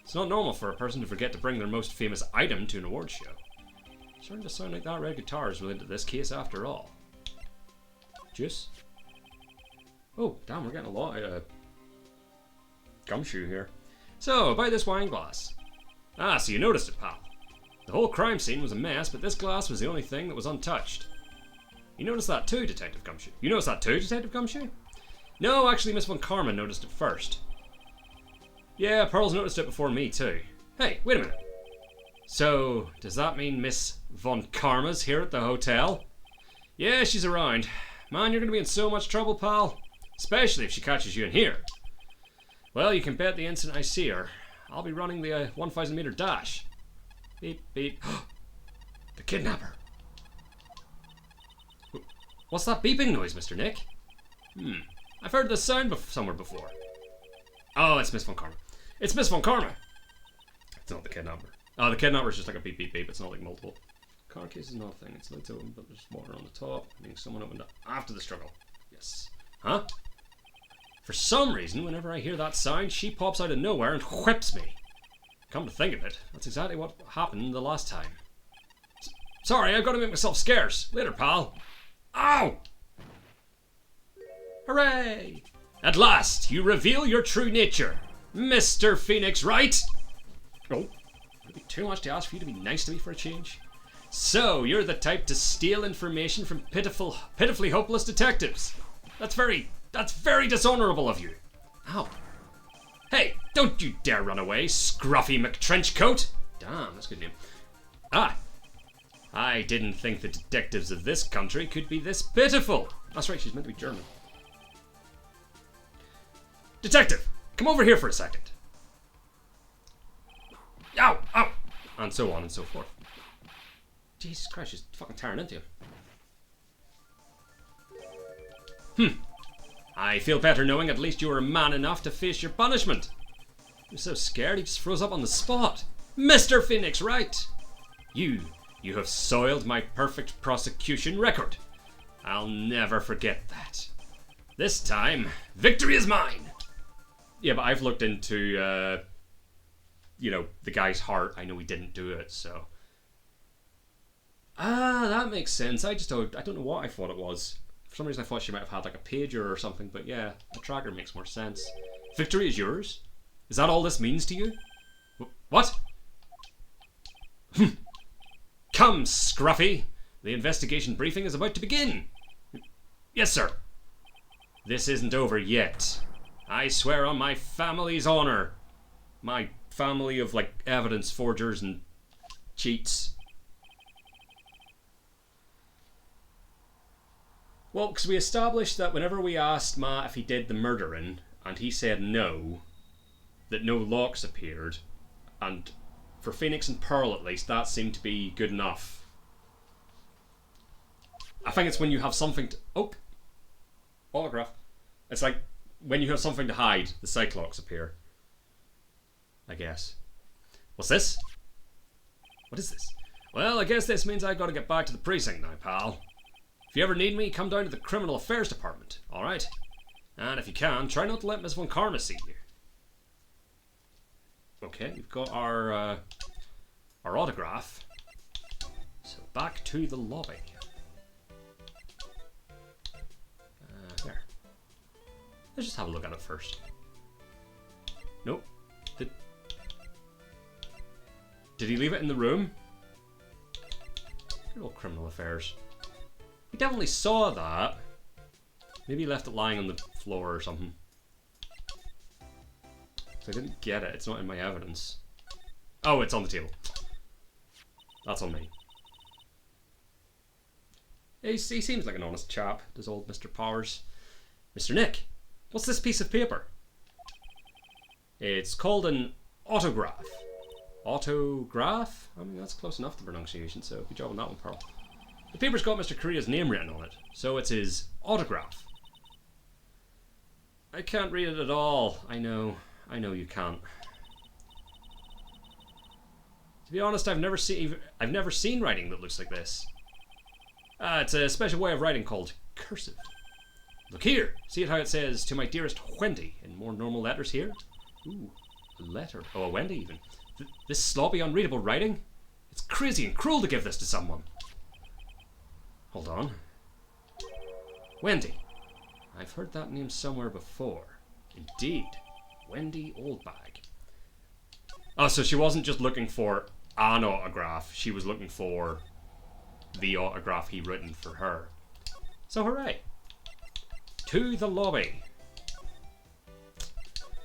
It's not normal for a person to forget to bring their most famous item to an award show. It's starting to sound like that red guitar is related to this case after all. Juice? Oh, damn, we're getting a lot of gumshoe here. So, about this wine glass. Ah, so you noticed it, pal. The whole crime scene was a mess, but this glass was the only thing that was untouched. You noticed that too, Detective Gumshoe? You noticed that too, Detective Gumshoe? No, actually, Miss Von Karma noticed it first. Yeah, Pearl's noticed it before me too. Hey, wait a minute. So, does that mean Miss Von Karma's here at the hotel? Yeah, she's around. Man, you're gonna be in so much trouble, pal. Especially if she catches you in here. Well, you can bet the instant I see her, I'll be running the 1,000 meter dash. Beep, beep. The kidnapper. What's that beeping noise, Mr. Nick? I've heard this sound somewhere before. Oh, it's Miss Von Karma. It's Miss Von Karma. It's not the kidnapper. Oh, the kidnapper is just like a beep, beep, beep. It's not like multiple. Car case is nothing. It's lights open, but there's water on the top. Meaning someone opened it after the struggle. Yes. Huh? For some reason, whenever I hear that sound, she pops out of nowhere and whips me. Come to think of it, that's exactly what happened the last time. Sorry, I've got to make myself scarce. Later, pal. Ow! Hooray! At last, you reveal your true nature, Mr. Phoenix Wright. Oh, would it be too much to ask for you to be nice to me for a change? So, you're the type to steal information from pitifully hopeless detectives. That's very dishonorable of you. Ow. Hey, don't you dare run away, Scruffy McTrenchcoat. Damn, that's a good name. Ah, I didn't think the detectives of this country could be this pitiful. That's right, she's meant to be German. Detective, come over here for a second. Ow, ow, and so on and so forth. Jesus Christ, she's fucking tearing into him. I feel better knowing at least you were man enough to face your punishment. He was so scared he just froze up on the spot. Mr. Phoenix Wright, you have soiled my perfect prosecution record. I'll never forget that. This time, victory is mine. Yeah, but I've looked into, you know, the guy's heart. I know he didn't do it, so. Ah, that makes sense. I don't know what I thought it was. For some reason I thought she might have had like a pager or something, but yeah, the tracker makes more sense. Victory is yours? Is that all this means to you? What? Come, Scruffy. The investigation briefing is about to begin. Yes, sir. This isn't over yet. I swear on my family's honor. My family of, like, evidence forgers and cheats. Well, because we established that whenever we asked Matt if he did the murdering, and he said no, that no locks appeared, and for Phoenix and Pearl at least, that seemed to be good enough. I think it's when you have something to... Oh! Autograph. It's like, when you have something to hide, the Cyclops appear. I guess. What's this? What is this? Well, I guess this means I gotta get back to the precinct now, pal. If you ever need me, come down to the Criminal Affairs Department, alright? And if you can, try not to let Miss Von Karma see you. Okay, we've got our autograph. So back to the lobby. There. Let's just have a look at it first. Nope. Did he leave it in the room? Good old Criminal Affairs. He definitely saw that. Maybe he left it lying on the floor or something. I didn't get it. It's not in my evidence. Oh, it's on the table. That's on me. He seems like an honest chap, does old Mr. Powers. Mr. Nick, what's this piece of paper? It's called an autograph. Autograph? I mean, that's close enough to pronunciation, so good job on that one, Pearl. The paper's got Mr. Korea's name written on it, so it's his autograph. I can't read it at all. I know you can't. To be honest, I've never seen writing that looks like this. It's a special way of writing called cursive. Look here, see how it says, "To my dearest Wendy," in more normal letters here? Ooh, a letter. Oh, a Wendy even. This sloppy, unreadable writing? It's crazy and cruel to give this to someone. Hold on. Wendy. I've heard that name somewhere before. Indeed. Wendy Oldbag. Oh, so she wasn't just looking for an autograph. She was looking for the autograph he written for her. So hooray. To the lobby.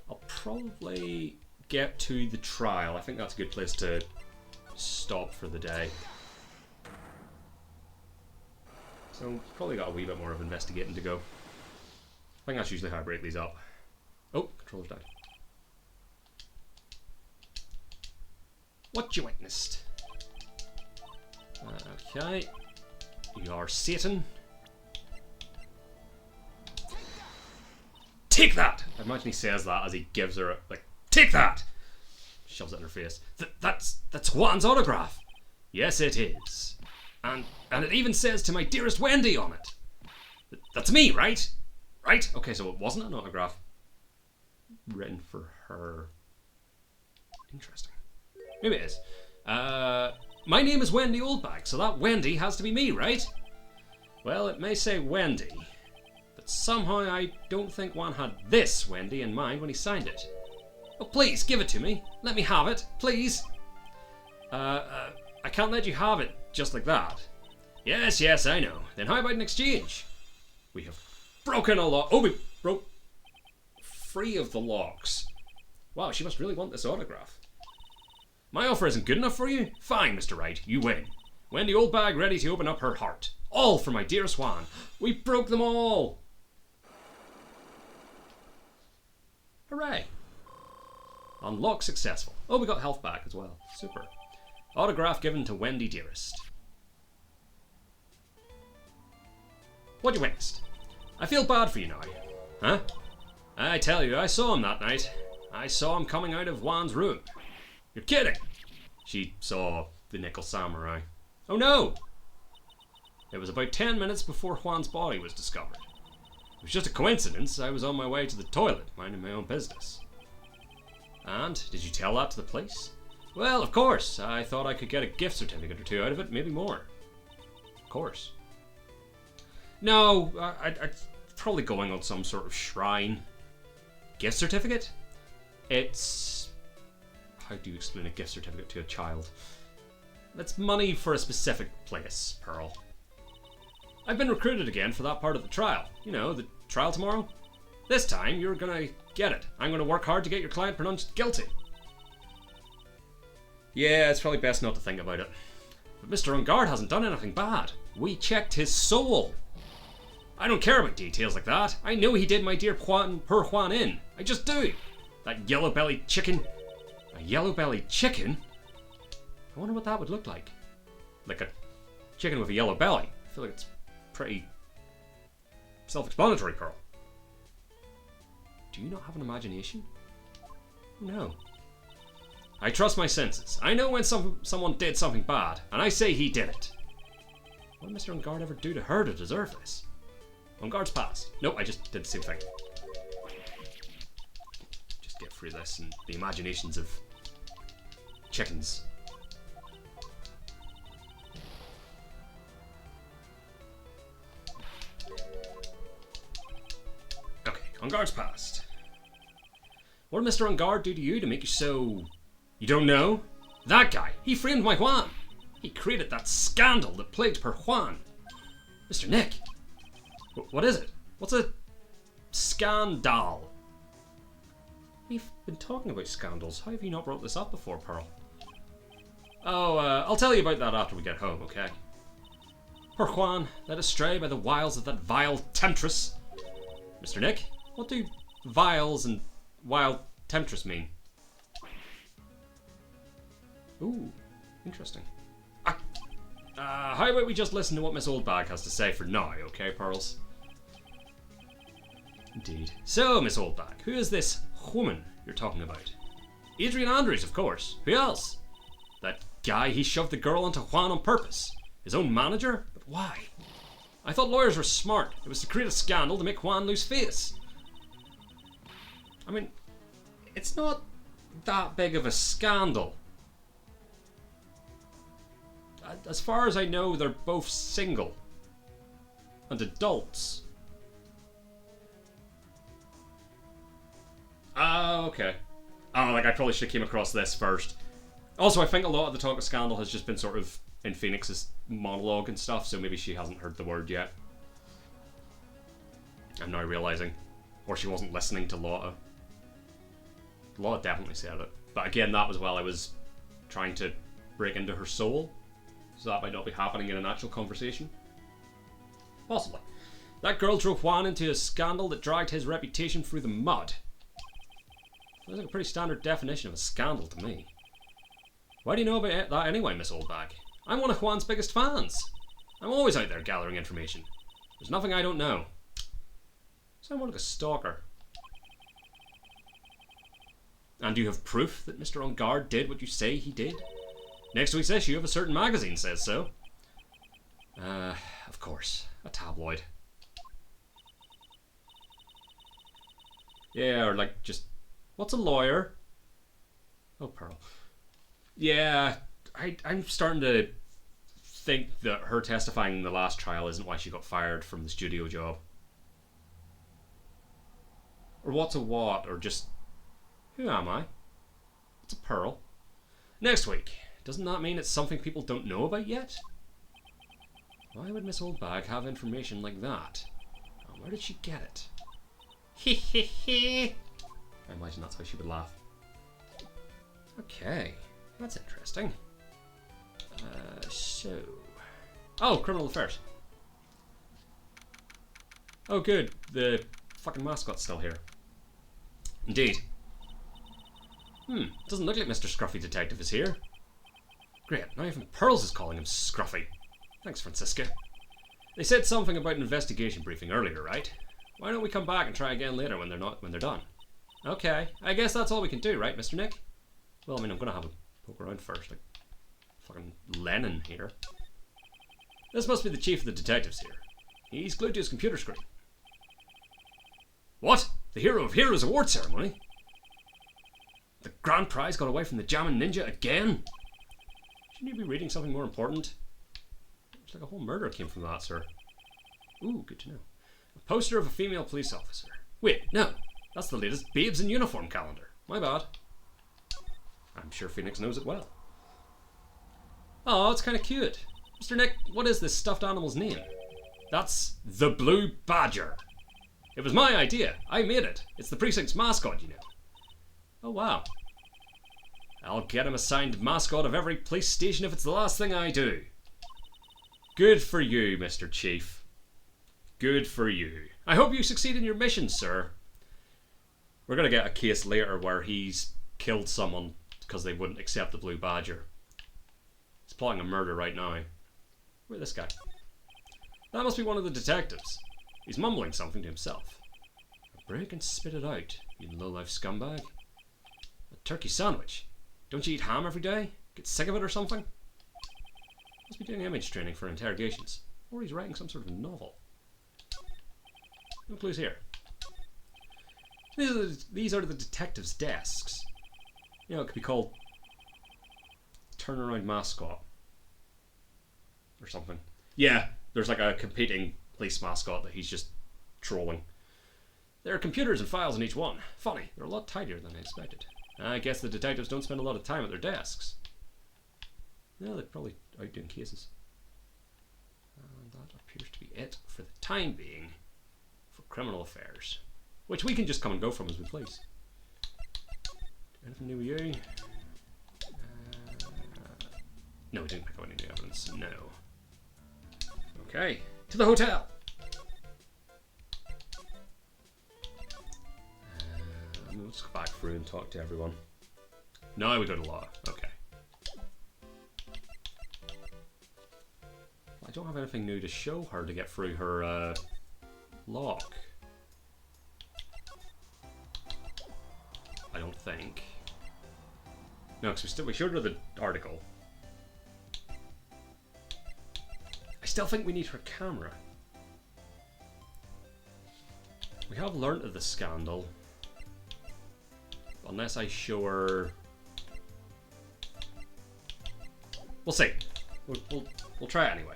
I'll probably get to the trial. I think that's a good place to stop for the day. So, probably got a wee bit more of investigating to go. I think that's usually how I break these up. Oh, controller's died. What you witnessed? Okay. You are Satan. Take that! I imagine he says that as he gives her a, like, take that! Shoves it in her face. That's Juan's autograph! Yes, it is. And it even says "To my dearest Wendy" on it. That's me, right? Right? Okay, so it wasn't an autograph written for her. Interesting. Maybe it is. My name is Wendy Oldbag, so that Wendy has to be me, right? Well, it may say Wendy, but somehow I don't think Juan had this Wendy in mind when he signed it. Oh, please, give it to me. Let me have it, please. I can't let you have it just like that. Yes, I know. Then how about an exchange? We have broken a lock. Oh, we broke free of the locks. Wow, she must really want this autograph. My offer isn't good enough for you? Fine, Mr. Wright, you win. Wendy Oldbag ready to open up her heart. All for my dearest Juan. We broke them all! Hooray! Unlock successful. Oh, we got health back as well. Super. Autograph given to Wendy Dearest. What you witnessed? I feel bad for you now. Huh? I tell you, I saw him that night. I saw him coming out of Juan's room. You're kidding! She saw the Nickel Samurai. Oh no! It was about 10 minutes before Juan's body was discovered. It was just a coincidence. I was on my way to the toilet, minding my own business. And, did you tell that to the police? Well, of course. I thought I could get a gift certificate or two out of it, maybe more. Of course. No, I'd probably going on some sort of shrine. Gift certificate? It's... How do you explain a gift certificate to a child? That's money for a specific place, Pearl. I've been recruited again for that part of the trial. You know, the trial tomorrow. This time, you're gonna get it. I'm gonna work hard to get your client pronounced guilty. Yeah, it's probably best not to think about it. But Mr. Ungard hasn't done anything bad. We checked his soul. I don't care about details like that. I know he did my dear Juan in. I just do. That yellow-bellied chicken. A yellow-bellied chicken? I wonder what that would look like. Like a chicken with a yellow belly. I feel like it's pretty self-explanatory, Pearl. Do you not have an imagination? Oh, no. I trust my senses. I know when someone did something bad, and I say he did it. What did Mr. Ungard ever do to her to deserve this? Ungard's passed. Nope, I just did the same thing. Just get through this and the imaginations of chickens. Okay, Ungard's passed. What did Mr. Ungard do to you to make you so... You don't know? That guy, he framed my Juan. He created that scandal that plagued per Juan. Mr. Nick. What is it? What's a scandal? We've been talking about scandals. How have you not brought this up before, Pearl? Oh, I'll tell you about that after we get home, okay? Poor Juan, led astray by the wiles of that vile temptress. Mr. Nick, what do vials and wild temptress mean? Ooh, interesting. How about we just listen to what Miss Oldbag has to say for now, okay, Pearls? Indeed. So, Miss Oldbag, who is this woman you're talking about? Adrian Andrews, of course. Who else? That guy, he shoved the girl onto Juan on purpose. His own manager? But why? I thought lawyers were smart. It was to create a scandal to make Juan lose face. I mean, it's not that big of a scandal. As far as I know, they're both single. And adults. Oh, okay. Oh, like I probably should have came across this first. Also, I think a lot of the talk of scandal has just been sort of in Phoenix's monologue and stuff, so maybe she hasn't heard the word yet. I'm now realizing. Or she wasn't listening to Lotta. Lotta definitely said it. But again, that was while I was trying to break into her soul. So that might not be happening in an actual conversation. Possibly. That girl drove Juan into a scandal that dragged his reputation through the mud. Sounds like a pretty standard definition of a scandal to me. Why do you know about that anyway, Miss Oldbag? I'm one of Juan's biggest fans. I'm always out there gathering information. There's nothing I don't know. Sound more like a stalker. And you have proof that Mr. Ungard did what you say he did? Next week's issue of a certain magazine says so. Of course. A tabloid. Yeah, or like just... What's a lawyer? Oh, Pearl. Yeah, I'm starting to think that her testifying in the last trial isn't why she got fired from the studio job. Or what's a what, or just... Who am I? What's a Pearl? Next week. Doesn't that mean it's something people don't know about yet? Why would Miss Oldbag have information like that? And where did she get it? Hehehe. I imagine that's how she would laugh. Okay, that's interesting. So... Oh, criminal affairs. Oh, good. The fucking mascot's still here. Indeed. Doesn't look like Mr. Scruffy Detective is here. Great, now even Pearls is calling him Scruffy. Thanks, Francisca. They said something about an investigation briefing earlier, right? Why don't we come back and try again later when they're done? Okay, I guess that's all we can do, right, Mr. Nick? Well, I mean, I'm gonna have a poke around first, like fucking Lennon here. This must be the chief of the detectives here. He's glued to his computer screen. What? The Hero of Heroes award ceremony? The grand prize got away from the Jammin' Ninja again? Shouldn't you be reading something more important? Looks like a whole murder came from that, sir. Ooh, good to know. A poster of a female police officer. Wait, no. That's the latest Babes in Uniform calendar. My bad. I'm sure Phoenix knows it well. Oh, it's kind of cute. Mr. Nick, what is this stuffed animal's name? That's the Blue Badger. It was my idea. I made it. It's the precinct's mascot, you know. Oh, wow. I'll get him assigned mascot of every police station if it's the last thing I do. Good for you, Mr. Chief. Good for you. I hope you succeed in your mission, sir. We're going to get a case later where he's killed someone because they wouldn't accept the Blue Badger. He's plotting a murder right now. Where's this guy? That must be one of the detectives. He's mumbling something to himself. Break and spit it out, you low-life scumbag. A turkey sandwich. Don't you eat ham every day? Get sick of it or something? Must be doing image training for interrogations. Or he's writing some sort of novel. No clues here. These are the detectives' desks. You know, it could be called Turnaround Mascot. Or something. Yeah, there's like a competing police mascot that he's just trolling. There are computers and files in each one. Funny, they're a lot tidier than I expected. I guess the detectives don't spend a lot of time at their desks. Yeah, they're probably out doing cases. And that appears to be it for the time being for criminal affairs. Which we can just come and go from as we please. Anything new with you? No, we didn't pick up any new evidence. No. Okay, to the hotel! Let's go back through and talk to everyone. Now we go to Laura. Okay. I don't have anything new to show her to get through her lock. I don't think. No, because we showed her the article. I still think we need her camera. We have learnt of the scandal. Unless I show her... We'll see. We'll try it anyway.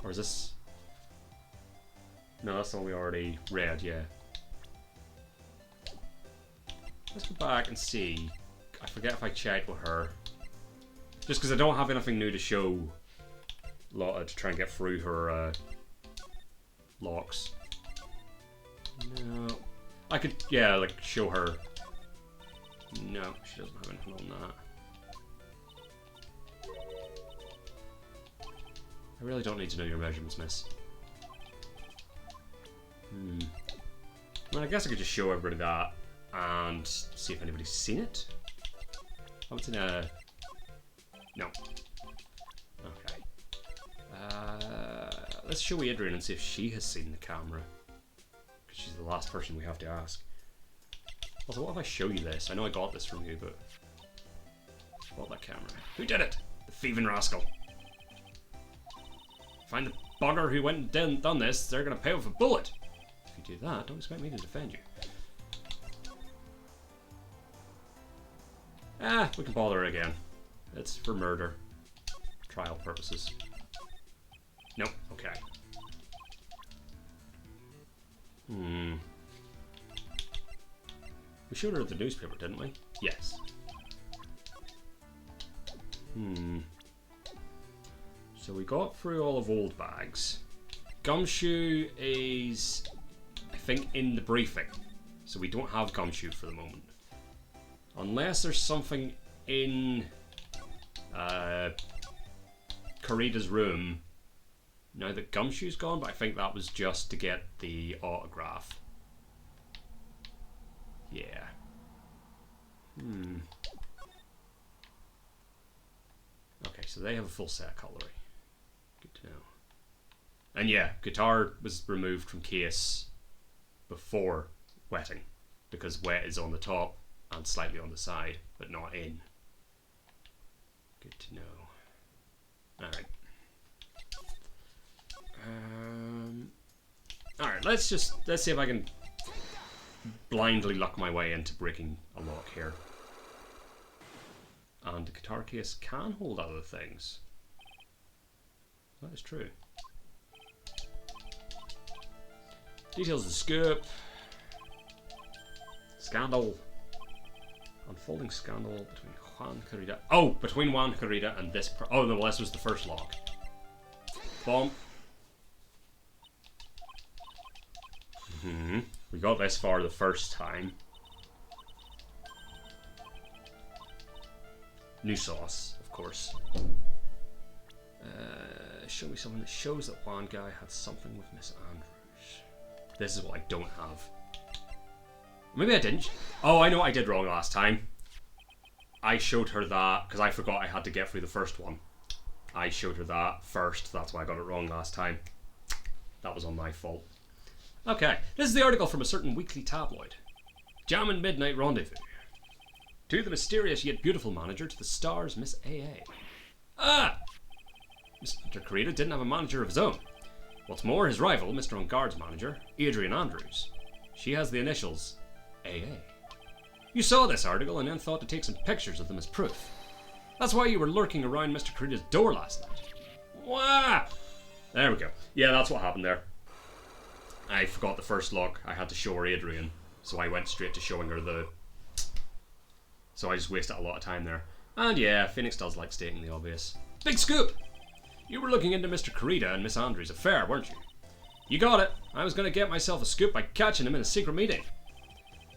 Or is this... No, that's the one we already read, yeah. Let's go back and see. I forget if I checked with her. Just because I don't have anything new to show Lotta to try and get through her locks. No. I could, yeah, like, show her. No, she doesn't have anything on that. I really don't need to know your measurements, miss. Well, I guess I could just show everybody that and see if anybody's seen it. I haven't seen a... No. Okay. Let's show Adrian and see if she has seen the camera. Because she's the last person we have to ask. Also, what if I show you this? I know I got this from you, but... What that camera? Who did it? The thieving rascal. Find the bugger who went and done this, they're going to pay with a bullet. If you do that, don't expect me to defend you. Ah, we can bother her again. It's for murder. Trial purposes. Nope, okay. We showed her the newspaper, didn't we? Yes. So we got through all of Old Bags. Gumshoe is, I think, in the briefing. So we don't have Gumshoe for the moment. Unless there's something in Karita's room now that Gumshoe's gone, but I think that was just to get the autograph. Yeah. Okay, so they have a full set of cutlery. Good to know. And yeah, guitar was removed from case before wetting, because wet is on the top and slightly on the side, but not in. Good to know. Alright. Alright, let's see if I can blindly luck my way into breaking a lock here. And the guitar case can hold other things. That is true. Details of the scoop. Scandal. Unfolding scandal between Juan Carita. Oh, between Juan Carita and this. Oh no, this was the first lock. Bomb. We got this far the first time. New sauce, of course. Show me something that shows that one guy had something with Miss Andrews. This is what I don't have. Maybe I didn't. Oh, I know what I did wrong last time. I showed her that because I forgot I had to get through the first one. I showed her that first. That's why I got it wrong last time. That was on my fault. Okay, this is the article from a certain weekly tabloid. Jammin' Midnight Rendezvous. To the mysterious yet beautiful manager, to the stars, Miss A.A. Ah! Mr. Carita didn't have a manager of his own. What's more, his rival, Mr. On-Guard's manager, Adrian Andrews. She has the initials A.A. You saw this article and then thought to take some pictures of them as proof. That's why you were lurking around Mr. Carita's door last night. Wah! There we go. Yeah, that's what happened there. I forgot the first lock. I had to show her Adrian, so I went straight to showing her the... So I just wasted a lot of time there. And yeah, Phoenix does like stating the obvious. Big scoop! You were looking into Mr. Carita and Miss Andrews' affair, weren't you? You got it. I was going to get myself a scoop by catching him in a secret meeting.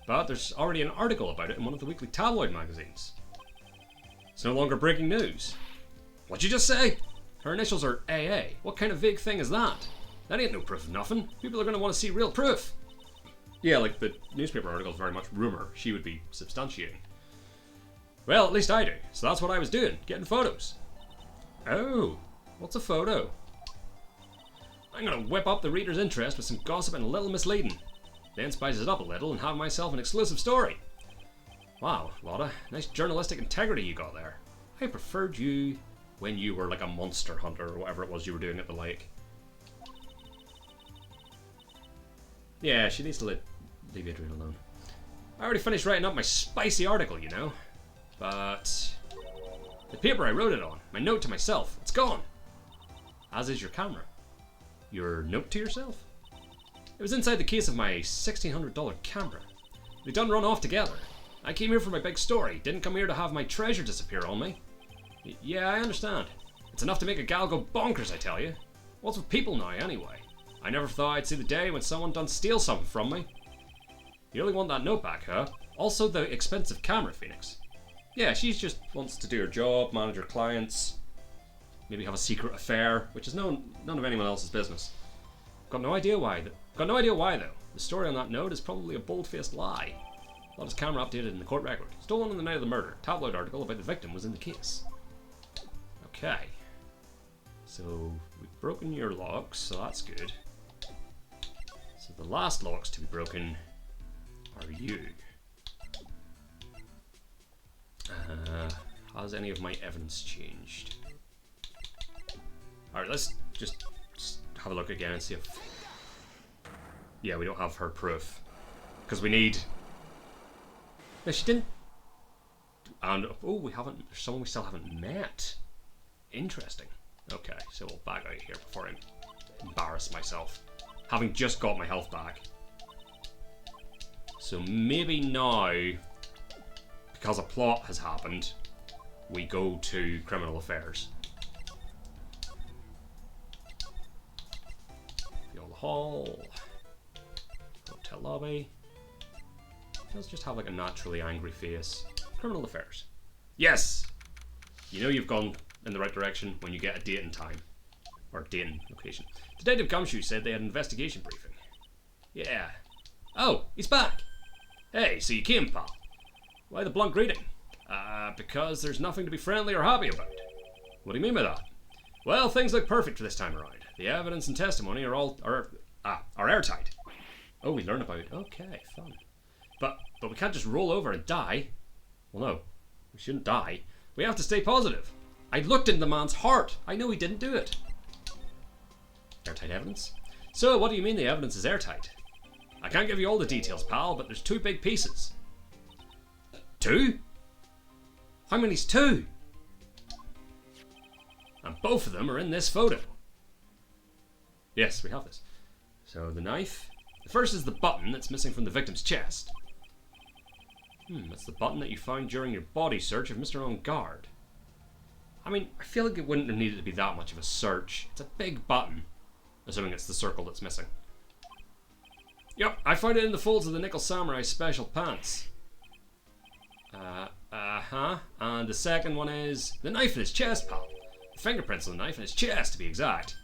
But there's already an article about it in one of the weekly tabloid magazines. It's no longer breaking news. What'd you just say? Her initials are AA. What kind of vague thing is that? That ain't no proof of nothing. People are going to want to see real proof. Yeah, like the newspaper article is very much rumour. She would be substantiating. Well, at least I do. So that's what I was doing, getting photos. Oh, what's a photo? I'm going to whip up the reader's interest with some gossip and a little misleading. Then spice it up a little and have myself an exclusive story. Wow, Lotta, nice journalistic integrity you got there. I preferred you when you were like a monster hunter or whatever it was you were doing at the lake. Yeah, she needs to leave Adrian alone. I already finished writing up my spicy article, you know. But the paper I wrote it on, my note to myself, it's gone. As is your camera. Your note to yourself? It was inside the case of my $1,600 camera. They done run off together. I came here for my big story, didn't come here to have my treasure disappear on me. Yeah, I understand. It's enough to make a gal go bonkers, I tell you. What's with people now, anyway? I never thought I'd see the day when someone done steal something from me. You really want that note back, huh? Also the expensive camera, Phoenix. Yeah, she just wants to do her job, manage her clients, maybe have a secret affair, which is none of anyone else's business. Got no idea why though. The story on that note is probably a bold-faced lie. Lotta's camera updated in the court record. Stolen on the night of the murder. Tabloid article about the victim was in the case. Okay. So, we've broken your locks, so that's good. So the last locks to be broken are you. Has any of my evidence changed? Alright, let's just have a look again and see if... Yeah, we don't have her proof. Because we need... No, she didn't... And, oh, we haven't... There's someone we still haven't met. Interesting. Okay, so we'll back out here before I embarrass myself. Having just got my health back. So maybe now, because a plot has happened, we go to criminal affairs. Field Hall. Hotel lobby. Let's just have like a naturally angry face. Criminal affairs. Yes! You know you've gone in the right direction when you get a date and time. Or date and location. Detective Gumshoe said they had an investigation briefing. Yeah. Oh, he's back! Hey, so you came, pal. Why the blunt greeting? Because there's nothing to be friendly or happy about. What do you mean by that? Well, things look perfect for this time around. The evidence and testimony are airtight. Oh, we learn about it. Okay, fun. But we can't just roll over and die. Well, no, we shouldn't die. We have to stay positive. I looked into the man's heart. I know he didn't do it. Airtight evidence? So, what do you mean the evidence is airtight? I can't give you all the details, pal, but there's 2 big pieces. 2? How many's 2? And both of them are in this photo. Yes, we have this. So, the knife. The first is the button that's missing from the victim's chest. That's the button that you found during your body search of Mr. On Guard. I mean, I feel like it wouldn't have needed to be that much of a search. It's a big button. Assuming it's the circle that's missing. Yep, I found it in the folds of the Nickel Samurai special pants. And the second one is the knife in his chest, pal. The fingerprints on the knife in his chest, to be exact.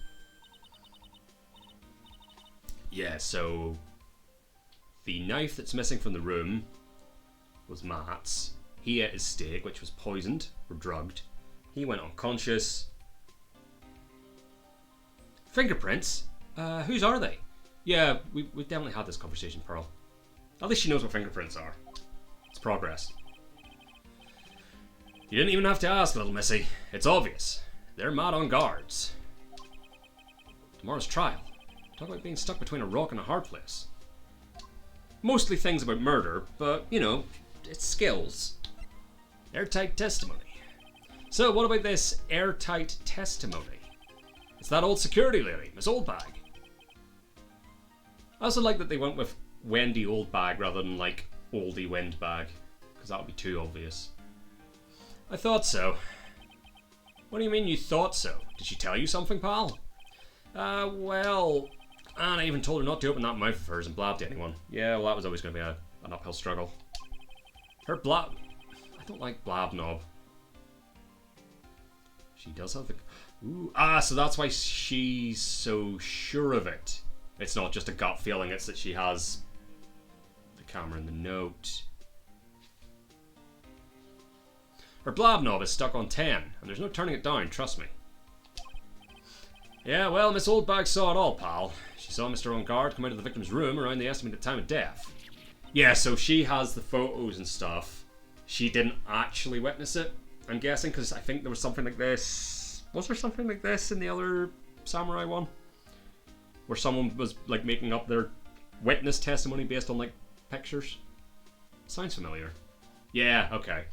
Yeah, so the knife that's missing from the room was Matt's. He ate his steak, which was poisoned or drugged. He went unconscious. Fingerprints? Whose are they? Yeah, we've definitely had this conversation, Pearl. At least she knows what fingerprints are. It's progress. You didn't even have to ask, little missy. It's obvious. They're Matt on Guards. Tomorrow's trial. Talk about being stuck between a rock and a hard place. Mostly things about murder, but, you know, it's skills. Airtight testimony. So, what about this airtight testimony? It's that old security lady, Miss Oldbag. I also like that they went with Wendy Oldbag rather than, like, Oldie Windbag, because that would be too obvious. I thought so. What do you mean you thought so? Did she tell you something, pal? Well, Anna even told her not to open that mouth of hers and blab to anyone. Yeah, well, that was always going to be an uphill struggle. Her blab... I don't like blab knob. She does have the... Ooh, so that's why she's so sure of it. It's not just a gut feeling, it's that she has the camera in the note. Her blab knob is stuck on 10, and there's no turning it down, trust me. Yeah, well, Miss Oldbag saw it all, pal. She saw Mr. On Guard come out of the victim's room around the estimated time of death. Yeah, so she has the photos and stuff. She didn't actually witness it, I'm guessing, because I think there was something like this. Was there something like this in the other Samurai one? Where someone was, like, making up their witness testimony based on, like, pictures? Sounds familiar. Yeah, okay.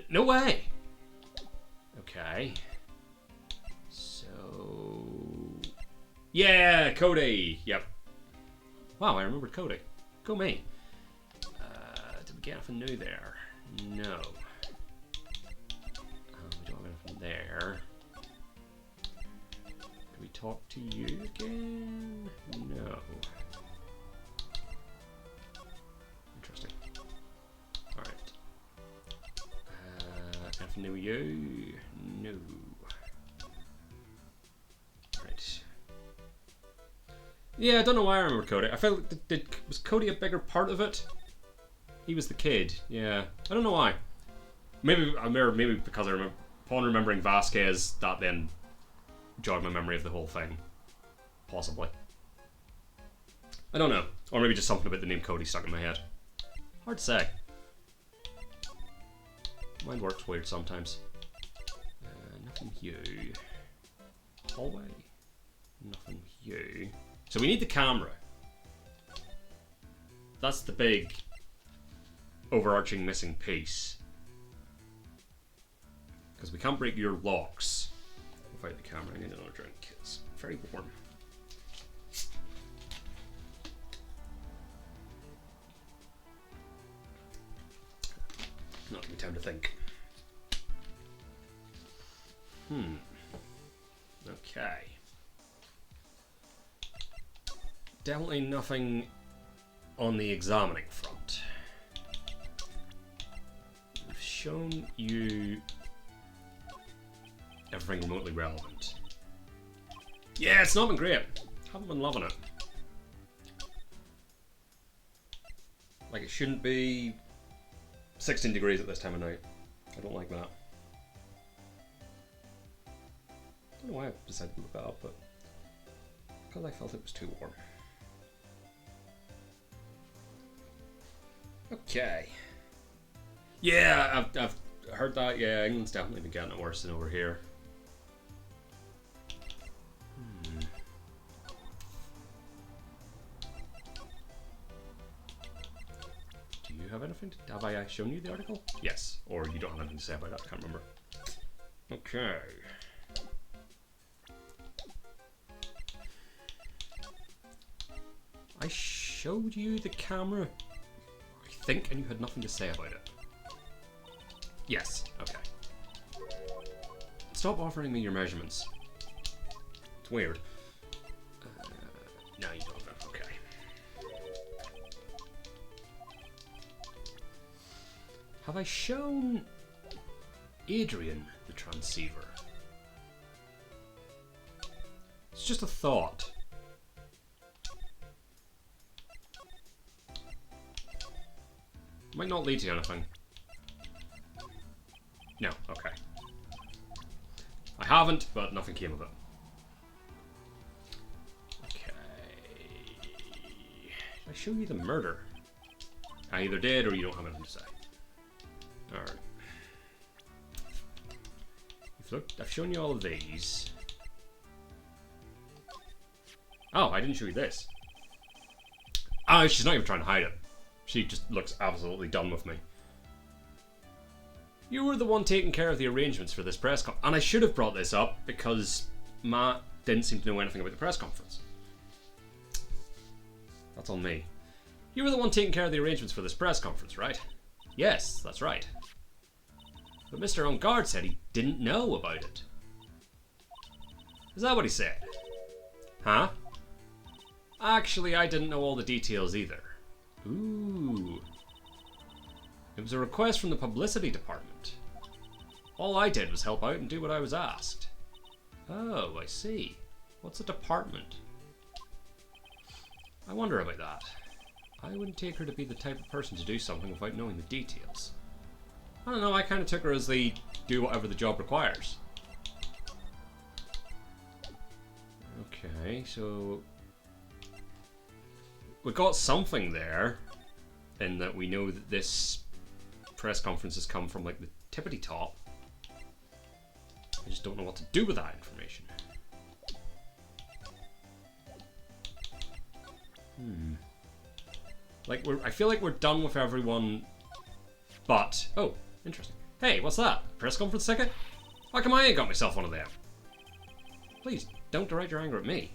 No way! Okay. So... Yeah, Cody! Yep. Wow, I remembered Cody. Go me. Did we get anything new there? No. We don't have anything there. Can we talk to you again? No. Interesting. Alright. Anything new with you? No. Right. Yeah, I don't know why I remember Cody. I felt like was Cody a bigger part of it? He was the kid. Yeah, I don't know why. Maybe because I remember upon remembering Vasquez, that then jogged my memory of the whole thing. Possibly. I don't know. Or maybe just something about the name Cody stuck in my head. Hard to say. Mind works weird sometimes. Nothing you. Hallway. Nothing you. So we need the camera. That's the big overarching missing piece. Because we can't break your locks without the camera. I need another drink. It's very warm. Not give me time to think. Okay. Definitely nothing on the examining front. We've shown you everything remotely relevant? Yeah, it's not been great. Haven't been loving it. Like, it shouldn't be 16 degrees at this time of night. I don't like that. I don't know why I decided to look that up, but because I felt it was too warm. Okay. Yeah, I've heard that. Yeah, England's definitely been getting it worse than over here. Do you have anything to... Have I shown you the article? Yes. Or you don't have anything to say about that? I can't remember. Okay. I showed you the camera, I think, and you had nothing to say about it. Yes, okay. Stop offering me your measurements. It's weird. No, you don't have it. Okay. Have I shown Adrian the transceiver? It's just a thought. Might not lead to anything. No, okay. I haven't, but nothing came of it. Okay. Did I show you the murder? I either did or you don't have anything to say. Alright. I've shown you all of these. Oh, I didn't show you this. Oh, she's not even trying to hide it. She just looks absolutely done with me. You were the one taking care of the arrangements for this press conference. And I should have brought this up because Matt didn't seem to know anything about the press conference. That's on me. You were the one taking care of the arrangements for this press conference, right? Yes, that's right. But Mr. On Guard said he didn't know about it. Is that what he said? Huh? Actually, I didn't know all the details either. Ooh. It was a request from the publicity department. All I did was help out and do what I was asked. Oh, I see. What's a department? I wonder about that. I wouldn't take her to be the type of person to do something without knowing the details. I don't know, I kind of took her as the do whatever the job requires. Okay, so... we got something there, in that we know that this press conference has come from, like, the tippity top. I just don't know what to do with that information. Like, I feel like we're done with everyone, but... oh, interesting. Hey, what's that? Press conference ticket? How come I ain't got myself one of them? Please, don't direct your anger at me.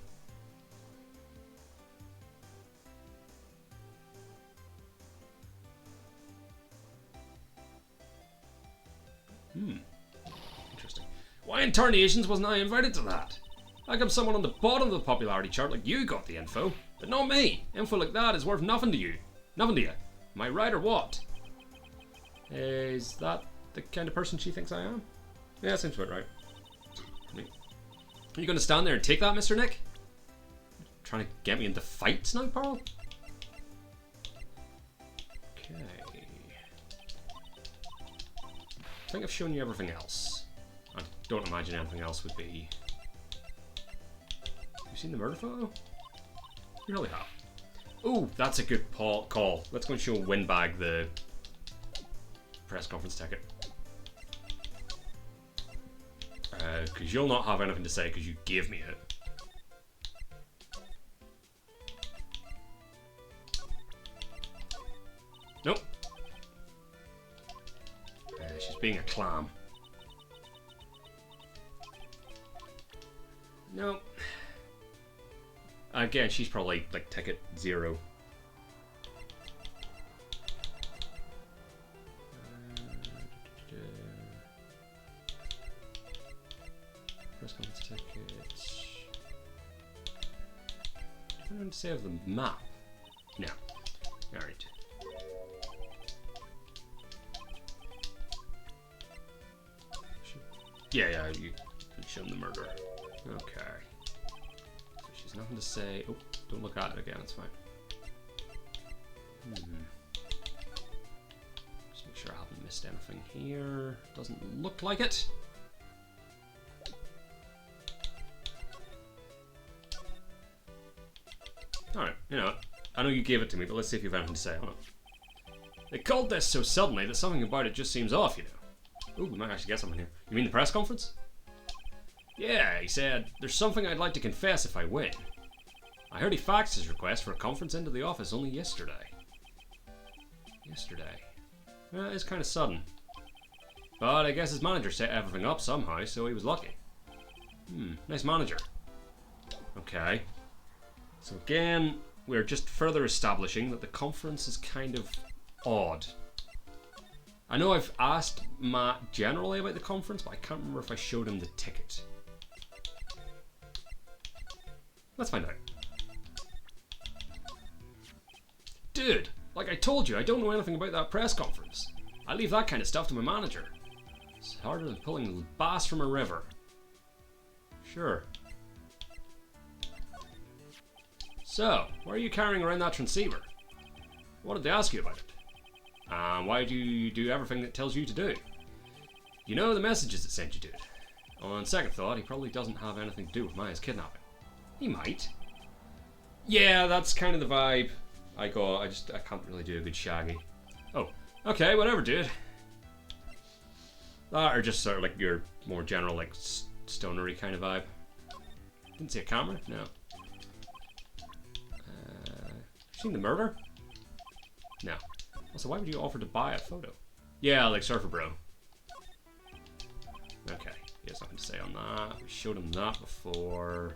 Interesting. Why in tarnations wasn't I invited to that? How come someone on the bottom of the popularity chart like you got the info, but not me? Info like that is worth nothing to you. Nothing to you. Am I right or what? Is that the kind of person she thinks I am? Yeah, seems about right. Are you going to stand there and take that, Mr. Nick? Trying to get me into fights now, Pearl? Okay. I think I've shown you everything else. I don't imagine anything else would be... Have you seen the murder photo? You really have. Ooh, that's a good call. Let's go and show Windbag the press conference ticket. Because you'll not have anything to say because you gave me it. Nope. She's being a clam. Nope. Again, she's probably like ticket 0. Press conference tickets. I don't want to say of the map. No. Alright. Yeah, you show them the murder. Okay. So she's nothing to say. Oh, don't look at it again, it's fine. Just make sure I haven't missed anything here. Doesn't look like it. Alright, you know, I know you gave it to me, but let's see if you have anything to say on it. They called this so suddenly that something about it just seems off, you know. Ooh, we might actually get something here. You mean the press conference? Yeah, he said, there's something I'd like to confess if I win. I heard he faxed his request for a conference into the office only yesterday. Yesterday? Well, it's kind of sudden. But I guess his manager set everything up somehow, so he was lucky. Nice manager. Okay. So again, we're just further establishing that the conference is kind of odd. I know I've asked Matt generally about the conference, but I can't remember if I showed him the ticket. Let's find out. Dude, like I told you, I don't know anything about that press conference. I leave that kind of stuff to my manager. It's harder than pulling bass from a river. Sure. So, why are you carrying around that transceiver? What did they ask you about it? And why do you do everything that tells you to do? You know the messages that sent you to it. On second thought, he probably doesn't have anything to do with Maya's kidnapping. He might. Yeah, that's kind of the vibe I got. I can't really do a good Shaggy. Oh, okay, whatever, dude. That or just sort of like your more general, like, stonery kind of vibe. Didn't see a camera? No. Seen the murder? No. Also, why would you offer to buy a photo? Yeah, like Surfer Bro. Okay, he has nothing to say on that. We showed him that before.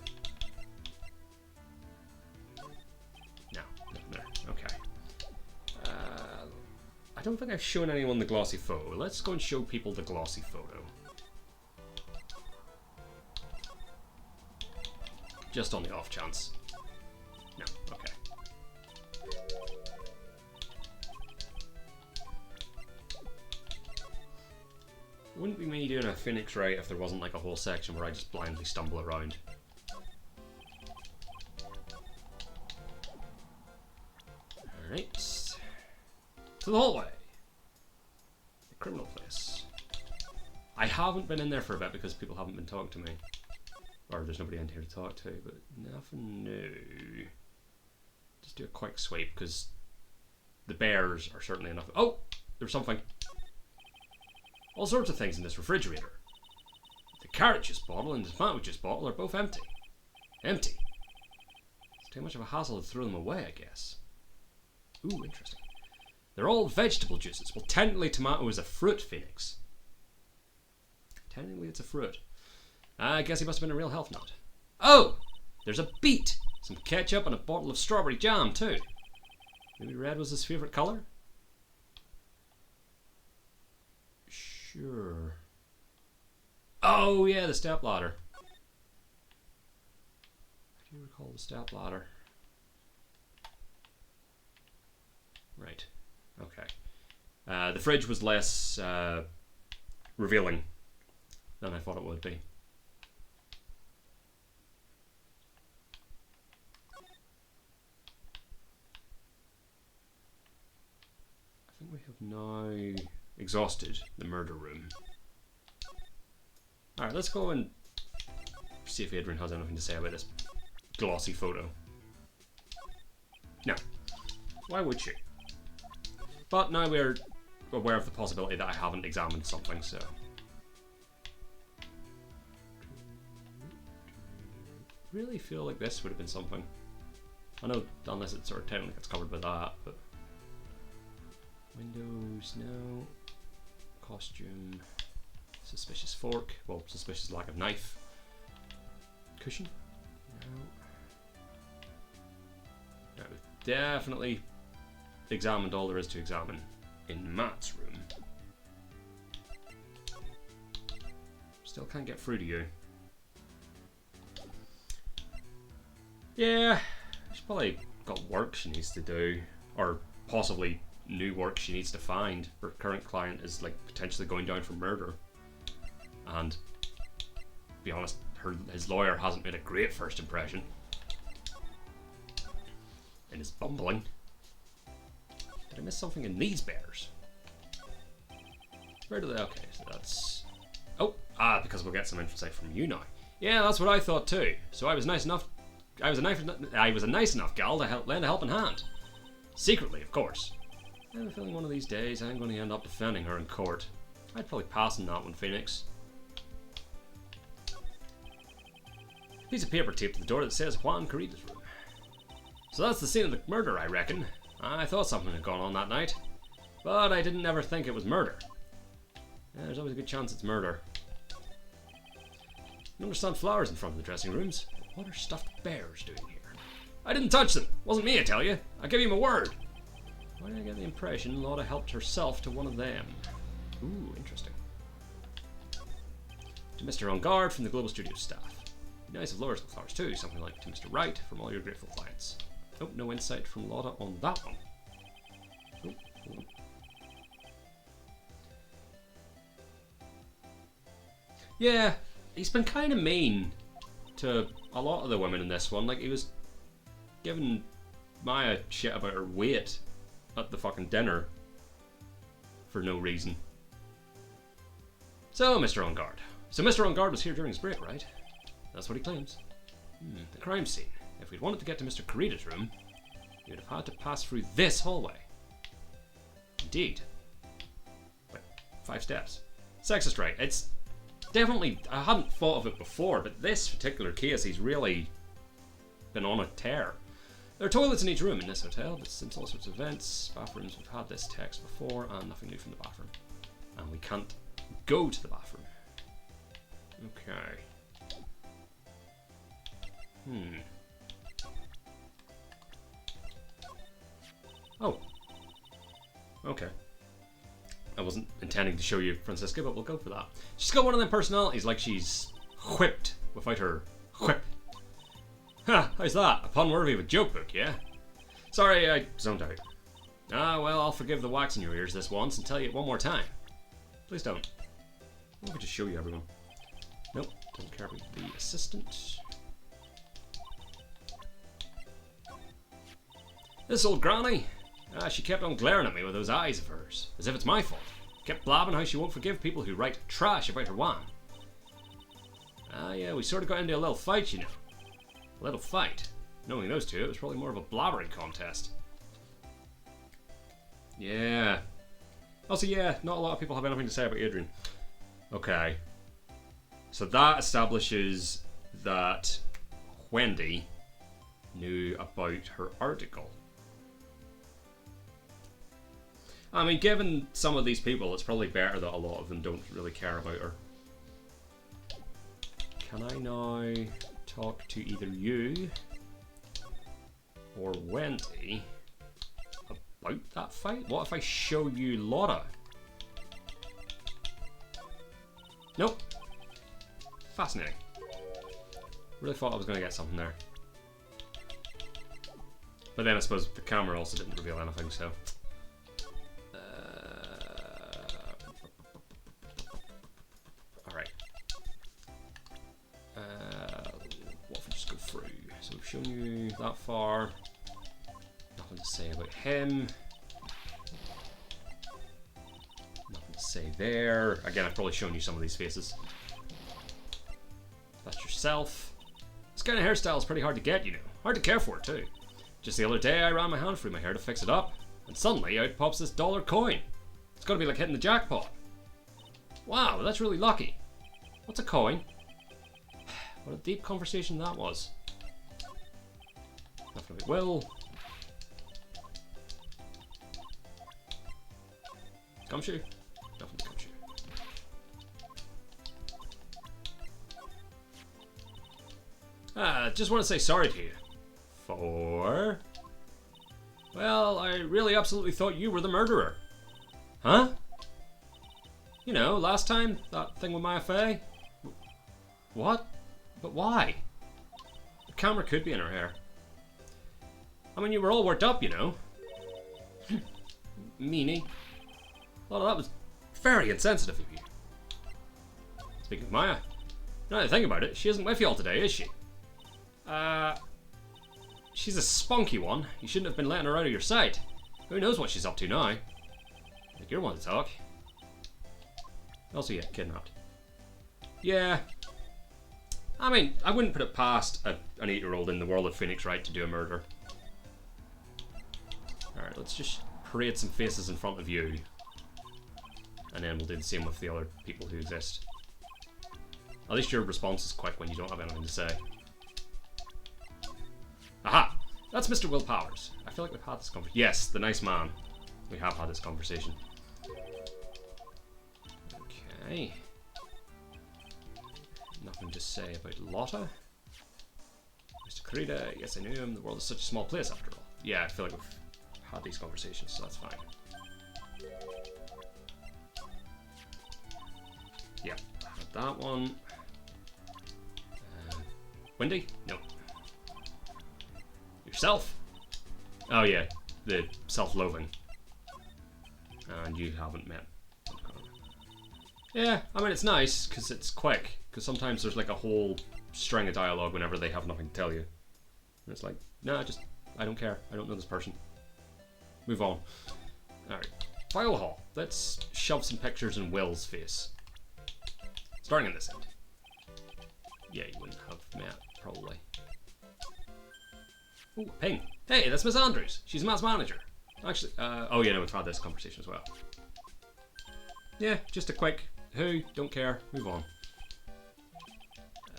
No, nothing there. Okay. I don't think I've shown anyone the glossy photo. Let's go and show people the glossy photo. Just on the off chance. No, okay. Wouldn't be me doing a Phoenix Wright if there wasn't like a whole section where I just blindly stumble around. Alright. To the hallway. The criminal place. I haven't been in there for a bit because people haven't been talking to me. Or there's nobody in here to talk to, but nothing new. Just do a quick sweep because the bears are certainly enough. Oh! There's something. All sorts of things in this refrigerator. The carrot juice bottle and the tomato juice bottle are both empty. Empty. It's too much of a hassle to throw them away, I guess. Ooh, interesting. They're all vegetable juices. Well, technically tomato is a fruit, Phoenix. Technically it's a fruit. I guess he must have been a real health nut. Oh! There's a beet! Some ketchup and a bottle of strawberry jam, too. Maybe red was his favourite colour? Sure. Oh, yeah, the stepladder. I do recall the stepladder. Right. Okay. The fridge was less revealing than I thought it would be. I think we have now exhausted the murder room. Alright, let's go and see if Adrian has anything to say about this glossy photo. No. Why would she? But now we're aware of the possibility that I haven't examined something, so... really feel like this would have been something. I know, unless it sort of technically gets covered by that, but... Windows, no. Costume. Suspicious fork. Well, suspicious lack of knife. Cushion? No. We've definitely examined all there is to examine in Matt's room. Still can't get through to you. Yeah, she's probably got work she needs to do, or possibly new work she needs to find. Her current client is like potentially going down for murder, and be honest, his lawyer hasn't made a great first impression. And his bumbling. Did I miss something in these bears? Where do they? Okay, so that's. Oh, because we'll get some insight from you now. Yeah, that's what I thought too. So I was nice enough. I was a nice enough gal to lend a helping hand. Secretly, of course. I have a feeling one of these days I'm going to end up defending her in court. I'd probably pass on that one, Phoenix. Piece of paper taped to the door that says Juan Carita's room. So that's the scene of the murder, I reckon. I thought something had gone on that night, but I didn't ever think it was murder. Yeah, there's always a good chance it's murder. I understand flowers in front of the dressing rooms. What are stuffed bears doing here? I didn't touch them. Wasn't me, I tell you. I give you my word. Why did I get the impression Lotta helped herself to one of them? Ooh, interesting. To Mr. On Guard from the Global Studios staff. Be nice if Laura's got flowers too, something like to Mr. Wright from all your grateful clients. Oh, no insight from Lotta on that one. Oh, hold on. Yeah, he's been kind of mean to a lot of the women in this one. Like, he was giving Maya shit about her weight at the fucking dinner for no reason. So, Mr. On Guard. So, Mr. On Guard was here during his break, right? That's what he claims. The crime scene. If we'd wanted to get to Mr. Carita's room, we would have had to pass through this hallway. Indeed. Wait, 5 steps. Sexist, right? It's definitely... I hadn't thought of it before, but this particular case, he's really been on a tear. There are toilets in each room in this hotel, but since all sorts of events, bathrooms, we've had this text before, and nothing new from the bathroom. And we can't go to the bathroom. Okay. Oh. Okay. I wasn't intending to show you Francisca, but we'll go for that. She's got one of them personalities, like she's whipped without her whip. Ha! How's that? A pun worthy of a joke book, yeah? Sorry, I zoned out. Well, I'll forgive the wax in your ears this once and tell you it one more time. Please don't. Let me just show you everyone. Nope, don't care about the assistant. This old granny, she kept on glaring at me with those eyes of hers, as if it's my fault. Kept blabbing how she won't forgive people who write trash about her Juan. Yeah, we sort of got into a little fight, you know. A little fight. Knowing those two, it was probably more of a blabbering contest. Yeah. Also, yeah, not a lot of people have anything to say about Adrian. Okay. So that establishes that Wendy knew about her article. I mean, given some of these people, it's probably better that a lot of them don't really care about her. Can I now talk to either you or Wendy about that fight? What if I show you Lotta? Nope. Fascinating. Really thought I was going to get something there. But then I suppose the camera also didn't reveal anything, so... Alright. What if we just go through? So we've shown you that far. Nothing to say about him. Nothing to say there. Again, I've probably shown you some of these faces. That's yourself. This kind of hairstyle is pretty hard to get, you know. Hard to care for, too. Just the other day, I ran my hand through my hair to fix it up, and suddenly out pops this $1 coin. It's gotta be like hitting the jackpot. Wow, that's really lucky. What's a coin? What a deep conversation that was. Nothing about Will. Gumshoe? Nothing but Gumshoe. Just want to say sorry to you. For? Well, I really absolutely thought you were the murderer. Huh? You know, last time, that thing with Maya Fey. What? But why? The camera could be in her hair. I mean, you were all worked up, you know. Meanie. Well, that was very insensitive of you. Speaking of Maya, Now that I think about it, she isn't with you all today, is she? She's a spunky one. You shouldn't have been letting her out of your sight. Who knows what she's up to now? I think you're one to talk. Also, yeah, kidnapped. Yeah. I mean, I wouldn't put it past an 8-year-old in the world of Phoenix Wright to do a murder. Alright, let's just parade some faces in front of you. And then we'll do the same with the other people who exist. At least your response is quick when you don't have anything to say. Aha! That's Mr. Will Powers. I feel like we've had this conversation. Yes, the nice man. We have had this conversation. Okay. Nothing to say about Lotta. Mr. Creda, yes I knew him. The world is such a small place after all. Yeah, I feel like we've had these conversations, so that's fine. Yeah, had that one. Wendy? No. Yourself? Oh yeah, the self-loathing. And you haven't met. Yeah, I mean it's nice because it's quick. Because sometimes there's like a whole string of dialogue whenever they have nothing to tell you. And it's like, no, I don't care. I don't know this person. Move on. Alright. File hall. Let's shove some pictures in Will's face. Starting in this end. Yeah, you wouldn't have met, probably. Ooh, ping. Hey, that's Miss Andrews. She's Matt's manager. Actually, oh yeah, no, we've had this conversation as well. Yeah, just a quick, who, don't care, move on.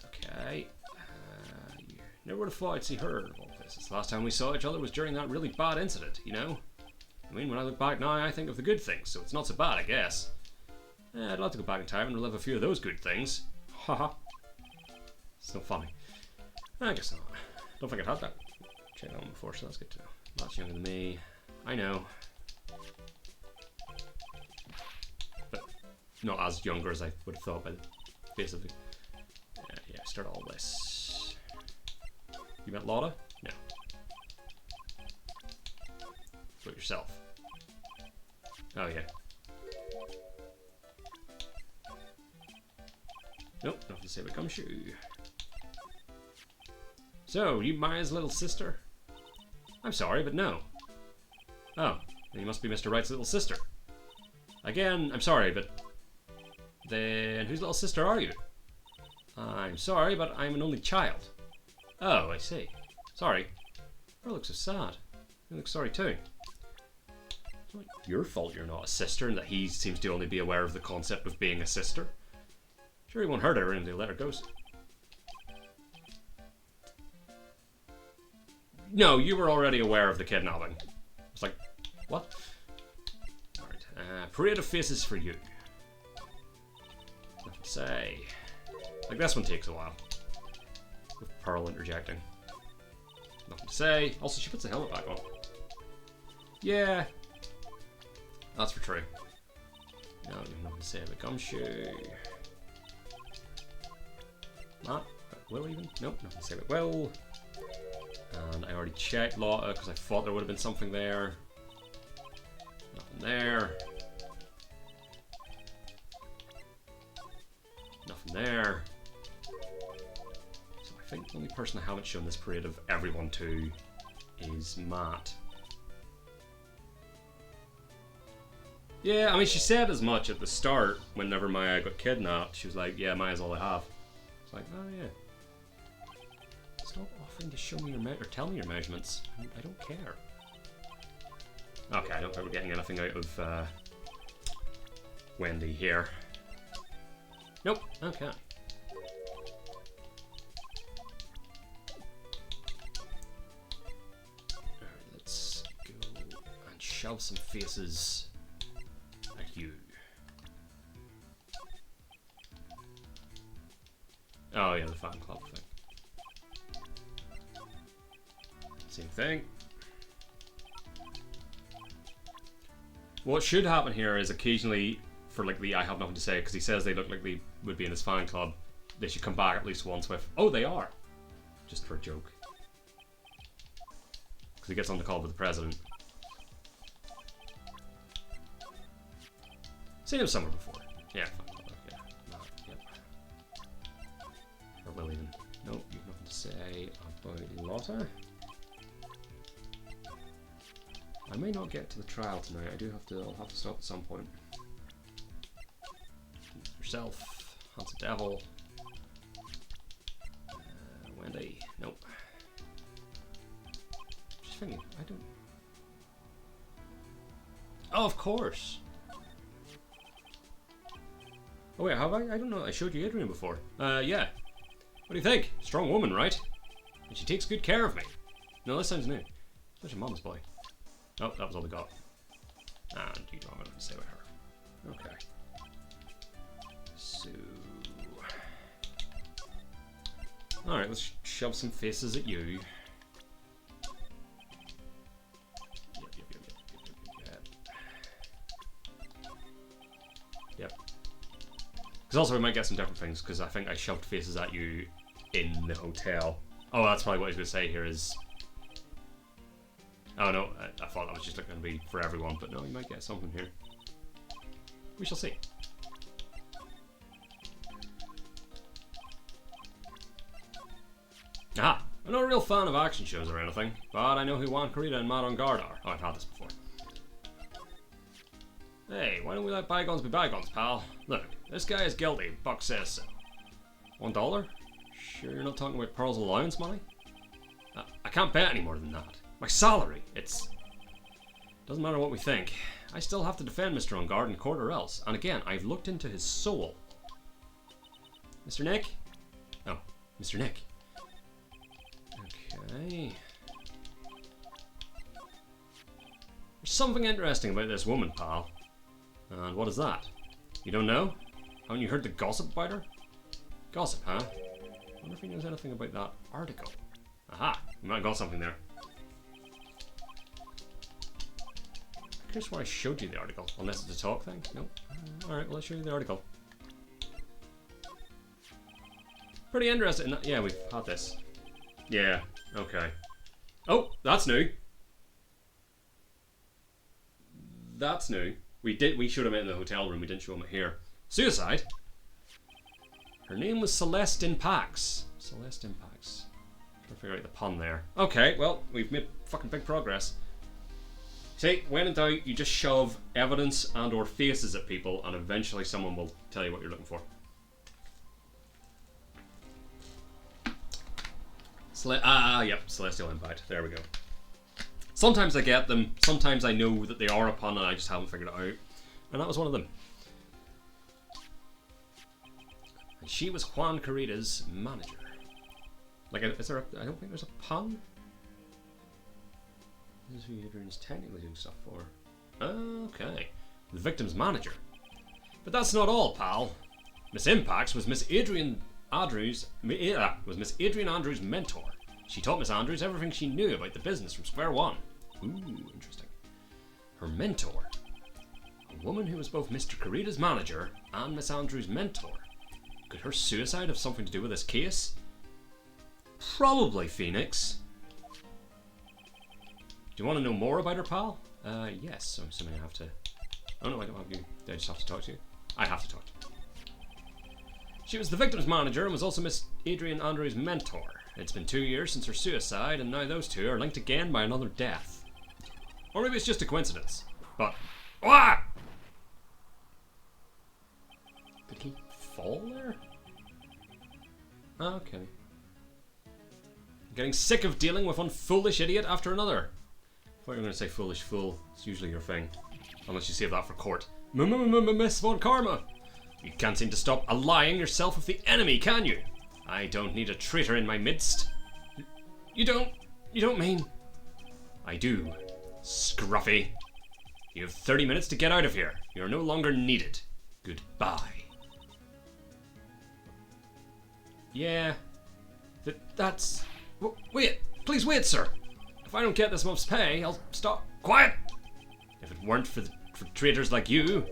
Okay. You never would have thought I'd see her of all places. The last time we saw each other was during that really bad incident, you know? I mean, when I look back now, I think of the good things, so it's not so bad, I guess. I'd love to go back in time and relive a few of those good things. Haha. It's not funny. I guess not. Don't think I'd had that check on before, so that's good to know. Lots younger than me. I know. But not as younger as I would have thought by the face of it. Yeah, start all this. You met Lotta? No. What yourself? Oh yeah. Nope, nothing to say about Gumshoe. So, you Maya's little sister? I'm sorry, but no. Oh, then you must be Mr. Wright's little sister. Again, I'm sorry, but... Then whose little sister are you? I'm sorry, but I'm an only child. Oh, I see. Sorry. Oh, looks so sad. You look sorry too. It's not your fault you're not a sister and that he seems to only be aware of the concept of being a sister. Sure, he won't hurt her and he'll let her go. No, you were already aware of the kidnapping. It's like, what? Alright, parade of faces for you. Nothing to say. Like, this one takes a while. With Pearl interjecting. Nothing to say. Also, she puts the helmet back on. Yeah. That's for true. No, nothing to say about Gumshoe. Matt? Will even? Nope, nothing to say about Will. And I already checked Lotta because I thought there would have been something there. Nothing there. Nothing there. So I think the only person I haven't shown this parade of everyone to is Matt. Yeah, I mean, she said as much at the start whenever Maya got kidnapped. She was like, yeah, Maya's all I have. It's like, oh yeah. Stop offering to show me your or tell me your measurements. I don't care. Okay, I don't think we're getting anything out of Wendy here. Nope. Okay. Alright, let's go and shove some faces at you. Oh yeah, the fan club thing. Same thing. What should happen here is occasionally, for like the I have nothing to say, because he says they look like they would be in his fan club, they should come back at least once with, oh, they are. Just for a joke. Because he gets on the call with the president. Seen him somewhere before. Yeah, fan club, yeah. No, yep. to say about Lotta? I may not get to the trial tonight. I'll have to stop at some point. Yourself, Hunt's a devil. Wendy, nope. Just thinking, I don't. Oh, of course. Oh wait, have I? I don't know. I showed you Adrian before. Yeah. What do you think? Strong woman, right? And she takes good care of me. No, this sounds new. Such a mama's boy. Oh, that was all we got. And you don't have anything to say about her. Okay. So... Alright, let's shove some faces at you. Yep. Because also we might get some different things, because I think I shoved faces at you in the hotel. Oh, that's probably what I was going to say here is... Oh no, I thought that was just going to be for everyone, but no, you might get something here. We shall see. Ah, I'm not a real fan of action shows or anything, but I know who Juan Carita and Matt on Guard are. Oh, I've had this before. Hey, why don't we let bygones be bygones, pal? Look, this guy is guilty, Buck says so. $1? Sure you're not talking about Pearl's allowance money? I can't bet any more than that. My salary, doesn't matter what we think. I still have to defend Mr. On Guard in court or else. And again, I've looked into his soul. Mr. Nick? Oh, Mr. Nick. Okay. There's something interesting about this woman, pal. And what is that? You don't know? Haven't you heard the gossip about her? Gossip, huh? I wonder if he knows anything about that article. Aha! We might have got something there. Here's why I showed you the article. Unless it's a talk thing? Nope. Alright, well, let's show you the article. Pretty interesting. Yeah, we've had this. Yeah, okay. Oh, that's new. That's new. We showed him it in the hotel room, we didn't show him it here. Suicide? Her name was Celeste in Pax. Celeste in Pax. Trying to figure out the pun there. Okay, well, we've made fucking big progress. See, when in doubt, you just shove evidence and or faces at people and eventually someone will tell you what you're looking for. Yep, Celestial Impact. There we go. Sometimes I get them, sometimes I know that they are a pun and I just haven't figured it out. And that was one of them. And she was Juan Carita's manager. Like, is there a... I don't think there's a pun. This is who Adrian's technically doing stuff for. Okay. The victim's manager. But that's not all, pal. Miss Impax was Miss Adrian Andrews' mentor. She taught Miss Andrews everything she knew about the business from square one. Ooh, interesting. Her mentor. A woman who was both Mr. Carita's manager and Miss Andrews' mentor. Could her suicide have something to do with this case? Probably, Phoenix. Do you want to know more about her, pal? Yes, I'm assuming I have to... Oh no, I don't have you. Do I just have to talk to you? I have to talk to you. She was the victim's manager and was also Miss Adrian Andrews' mentor. It's been 2 years since her suicide, and now those two are linked again by another death. Or maybe it's just a coincidence. But... Ah! Did he fall there? Okay. I'm getting sick of dealing with one foolish idiot after another. I thought you were going to say foolish fool. It's usually your thing. Unless you save that for court. Miss Von Karma! You can't seem to stop allying yourself with the enemy, can you? I don't need a traitor in my midst. You don't mean... I do. Scruffy. You have 30 minutes to get out of here. You're no longer needed. Goodbye. Yeah. That's... Wait, please wait, sir. If I don't get this month's pay, I'll stop. Quiet! If it weren't for traitors like you,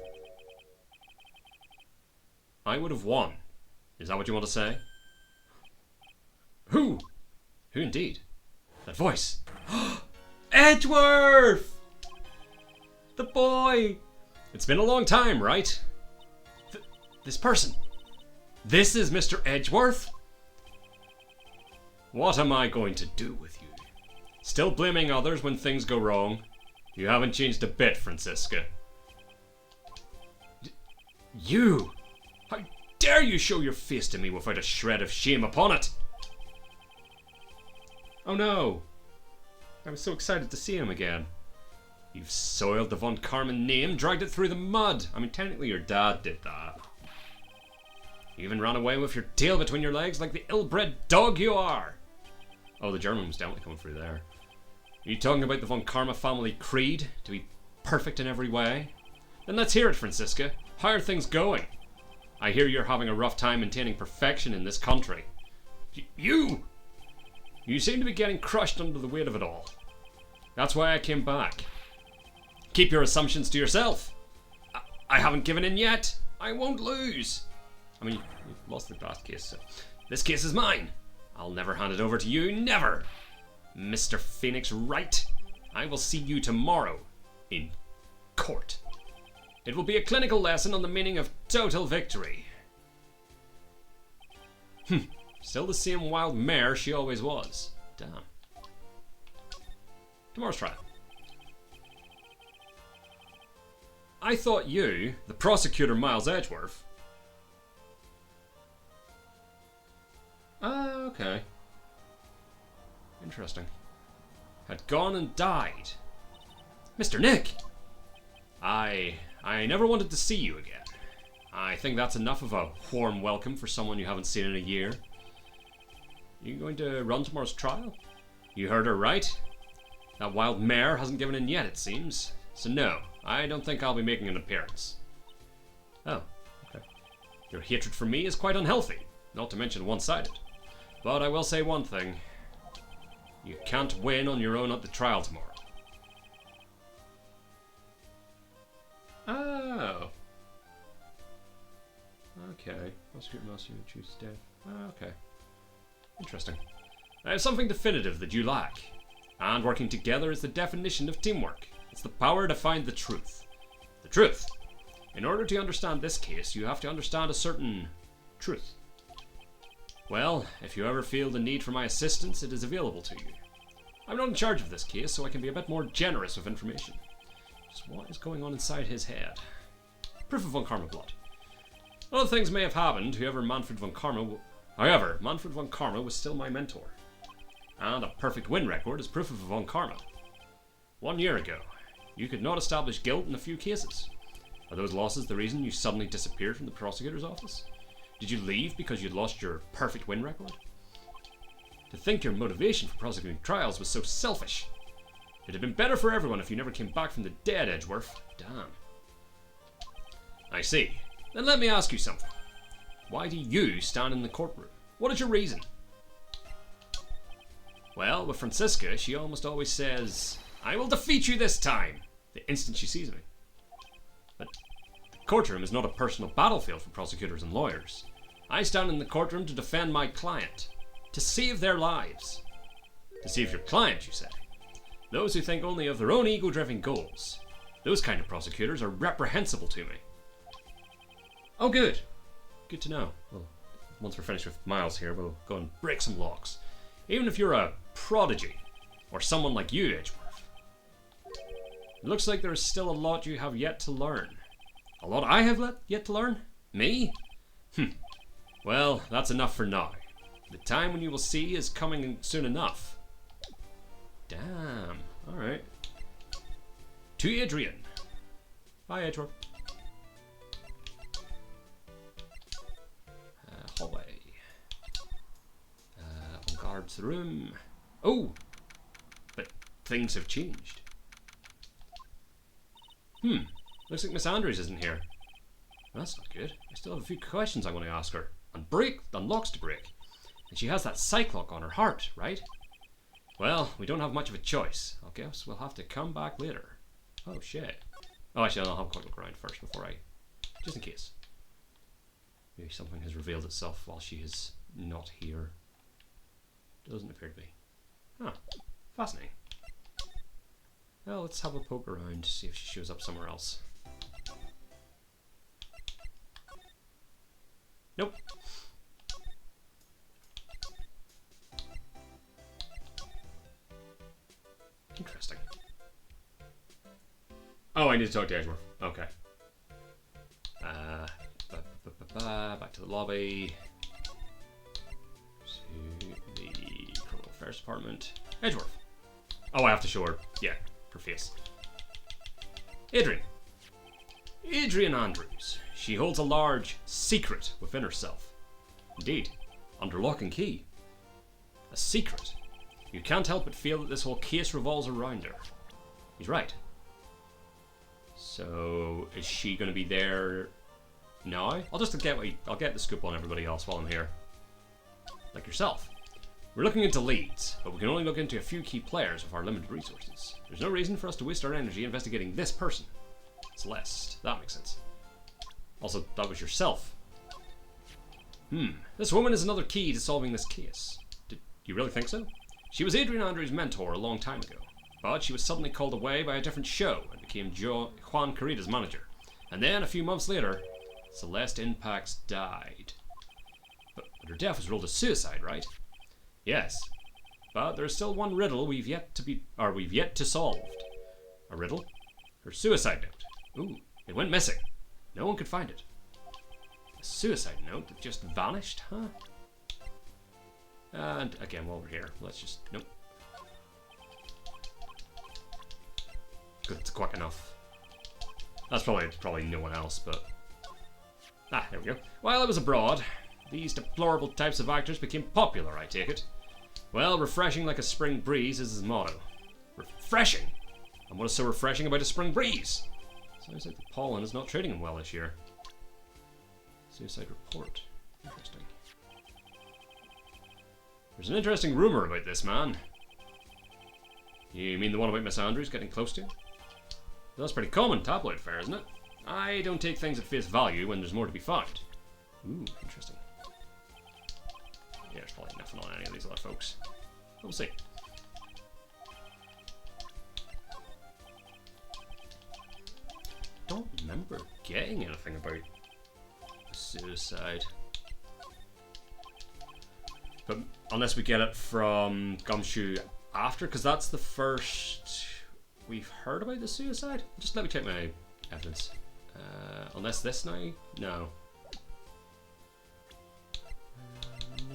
I would have won. Is that what you want to say? Who? Who indeed? That voice. Edgeworth! The boy! It's been a long time, right? This person. This is Mr. Edgeworth? What am I going to do with you? Still blaming others when things go wrong? You haven't changed a bit, Francisca. You! How dare you show your face to me without a shred of shame upon it? Oh no! I was so excited to see him again. You've soiled the Von Karman name, dragged it through the mud. I mean, technically your dad did that. You even ran away with your tail between your legs like the ill-bred dog you are. Oh, the German was definitely coming through there. Are you talking about the Von Karma family creed? To be perfect in every way? Then let's hear it, Francisca. How are things going? I hear you're having a rough time maintaining perfection in this country. You seem to be getting crushed under the weight of it all. That's why I came back. Keep your assumptions to yourself. I haven't given in yet. I won't lose. I mean, you lost the last case, so this case is mine. I'll never hand it over to you, never. Mr. Phoenix Wright, I will see you tomorrow in court. It will be a clinical lesson on the meaning of total victory. Still the same wild mare she always was. Damn. Tomorrow's trial. I thought you, the prosecutor Miles Edgeworth... Ah, okay. Interesting. Had gone and died. Mr. Nick! I never wanted to see you again. I think that's enough of a warm welcome for someone you haven't seen in a year. You going to run tomorrow's trial? You heard her right. That wild mare hasn't given in yet, it seems. So no, I don't think I'll be making an appearance. Oh, okay. Your hatred for me is quite unhealthy, not to mention one-sided. But I will say one thing. You can't win on your own at the trial tomorrow. Oh. Okay. Prosecutor must choose death. Oh, okay. Interesting. I have something definitive that you lack. And working together is the definition of teamwork. It's the power to find the truth. The truth. In order to understand this case, you have to understand a certain truth. Well, if you ever feel the need for my assistance, it is available to you. I'm not in charge of this case, so I can be a bit more generous with information. Just what is going on inside his head? Proof of Von Karma blood. Other things may have happened, however, Manfred Von Karma was still my mentor. And a perfect win record is proof of Von Karma. 1 year ago, you could not establish guilt in a few cases. Are those losses the reason you suddenly disappeared from the prosecutor's office? Did you leave because you'd lost your perfect win record? To think your motivation for prosecuting trials was so selfish. It'd have been better for everyone if you never came back from the dead, Edgeworth. Damn. I see. Then let me ask you something. Why do you stand in the courtroom? What is your reason? Well, with Francisca, she almost always says, I will defeat you this time, the instant she sees me. But the courtroom is not a personal battlefield for prosecutors and lawyers. I stand in the courtroom to defend my client, to save their lives. To save your client, you say? Those who think only of their own ego-driven goals. Those kind of prosecutors are reprehensible to me. Oh, good. Good to know. Well, once we're finished with Miles here, we'll go and break some locks. Even if you're a prodigy, or someone like you, Edgeworth. It looks like there is still a lot you have yet to learn. A lot I have yet to learn? Me? Well, that's enough for now. The time when you will see is coming soon enough. Damn. Alright. To Adrian. Bye, Edgeworth. Hallway. Guards the room. Oh! But things have changed. Looks like Miss Andrews isn't here. Well, that's not good. I still have a few questions I want to ask her. And locks to break. And she has that psych lock on her heart, right? Well, we don't have much of a choice. I guess we'll have to come back later. Oh, shit. Oh, actually, I'll have a quick look around first before I... Just in case. Maybe something has revealed itself while she is not here. Doesn't appear to be. Huh. Fascinating. Well, let's have a poke around to see if she shows up somewhere else. Nope. Oh, I need to talk to Edgeworth. Okay. Back to the lobby. To the criminal affairs department. Edgeworth. Oh, I have to show her. Yeah, her face. Adrian. Adrian Andrews. She holds a large secret within herself. Indeed, under lock and key. A secret. You can't help but feel that this whole case revolves around her. He's right. So, is she going to be there now? I'll get the scoop on everybody else while I'm here. Like yourself. We're looking into leads, but we can only look into a few key players with our limited resources. There's no reason for us to waste our energy investigating this person. Celeste. That makes sense. Also, that was yourself. This woman is another key to solving this case. Did you really think so? She was Adrian Andrews' mentor a long time ago, but she was suddenly called away by a different show and became Juan Carita's manager. And then, a few months later, Celeste Impax died. But her death was ruled a suicide, right? Yes. But there's still one riddle we've yet to solve. A riddle? Her suicide note. Ooh, it went missing. No one could find it. A suicide note that just vanished, huh? And again, while we're here, let's just... Nope. Good, it's quick enough. That's probably no one else, but... Ah, there we go. While I was abroad, these deplorable types of actors became popular, I take it. Well, refreshing like a spring breeze is his motto. Refreshing? And what is so refreshing about a spring breeze? Sounds like the pollen is not treating him well this year. Suicide report. Interesting. There's an interesting rumor about this man. You mean the one about Miss Andrews getting close to? That's pretty common tabloid fare, isn't it? I don't take things at face value when there's more to be found. Ooh, interesting. Yeah, there's probably nothing on any of these other folks. We'll see. Don't remember getting anything about suicide. But unless we get it from Gumshoe after, because that's the first we've heard about the suicide. Just let me check my evidence. Unless this now? No.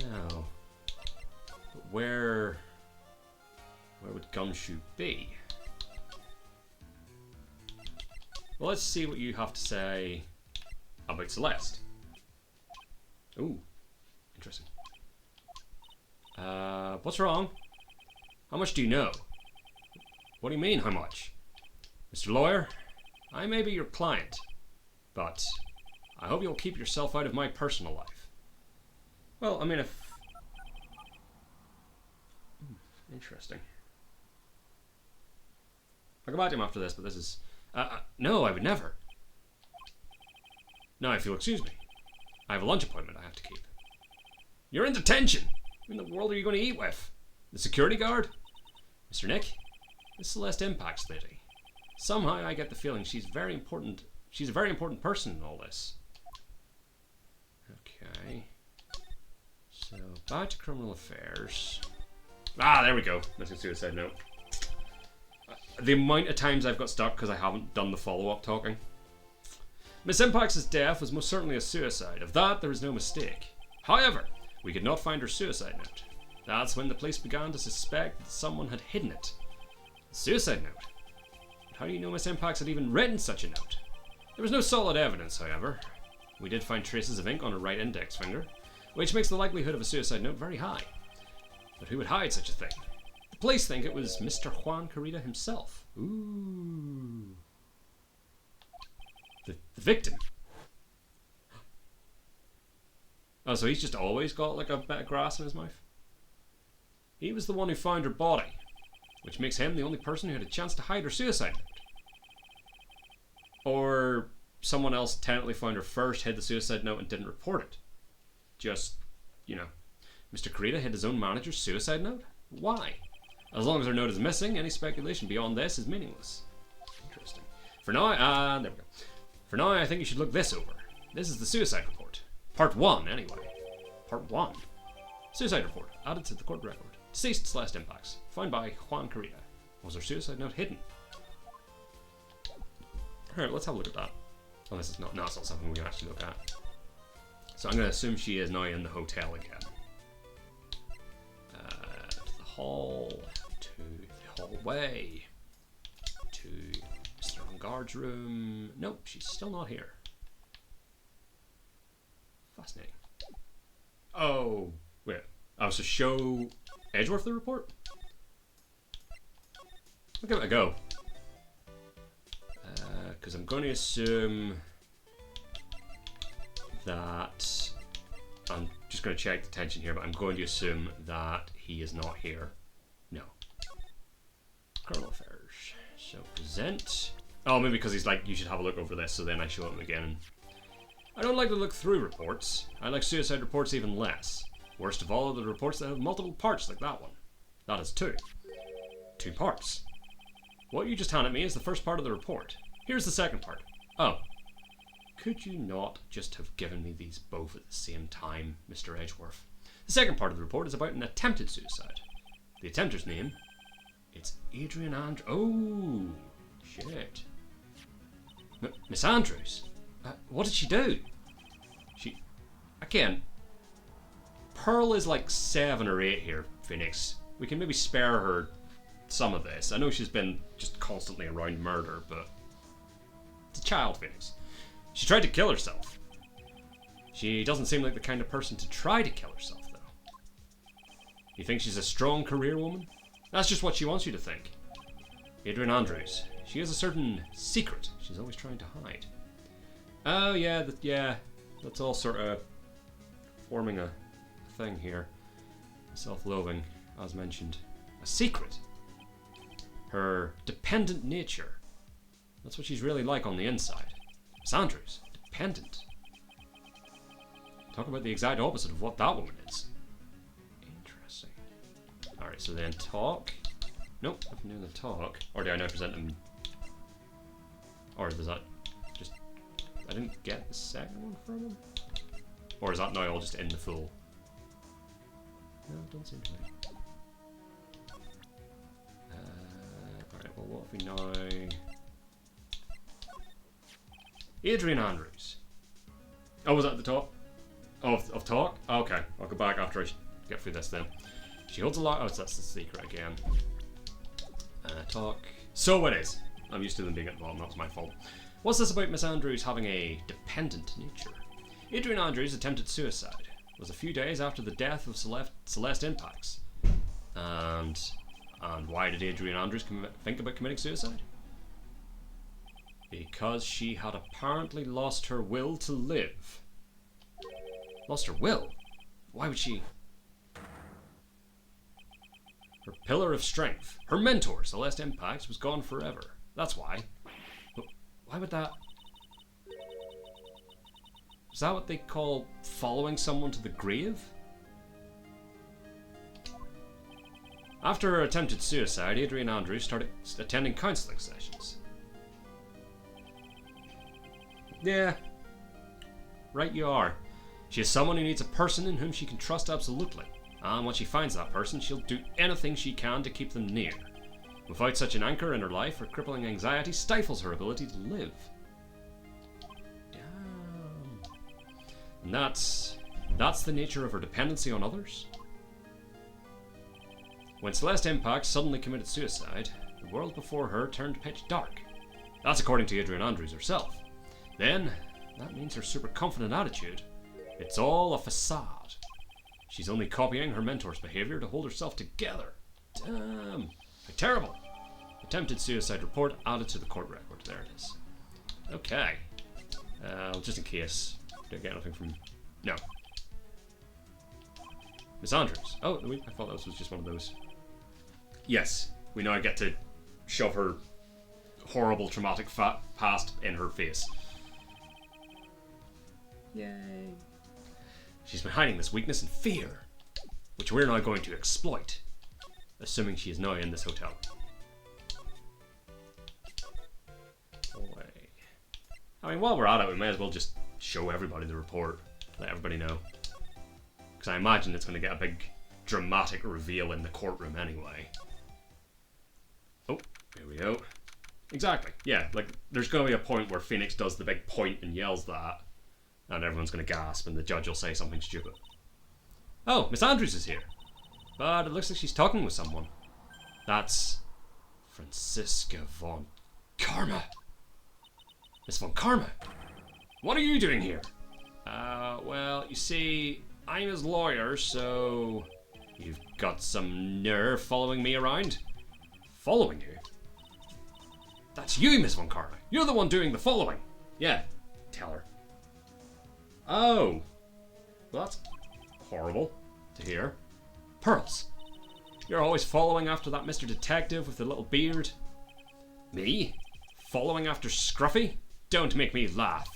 No. But where would Gumshoe be? Well, let's see what you have to say about Celeste. Ooh, interesting. What's wrong? How much do you know? What do you mean, how much? Mr. Lawyer, I may be your client, but I hope you'll keep yourself out of my personal life. Well, I mean, if... Interesting. I'll go back to him after this, but this is... no, I would never. Now, if you'll excuse me, I have a lunch appointment I have to keep. You're in detention! Who in the world are you going to eat with? The security guard? Mr. Nick? This Celeste Impax lady. Somehow I get the feeling she's very important. She's a very important person in all this. Okay. So, back to criminal affairs. Ah, there we go. Missing suicide note. The amount of times I've got stuck because I haven't done the follow-up talking. Miss Impax's death was most certainly a suicide. Of that, there is no mistake. However, we could not find her suicide note. That's when the police began to suspect that someone had hidden it. A suicide note? But how do you know Miss Impax had even written such a note? There was no solid evidence, however. We did find traces of ink on her right index finger, which makes the likelihood of a suicide note very high. But who would hide such a thing? The police think it was Mr. Juan Carita himself. Ooh. The victim. Oh, so he's just always got like a bit of grass in his mouth? He was the one who found her body, which makes him the only person who had a chance to hide her suicide note. Or someone else technically found her first, hid the suicide note, and didn't report it. Just, you know, Mr. Carita hid his own manager's suicide note? Why? As long as her note is missing, any speculation beyond this is meaningless. Interesting. For now, there we go. For now, I think you should look this over. This is the suicide report. Part 1, anyway. Part 1. Suicide report, added to the court record. Deceased Celeste Impax, found by Juan Carita. Was her suicide note hidden? Alright, let's have a look at that. Unless it's not, no, it's not something we can actually look at. So I'm going to assume she is now in the hotel again. To the hall, to the hallway, to Mr. On-Guard's room. Nope, she's still not here. Fascinating. Oh, wait. I was to show Edgeworth the report? I'll give it a go. Because I'm going to assume that... I'm just going to check the tension here, but I'm going to assume that he is not here. No. Colonel Affairs. So, present. Oh, maybe because he's like, you should have a look over this, so then I show him again. I don't like to look through reports. I like suicide reports even less. Worst of all are the reports that have multiple parts like that one. That is 2. 2 parts. What you just handed me is the first part of the report. Here's the second part. Oh. Could you not just have given me these both at the same time, Mr. Edgeworth? The second part of the report is about an attempted suicide. The attempter's name? It's Adrian Andrews. Oh, shit. Miss Andrews? What did she do? Again, Pearl is like 7 or 8 here, Phoenix. We can maybe spare her some of this. I know she's been just constantly around murder, but it's a child, Phoenix. She tried to kill herself. She doesn't seem like the kind of person to try to kill herself, though. You think she's a strong career woman? That's just what she wants you to think. Adrian Andrews. She has a certain secret she's always trying to hide. Oh, yeah, that's all sort of forming a thing here. Self-loathing, as mentioned. A secret. Her dependent nature. That's what she's really like on the inside. Miss Andrews, dependent. Talk about the exact opposite of what that woman is. Interesting. Alright, so then talk. Nope, I'm doing the talk. Or do I now present him? Or does that just... I didn't get the second one from him? Or is that now all just in the full? No, it don't seem to be. Alright, well what if we now... Adrian Andrews. Oh, was that at the top? Oh, of talk? Oh, okay, I'll go back after I get through this then. She holds a lot... Oh, that's the secret again. Talk. So it is. I'm used to them being at the bottom, that's my fault. What's this about Miss Andrews having a dependent nature? Adrian Andrews attempted suicide. It was a few days after the death of Celeste Impacts. And why did Adrian Andrews think about committing suicide? Because she had apparently lost her will to live. Lost her will? Why would she? Her pillar of strength, her mentor, Celeste Impacts, was gone forever. That's why. But why would that... Is that what they call following someone to the grave? After her attempted suicide, Adrian Andrews started attending counselling sessions. Yeah. Right you are. She is someone who needs a person in whom she can trust absolutely. And when she finds that person, she'll do anything she can to keep them near. Without such an anchor in her life, her crippling anxiety stifles her ability to live. Damn. And that's the nature of her dependency on others. When Celeste Impact suddenly committed suicide, the world before her turned pitch dark. That's according to Adrian Andrews herself. Then, that means her super confident attitude. It's all a facade. She's only copying her mentor's behavior to hold herself together. Damn. How terrible. Attempted suicide report added to the court record. There it is. Okay. Just in case. Did I get anything from... No. Miss Andrews. Oh, I thought that was just one of those. Yes. We now get to shove her horrible traumatic past in her face. Yay. She's been hiding this weakness and fear, which we're now going to exploit, assuming she is now in this hotel. Away. I mean, while we're at it, we may as well just show everybody the report, let everybody know. Because I imagine it's going to get a big dramatic reveal in the courtroom anyway. Oh, here we go. Exactly. Yeah, like, there's going to be a point where Phoenix does the big point and yells that, and everyone's going to gasp, and the judge will say something stupid. Oh, Miss Andrews is here. But it looks like she's talking with someone. That's Franziska von Karma. Miss von Karma, what are you doing here? Well, you see, I'm his lawyer, so you've got some nerve following me around? Following you? That's you, Miss von Karma. You're the one doing the following. Yeah, tell her. Oh, well, that's horrible to hear. Pearls, you're always following after that Mr. Detective with the little beard. Me? Following after Scruffy? Don't make me laugh.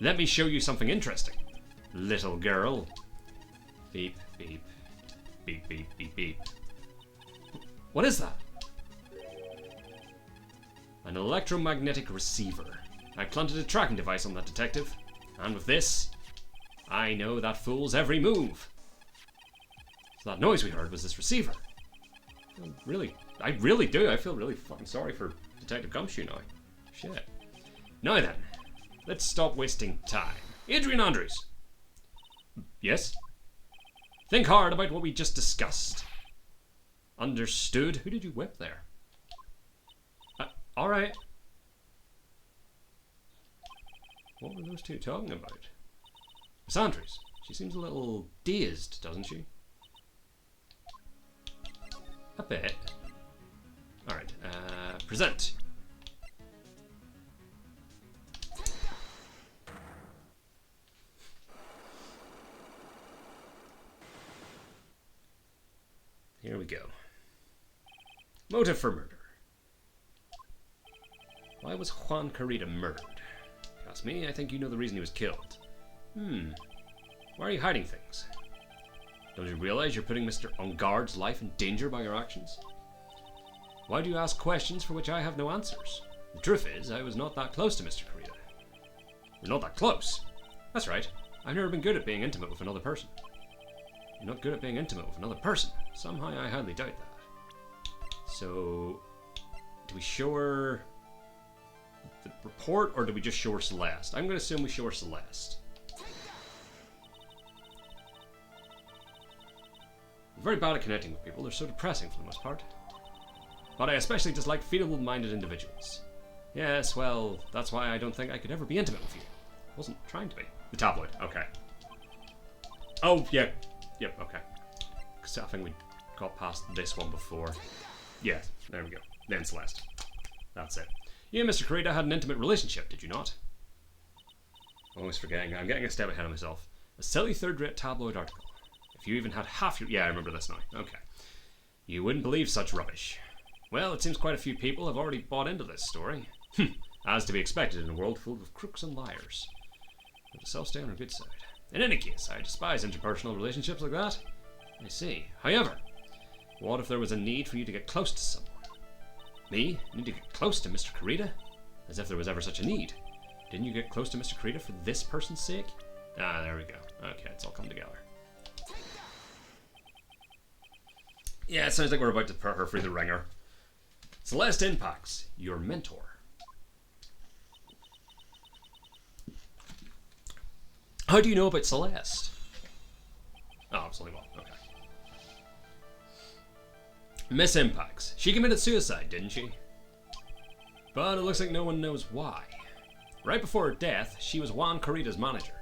Let me show you something interesting, little girl. Beep, beep, beep, beep, beep, beep. What is that? An electromagnetic receiver. I planted a tracking device on that detective, and with this, I know that fool's every move. So that noise we heard was this receiver. I really do. I feel really fucking sorry for Detective Gumshoe now. Shit. Now then, let's stop wasting time. Adrian Andrews. Yes? Think hard about what we just discussed. Understood? Who did you whip there? Alright. What were those two talking about? Miss Andrews. She seems a little dazed, doesn't she? A bit. Alright, present. Here we go. Motive for murder. Why was Juan Carita murdered? If you ask me, I think you know the reason he was killed. Why are you hiding things? Don't you realize you're putting Mr. Ungard's life in danger by your actions? Why do you ask questions for which I have no answers? The truth is, I was not that close to Mr. Carita. You're not that close? That's right. I've never been good at being intimate with another person. You're not good at being intimate with another person. Somehow I highly doubt that. So, do we show her the report, or do we just show her Celeste? I'm going to assume we show her Celeste. I'm very bad at connecting with people. They're so depressing for the most part. But I especially dislike feeble-minded individuals. Yes, well, that's why I don't think I could ever be intimate with you. I wasn't trying to be. The tabloid, okay. Oh, yeah. Yep, okay. Because I think we got past this one before. Yeah, there we go. Then Celeste. That's it. You and Mr. Carita had an intimate relationship, did you not? Always forgetting. I'm getting a step ahead of myself. A silly third-rate tabloid article. If you even had half your... Yeah, I remember this now. Okay. You wouldn't believe such rubbish. Well, it seems quite a few people have already bought into this story. As to be expected in a world full of crooks and liars. But the self stay on our good side. In any case, I despise interpersonal relationships like that. I see. However, what if there was a need for you to get close to someone? Me? Need to get close to Mr. Carita? As if there was ever such a need. Didn't you get close to Mr. Carita for this person's sake? Ah, there we go. Okay, it's all come together. Yeah, it sounds like we're about to put her through the ringer. Celeste Impacts, your mentor. How do you know about Celeste? Oh, it's only one. Okay. Miss Impacts. She committed suicide, didn't she? But it looks like no one knows why. Right before her death, she was Juan Carita's manager.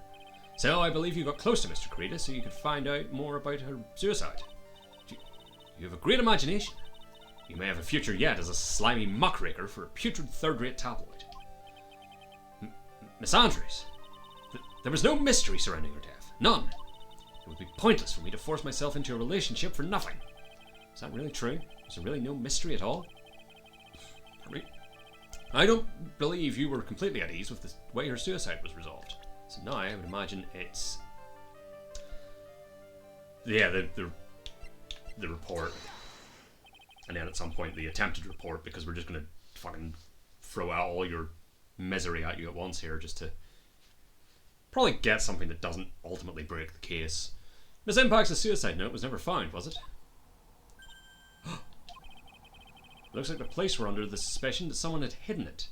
So I believe you got close to Mr. Carita so you could find out more about her suicide. You have a great imagination. You may have a future yet as a slimy muckraker for a putrid third-rate tabloid. Miss Andrews, there was no mystery surrounding her death. None. It would be pointless for me to force myself into a relationship for nothing. Is that really true? Is there really no mystery at all? I don't believe you were completely at ease with the way her suicide was resolved. So now I would imagine it's... Yeah, the report. And then at some point the attempted report, because we're just going to fucking throw out all your misery at you at once here just to probably get something that doesn't ultimately break the case. Miss Impact's suicide note was never found, was it? Looks like the police were under the suspicion that someone had hidden it.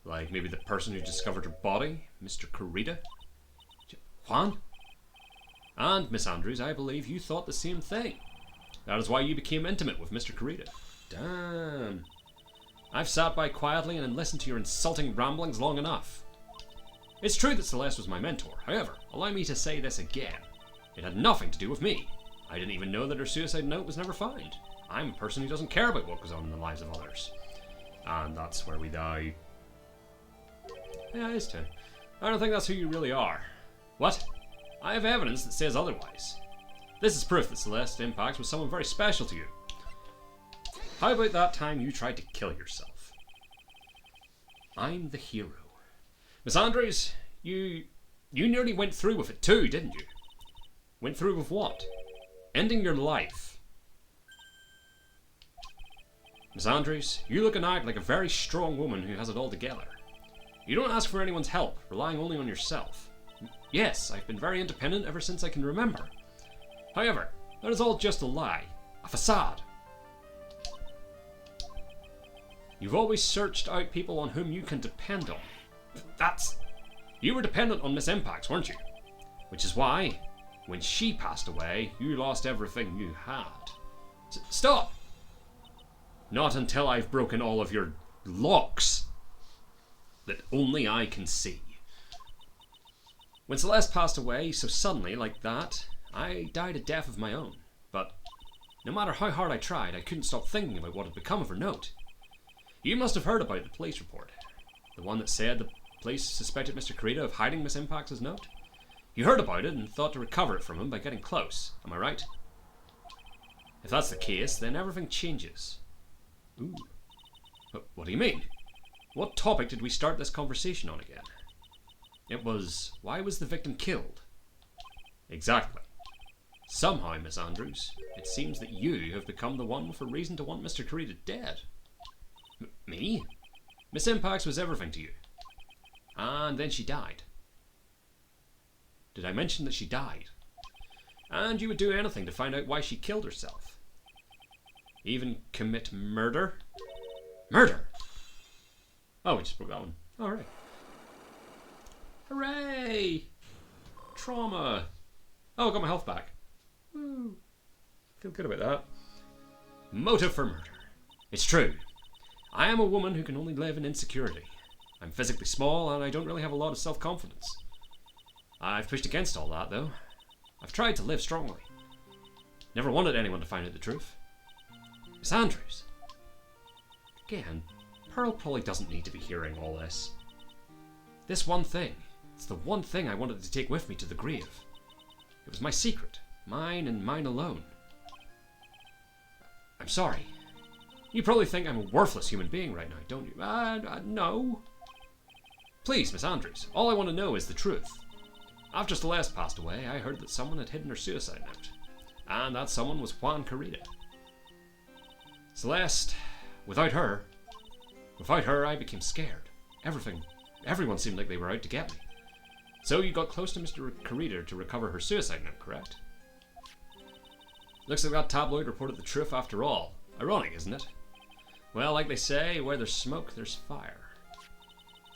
Like maybe the person who discovered her body, Mr. Kurita? Juan? And, Miss Andrews, I believe you thought the same thing. That is why you became intimate with Mr. Kurita. Damn. I've sat by quietly and listened to your insulting ramblings long enough. It's true that Celeste was my mentor. However, allow me to say this again. It had nothing to do with me. I didn't even know that her suicide note was never found. I'm a person who doesn't care about what goes on in the lives of others. And that's where we die. Yeah, it is too. I don't think that's who you really are. What? I have evidence that says otherwise. This is proof that Celeste Impax was someone very special to you. How about that time you tried to kill yourself? I'm the hero. Miss Andrews, you nearly went through with it too, didn't you? Went through with what? Ending your life. Miss Andrews, you look and act like a very strong woman who has it all together. You don't ask for anyone's help, relying only on yourself. Yes, I've been very independent ever since I can remember. However, that is all just a lie. A facade. You've always searched out people on whom you can depend on. You were dependent on Miss Impax, weren't you? Which is why, when she passed away, you lost everything you had. Stop! Not until I've broken all of your locks that only I can see. When Celeste passed away so suddenly like that, I died a death of my own. But no matter how hard I tried, I couldn't stop thinking about what had become of her note. You must have heard about the police report. The one that said the police suspected Mr. Kurita of hiding Miss Impax's note. You heard about it and thought to recover it from him by getting close. Am I right? If that's the case, then everything changes. Ooh. What do you mean? What topic did we start this conversation on again? It was, why was the victim killed? Exactly. Somehow, Miss Andrews, it seems that you have become the one with a reason to want Mr. Kurita dead. Me? Miss Impax was everything to you. And then she died. Did I mention that she died? And you would do anything to find out why she killed herself. Even commit murder? Murder! Oh, we just broke that one. Alright. Hooray! Trauma! Oh, I got my health back. Woo. Feel good about that. Motive for murder. It's true. I am a woman who can only live in insecurity. I'm physically small and I don't really have a lot of self-confidence. I've pushed against all that, though. I've tried to live strongly. Never wanted anyone to find out the truth. Miss Andrews. Again, Pearl probably doesn't need to be hearing all this. This one thing. It's the one thing I wanted to take with me to the grave. It was my secret. Mine and mine alone. I'm sorry. You probably think I'm a worthless human being right now, don't you? No. Please, Miss Andrews, all I want to know is the truth. After Celeste passed away, I heard that someone had hidden her suicide note. And that someone was Juan Kurita. Celeste, without her I became scared. Everyone seemed like they were out to get me. So you got close to Mr. Kurita to recover her suicide note, correct? Looks like that tabloid reported the truth after all. Ironic, isn't it? Well, like they say, where there's smoke, there's fire.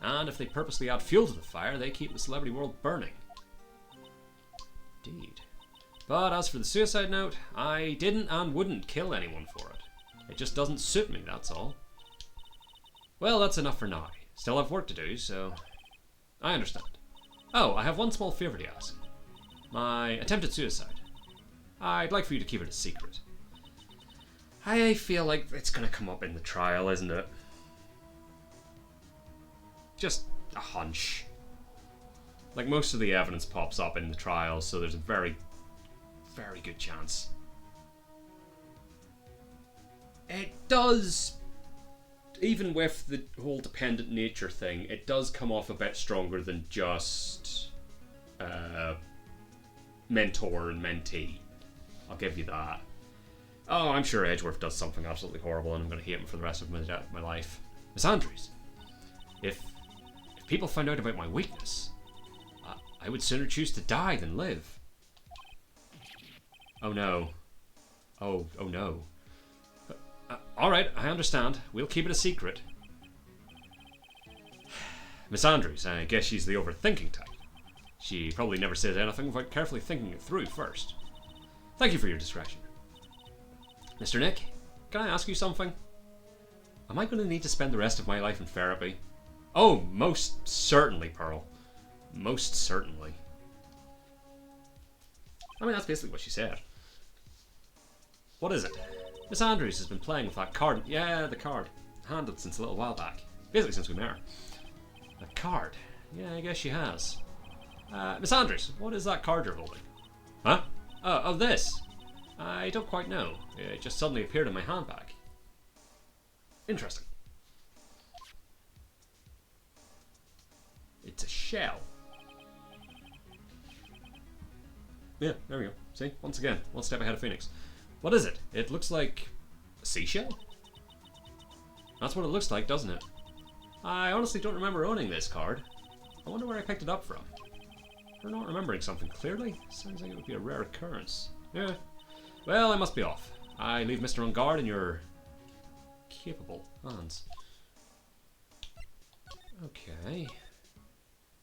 And if they purposely add fuel to the fire, they keep the celebrity world burning. Indeed. But as for the suicide note, I didn't and wouldn't kill anyone for it. It just doesn't suit me, that's all. Well, that's enough for now. Still have work to do, so... I understand. Oh, I have one small favour to ask. My attempted suicide. I'd like for you to keep it a secret. I feel like it's going to come up in the trial, isn't it? Just a hunch. Like, most of the evidence pops up in the trial, so there's a very, very good chance. It does, even with the whole dependent nature thing, it does come off a bit stronger than just mentor and mentee. I'll give you that. Oh, I'm sure Edgeworth does something absolutely horrible and I'm going to hate him for the rest of my life. Miss Andrews, if people found out about my weakness, I would sooner choose to die than live. Oh no. Oh no. Alright, I understand. We'll keep it a secret. Miss Andrews, I guess she's the overthinking type. She probably never says anything without carefully thinking it through first. Thank you for your discretion. Mr. Nick, can I ask you something? Am I going to need to spend the rest of my life in therapy? Oh, most certainly, Pearl. Most certainly. I mean, that's basically what she said. What is it? Miss Andrews has been playing with that card. Yeah, the card. Handled since a little while back. Basically since we met her. A card? Yeah, I guess she has. Miss Andrews, what is that card you're holding? Huh? Oh, this? I don't quite know. It just suddenly appeared in my handbag. Interesting. It's a shell. Yeah, there we go. See? Once again, one step ahead of Phoenix. What is it? It looks like a seashell? That's what it looks like, doesn't it? I honestly don't remember owning this card. I wonder where I picked it up from. For not remembering something clearly, sounds like it would be a rare occurrence. Yeah. Well, I must be off. I leave Mr. On guard in your capable hands. Okay.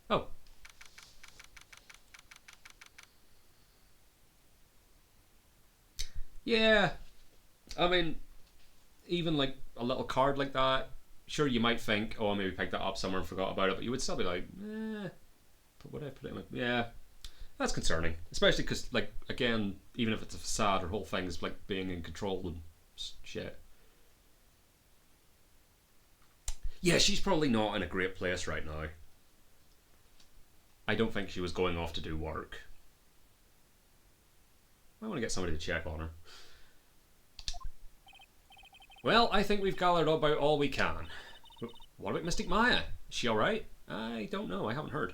Oh. Yeah. I mean, even like a little card like that, sure you might think, oh, I maybe picked that up somewhere and forgot about it, but you would still be like, but would I put it in my... Yeah. That's concerning. Especially because, like, again, even if it's a facade, her whole thing is like being in control and shit. Yeah, she's probably not in a great place right now. I don't think she was going off to do work. I want to get somebody to check on her. Well, I think we've gathered about all we can. What about Mystic Maya? Is she alright? I don't know, I haven't heard.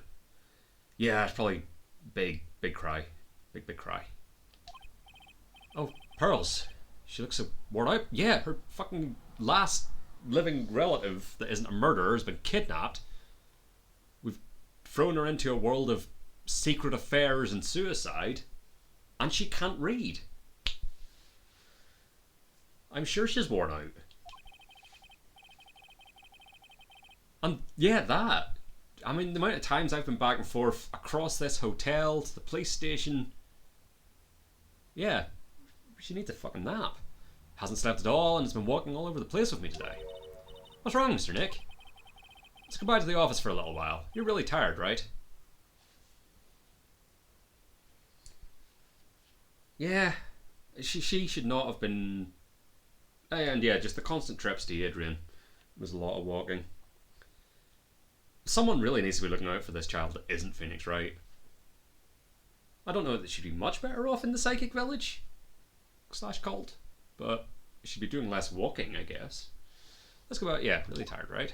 Yeah, it's probably big cry. Big cry. Oh, Pearls. She looks so worn out. Yeah, her fucking last living relative that isn't a murderer has been kidnapped. We've thrown her into a world of secret affairs and suicide, and she can't read. I'm sure she's worn out. And yeah, that. I mean, the amount of times I've been back and forth across this hotel to the police station. Yeah, she needs a fucking nap. Hasn't slept at all and has been walking all over the place with me today. What's wrong, Mr. Nick? Let's go back to the office for a little while. You're really tired, right? Yeah, she should not have been... And yeah, just the constant trips to Adrian was a lot of walking. Someone really needs to be looking out for this child that isn't Phoenix Wright. I don't know that she'd be much better off in the psychic village / cult, but she'd be doing less walking, I guess. Let's go out. Yeah, really tired, right?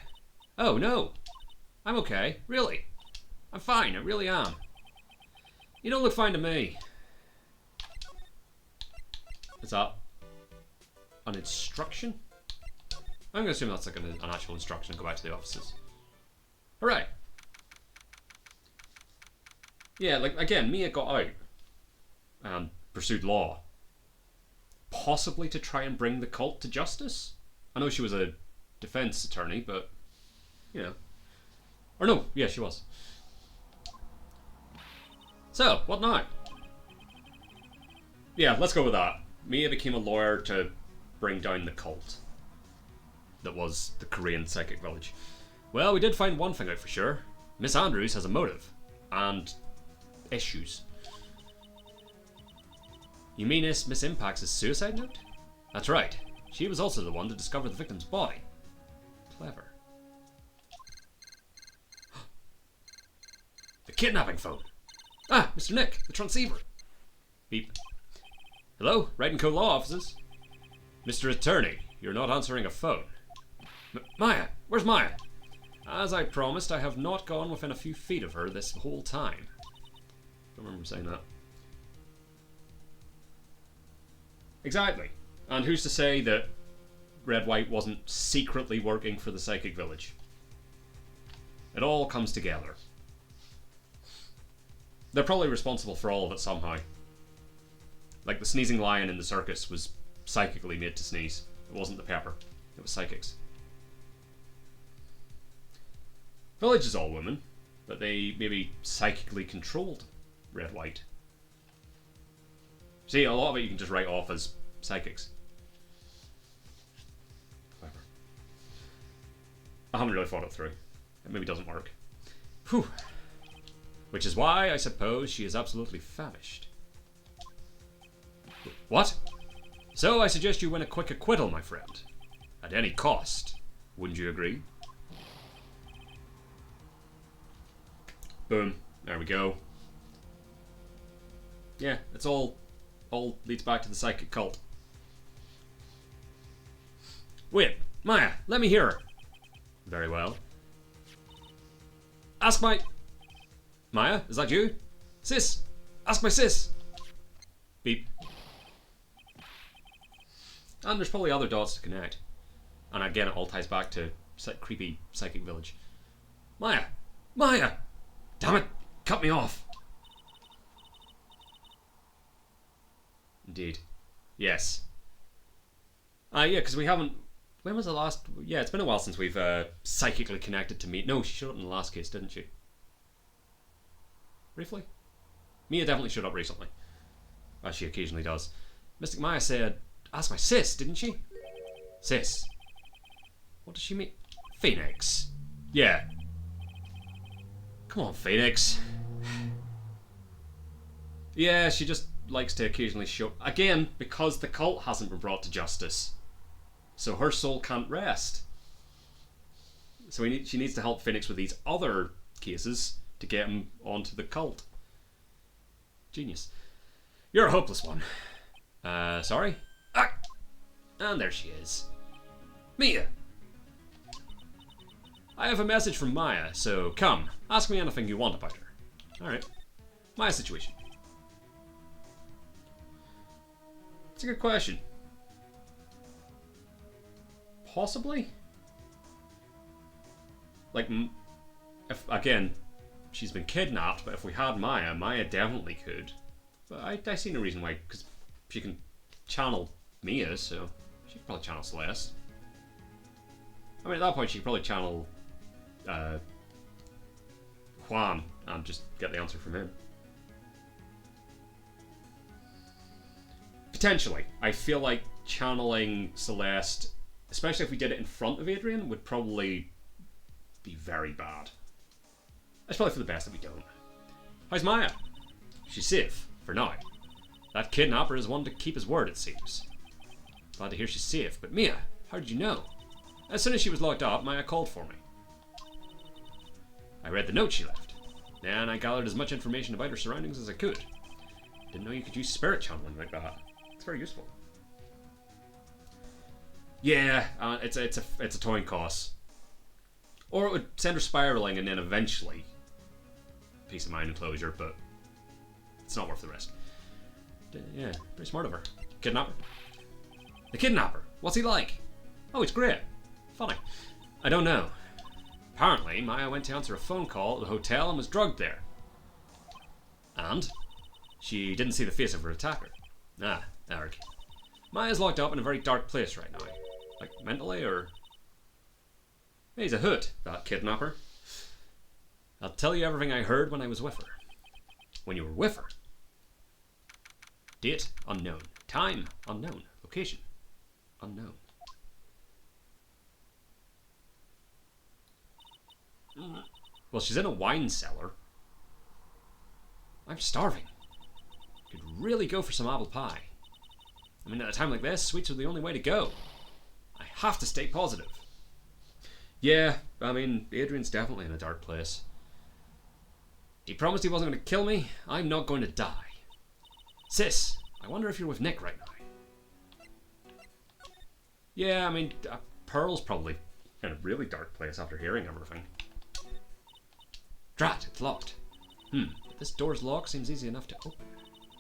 Oh no, I'm okay. Really, I'm fine. I really am. You don't look fine to me. Is that an instruction? I'm gonna assume that's like an actual instruction. Go back to the offices. Alright. Yeah, like, again, Mia got out and pursued law. Possibly to try and bring the cult to justice? I know she was a defense attorney, but, you know. Or no, yeah, she was. So, what now? Yeah, let's go with that. Mia became a lawyer to bring down the cult that was the Korean psychic village. Well, we did find one thing out for sure. Miss Andrews has a motive. And issues. You mean Miss Impact's suicide note? That's right. She was also the one to discover the victim's body. Clever. The kidnapping phone. Ah, Mr. Nick, the transceiver. Beep. Hello, Wright & Co. Law Offices. Mr. Attorney, you're not answering a phone. Maya, where's Maya? As I promised, I have not gone within a few feet of her this whole time. Don't remember saying that. Exactly. And who's to say that Red White wasn't secretly working for the Psychic Village? It all comes together. They're probably responsible for all of it somehow. Like the sneezing lion in the circus was psychically made to sneeze. It wasn't the pepper. It was psychics. Village is all women, but they may be psychically controlled. Red, white. See, a lot of it you can just write off as psychics. Clever. I haven't really thought it through. It maybe doesn't work. Whew. Which is why, I suppose, she is absolutely famished. What? So I suggest you win a quick acquittal, my friend. At any cost. Wouldn't you agree? Boom. There we go. Yeah, it's all leads back to the psychic cult. Wait, Maya, let me hear her. Very well. Ask my... Maya, is that you? Sis! Ask my sis! Beep. And there's probably other dots to connect. And again, it all ties back to creepy psychic village. Maya! Maya! Damn it! Cut me off! Indeed. Yes. Yeah, because we haven't... When was the last... Yeah, it's been a while since we've psychically connected to Mia. No, she showed up in the last case, didn't she? Briefly? Mia definitely showed up recently. As she occasionally does. Mystic Maya said, ask my sis, didn't she? Sis. What does she mean? Phoenix. Yeah. Come on, Phoenix. Yeah, she just likes to occasionally show... Again, because the cult hasn't been brought to justice. So her soul can't rest. So she needs to help Phoenix with these other cases to get him onto the cult. Genius. You're a hopeless one. Sorry? Ah! And there she is. Mia! I have a message from Maya, so come, ask me anything you want about her. Alright. Maya's situation. It's a good question. Possibly? Like, if, again, she's been kidnapped, but if we had Maya, Maya definitely could. But I see no reason why, because she can channel Mia, so she could probably channel Celeste. I mean, at that point, she could probably channel Juan and just get the answer from him. Potentially. I feel like channeling Celeste, especially if we did it in front of Adrian, would probably be very bad. It's probably for the best that we don't. How's Maya? She's safe, for now. That kidnapper is one to keep his word, it seems. Glad to hear she's safe, but Mia, how did you know? As soon as she was locked up, Maya called for me. I read the note she left. Then I gathered as much information about her surroundings as I could. Didn't know you could use spirit channeling like that. It's very useful. Yeah, it's a toying cost. Or it would send her spiraling and then eventually peace of mind and closure, but it's not worth the risk. Yeah, pretty smart of her. Kidnapper? The kidnapper? What's he like? Oh, it's great. Funny. I don't know. Apparently, Maya went to answer a phone call at the hotel and was drugged there. And? She didn't see the face of her attacker. Ah, Eric. Maya's locked up in a very dark place right now. Like, mentally, or... He's a hoot, that kidnapper. I'll tell you everything I heard when I was with her. When you were with her? Date unknown. Time unknown. Location unknown. Well, she's in a wine cellar. I'm starving. Could really go for some apple pie. I mean, at a time like this, sweets are the only way to go. I have to stay positive. Yeah, I mean, Adrian's definitely in a dark place. He promised he wasn't going to kill me. I'm not going to die. Sis, I wonder if you're with Nick right now. Yeah, I mean, Pearl's probably in a really dark place after hearing everything. Drat, it's locked. But this door's lock seems easy enough to open.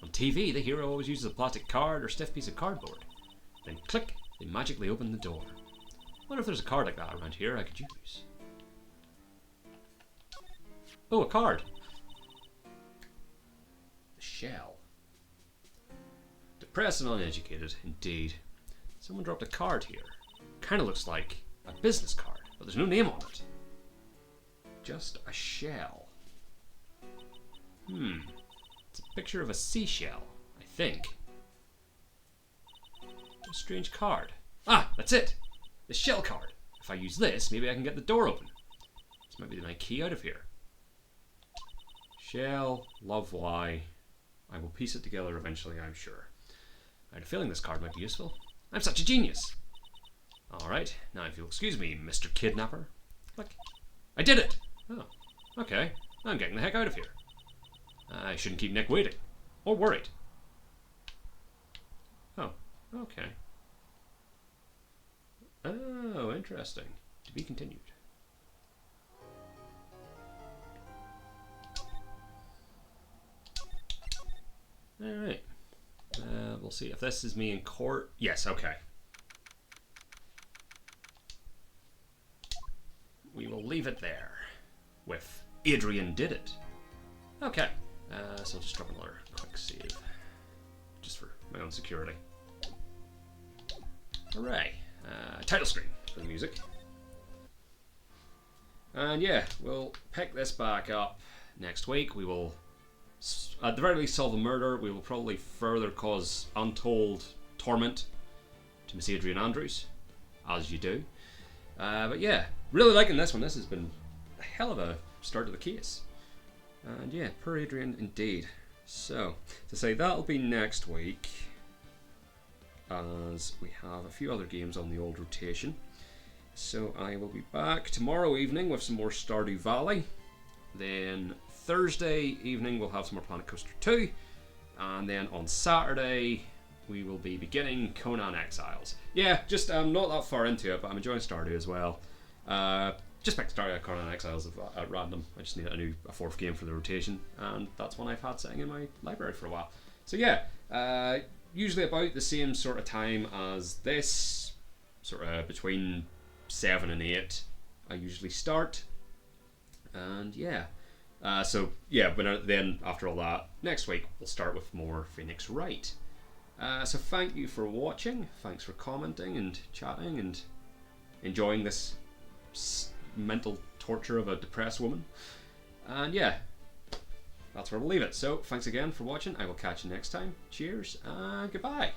On TV, the hero always uses a plastic card or stiff piece of cardboard. Then click, they magically open the door. Wonder if there's a card like that around here I could use. Oh, a card. The shell. Depressed and uneducated, indeed. Someone dropped a card here. Kind of looks like a business card, but there's no name on it. Just a shell. It's a picture of a seashell, I think. A strange card. Ah, that's it! The shell card. If I use this, maybe I can get the door open. This might be my key out of here. Shell, love Y. I will piece it together eventually, I'm sure. I had a feeling this card might be useful. I'm such a genius! Alright, now if you'll excuse me, Mr. Kidnapper. Click. I did it! Oh, okay. I'm getting the heck out of here. I shouldn't keep Nick waiting. Or worried. Oh, okay. Oh, interesting. To be continued. Alright. We'll see if this is me in court. Yes, okay. We will leave it there with Adrian did it. Okay. So I'll just drop another quick save. Just for my own security. Hooray. Title screen for the music. And yeah, we'll pick this back up next week. We will, at the very least, solve a murder. We will probably further cause untold torment to Miss Adrian Andrews, as you do. But yeah, really liking this one. This has been a hell of a start to the case. And yeah, per Adrian indeed. So, to say that'll be next week, as we have a few other games on the old rotation. So I will be back tomorrow evening with some more Stardew Valley. Then Thursday evening we'll have some more Planet Coaster 2. And then on Saturday we will be beginning Conan Exiles. Yeah, just I'm not that far into it, but I'm enjoying Stardew as well. Just picked Conan Exiles at random. I just need a fourth game for the rotation, and that's one I've had sitting in my library for a while. So yeah, usually about the same sort of time as this, sort of between 7 and 8 I usually start. And yeah, so yeah, but then after all that, next week we'll start with more Phoenix Wright. So thank you for watching, thanks for commenting and chatting and enjoying this mental torture of a depressed woman. And yeah, that's where we'll leave it. So thanks again for watching. I will catch you next time. Cheers and goodbye.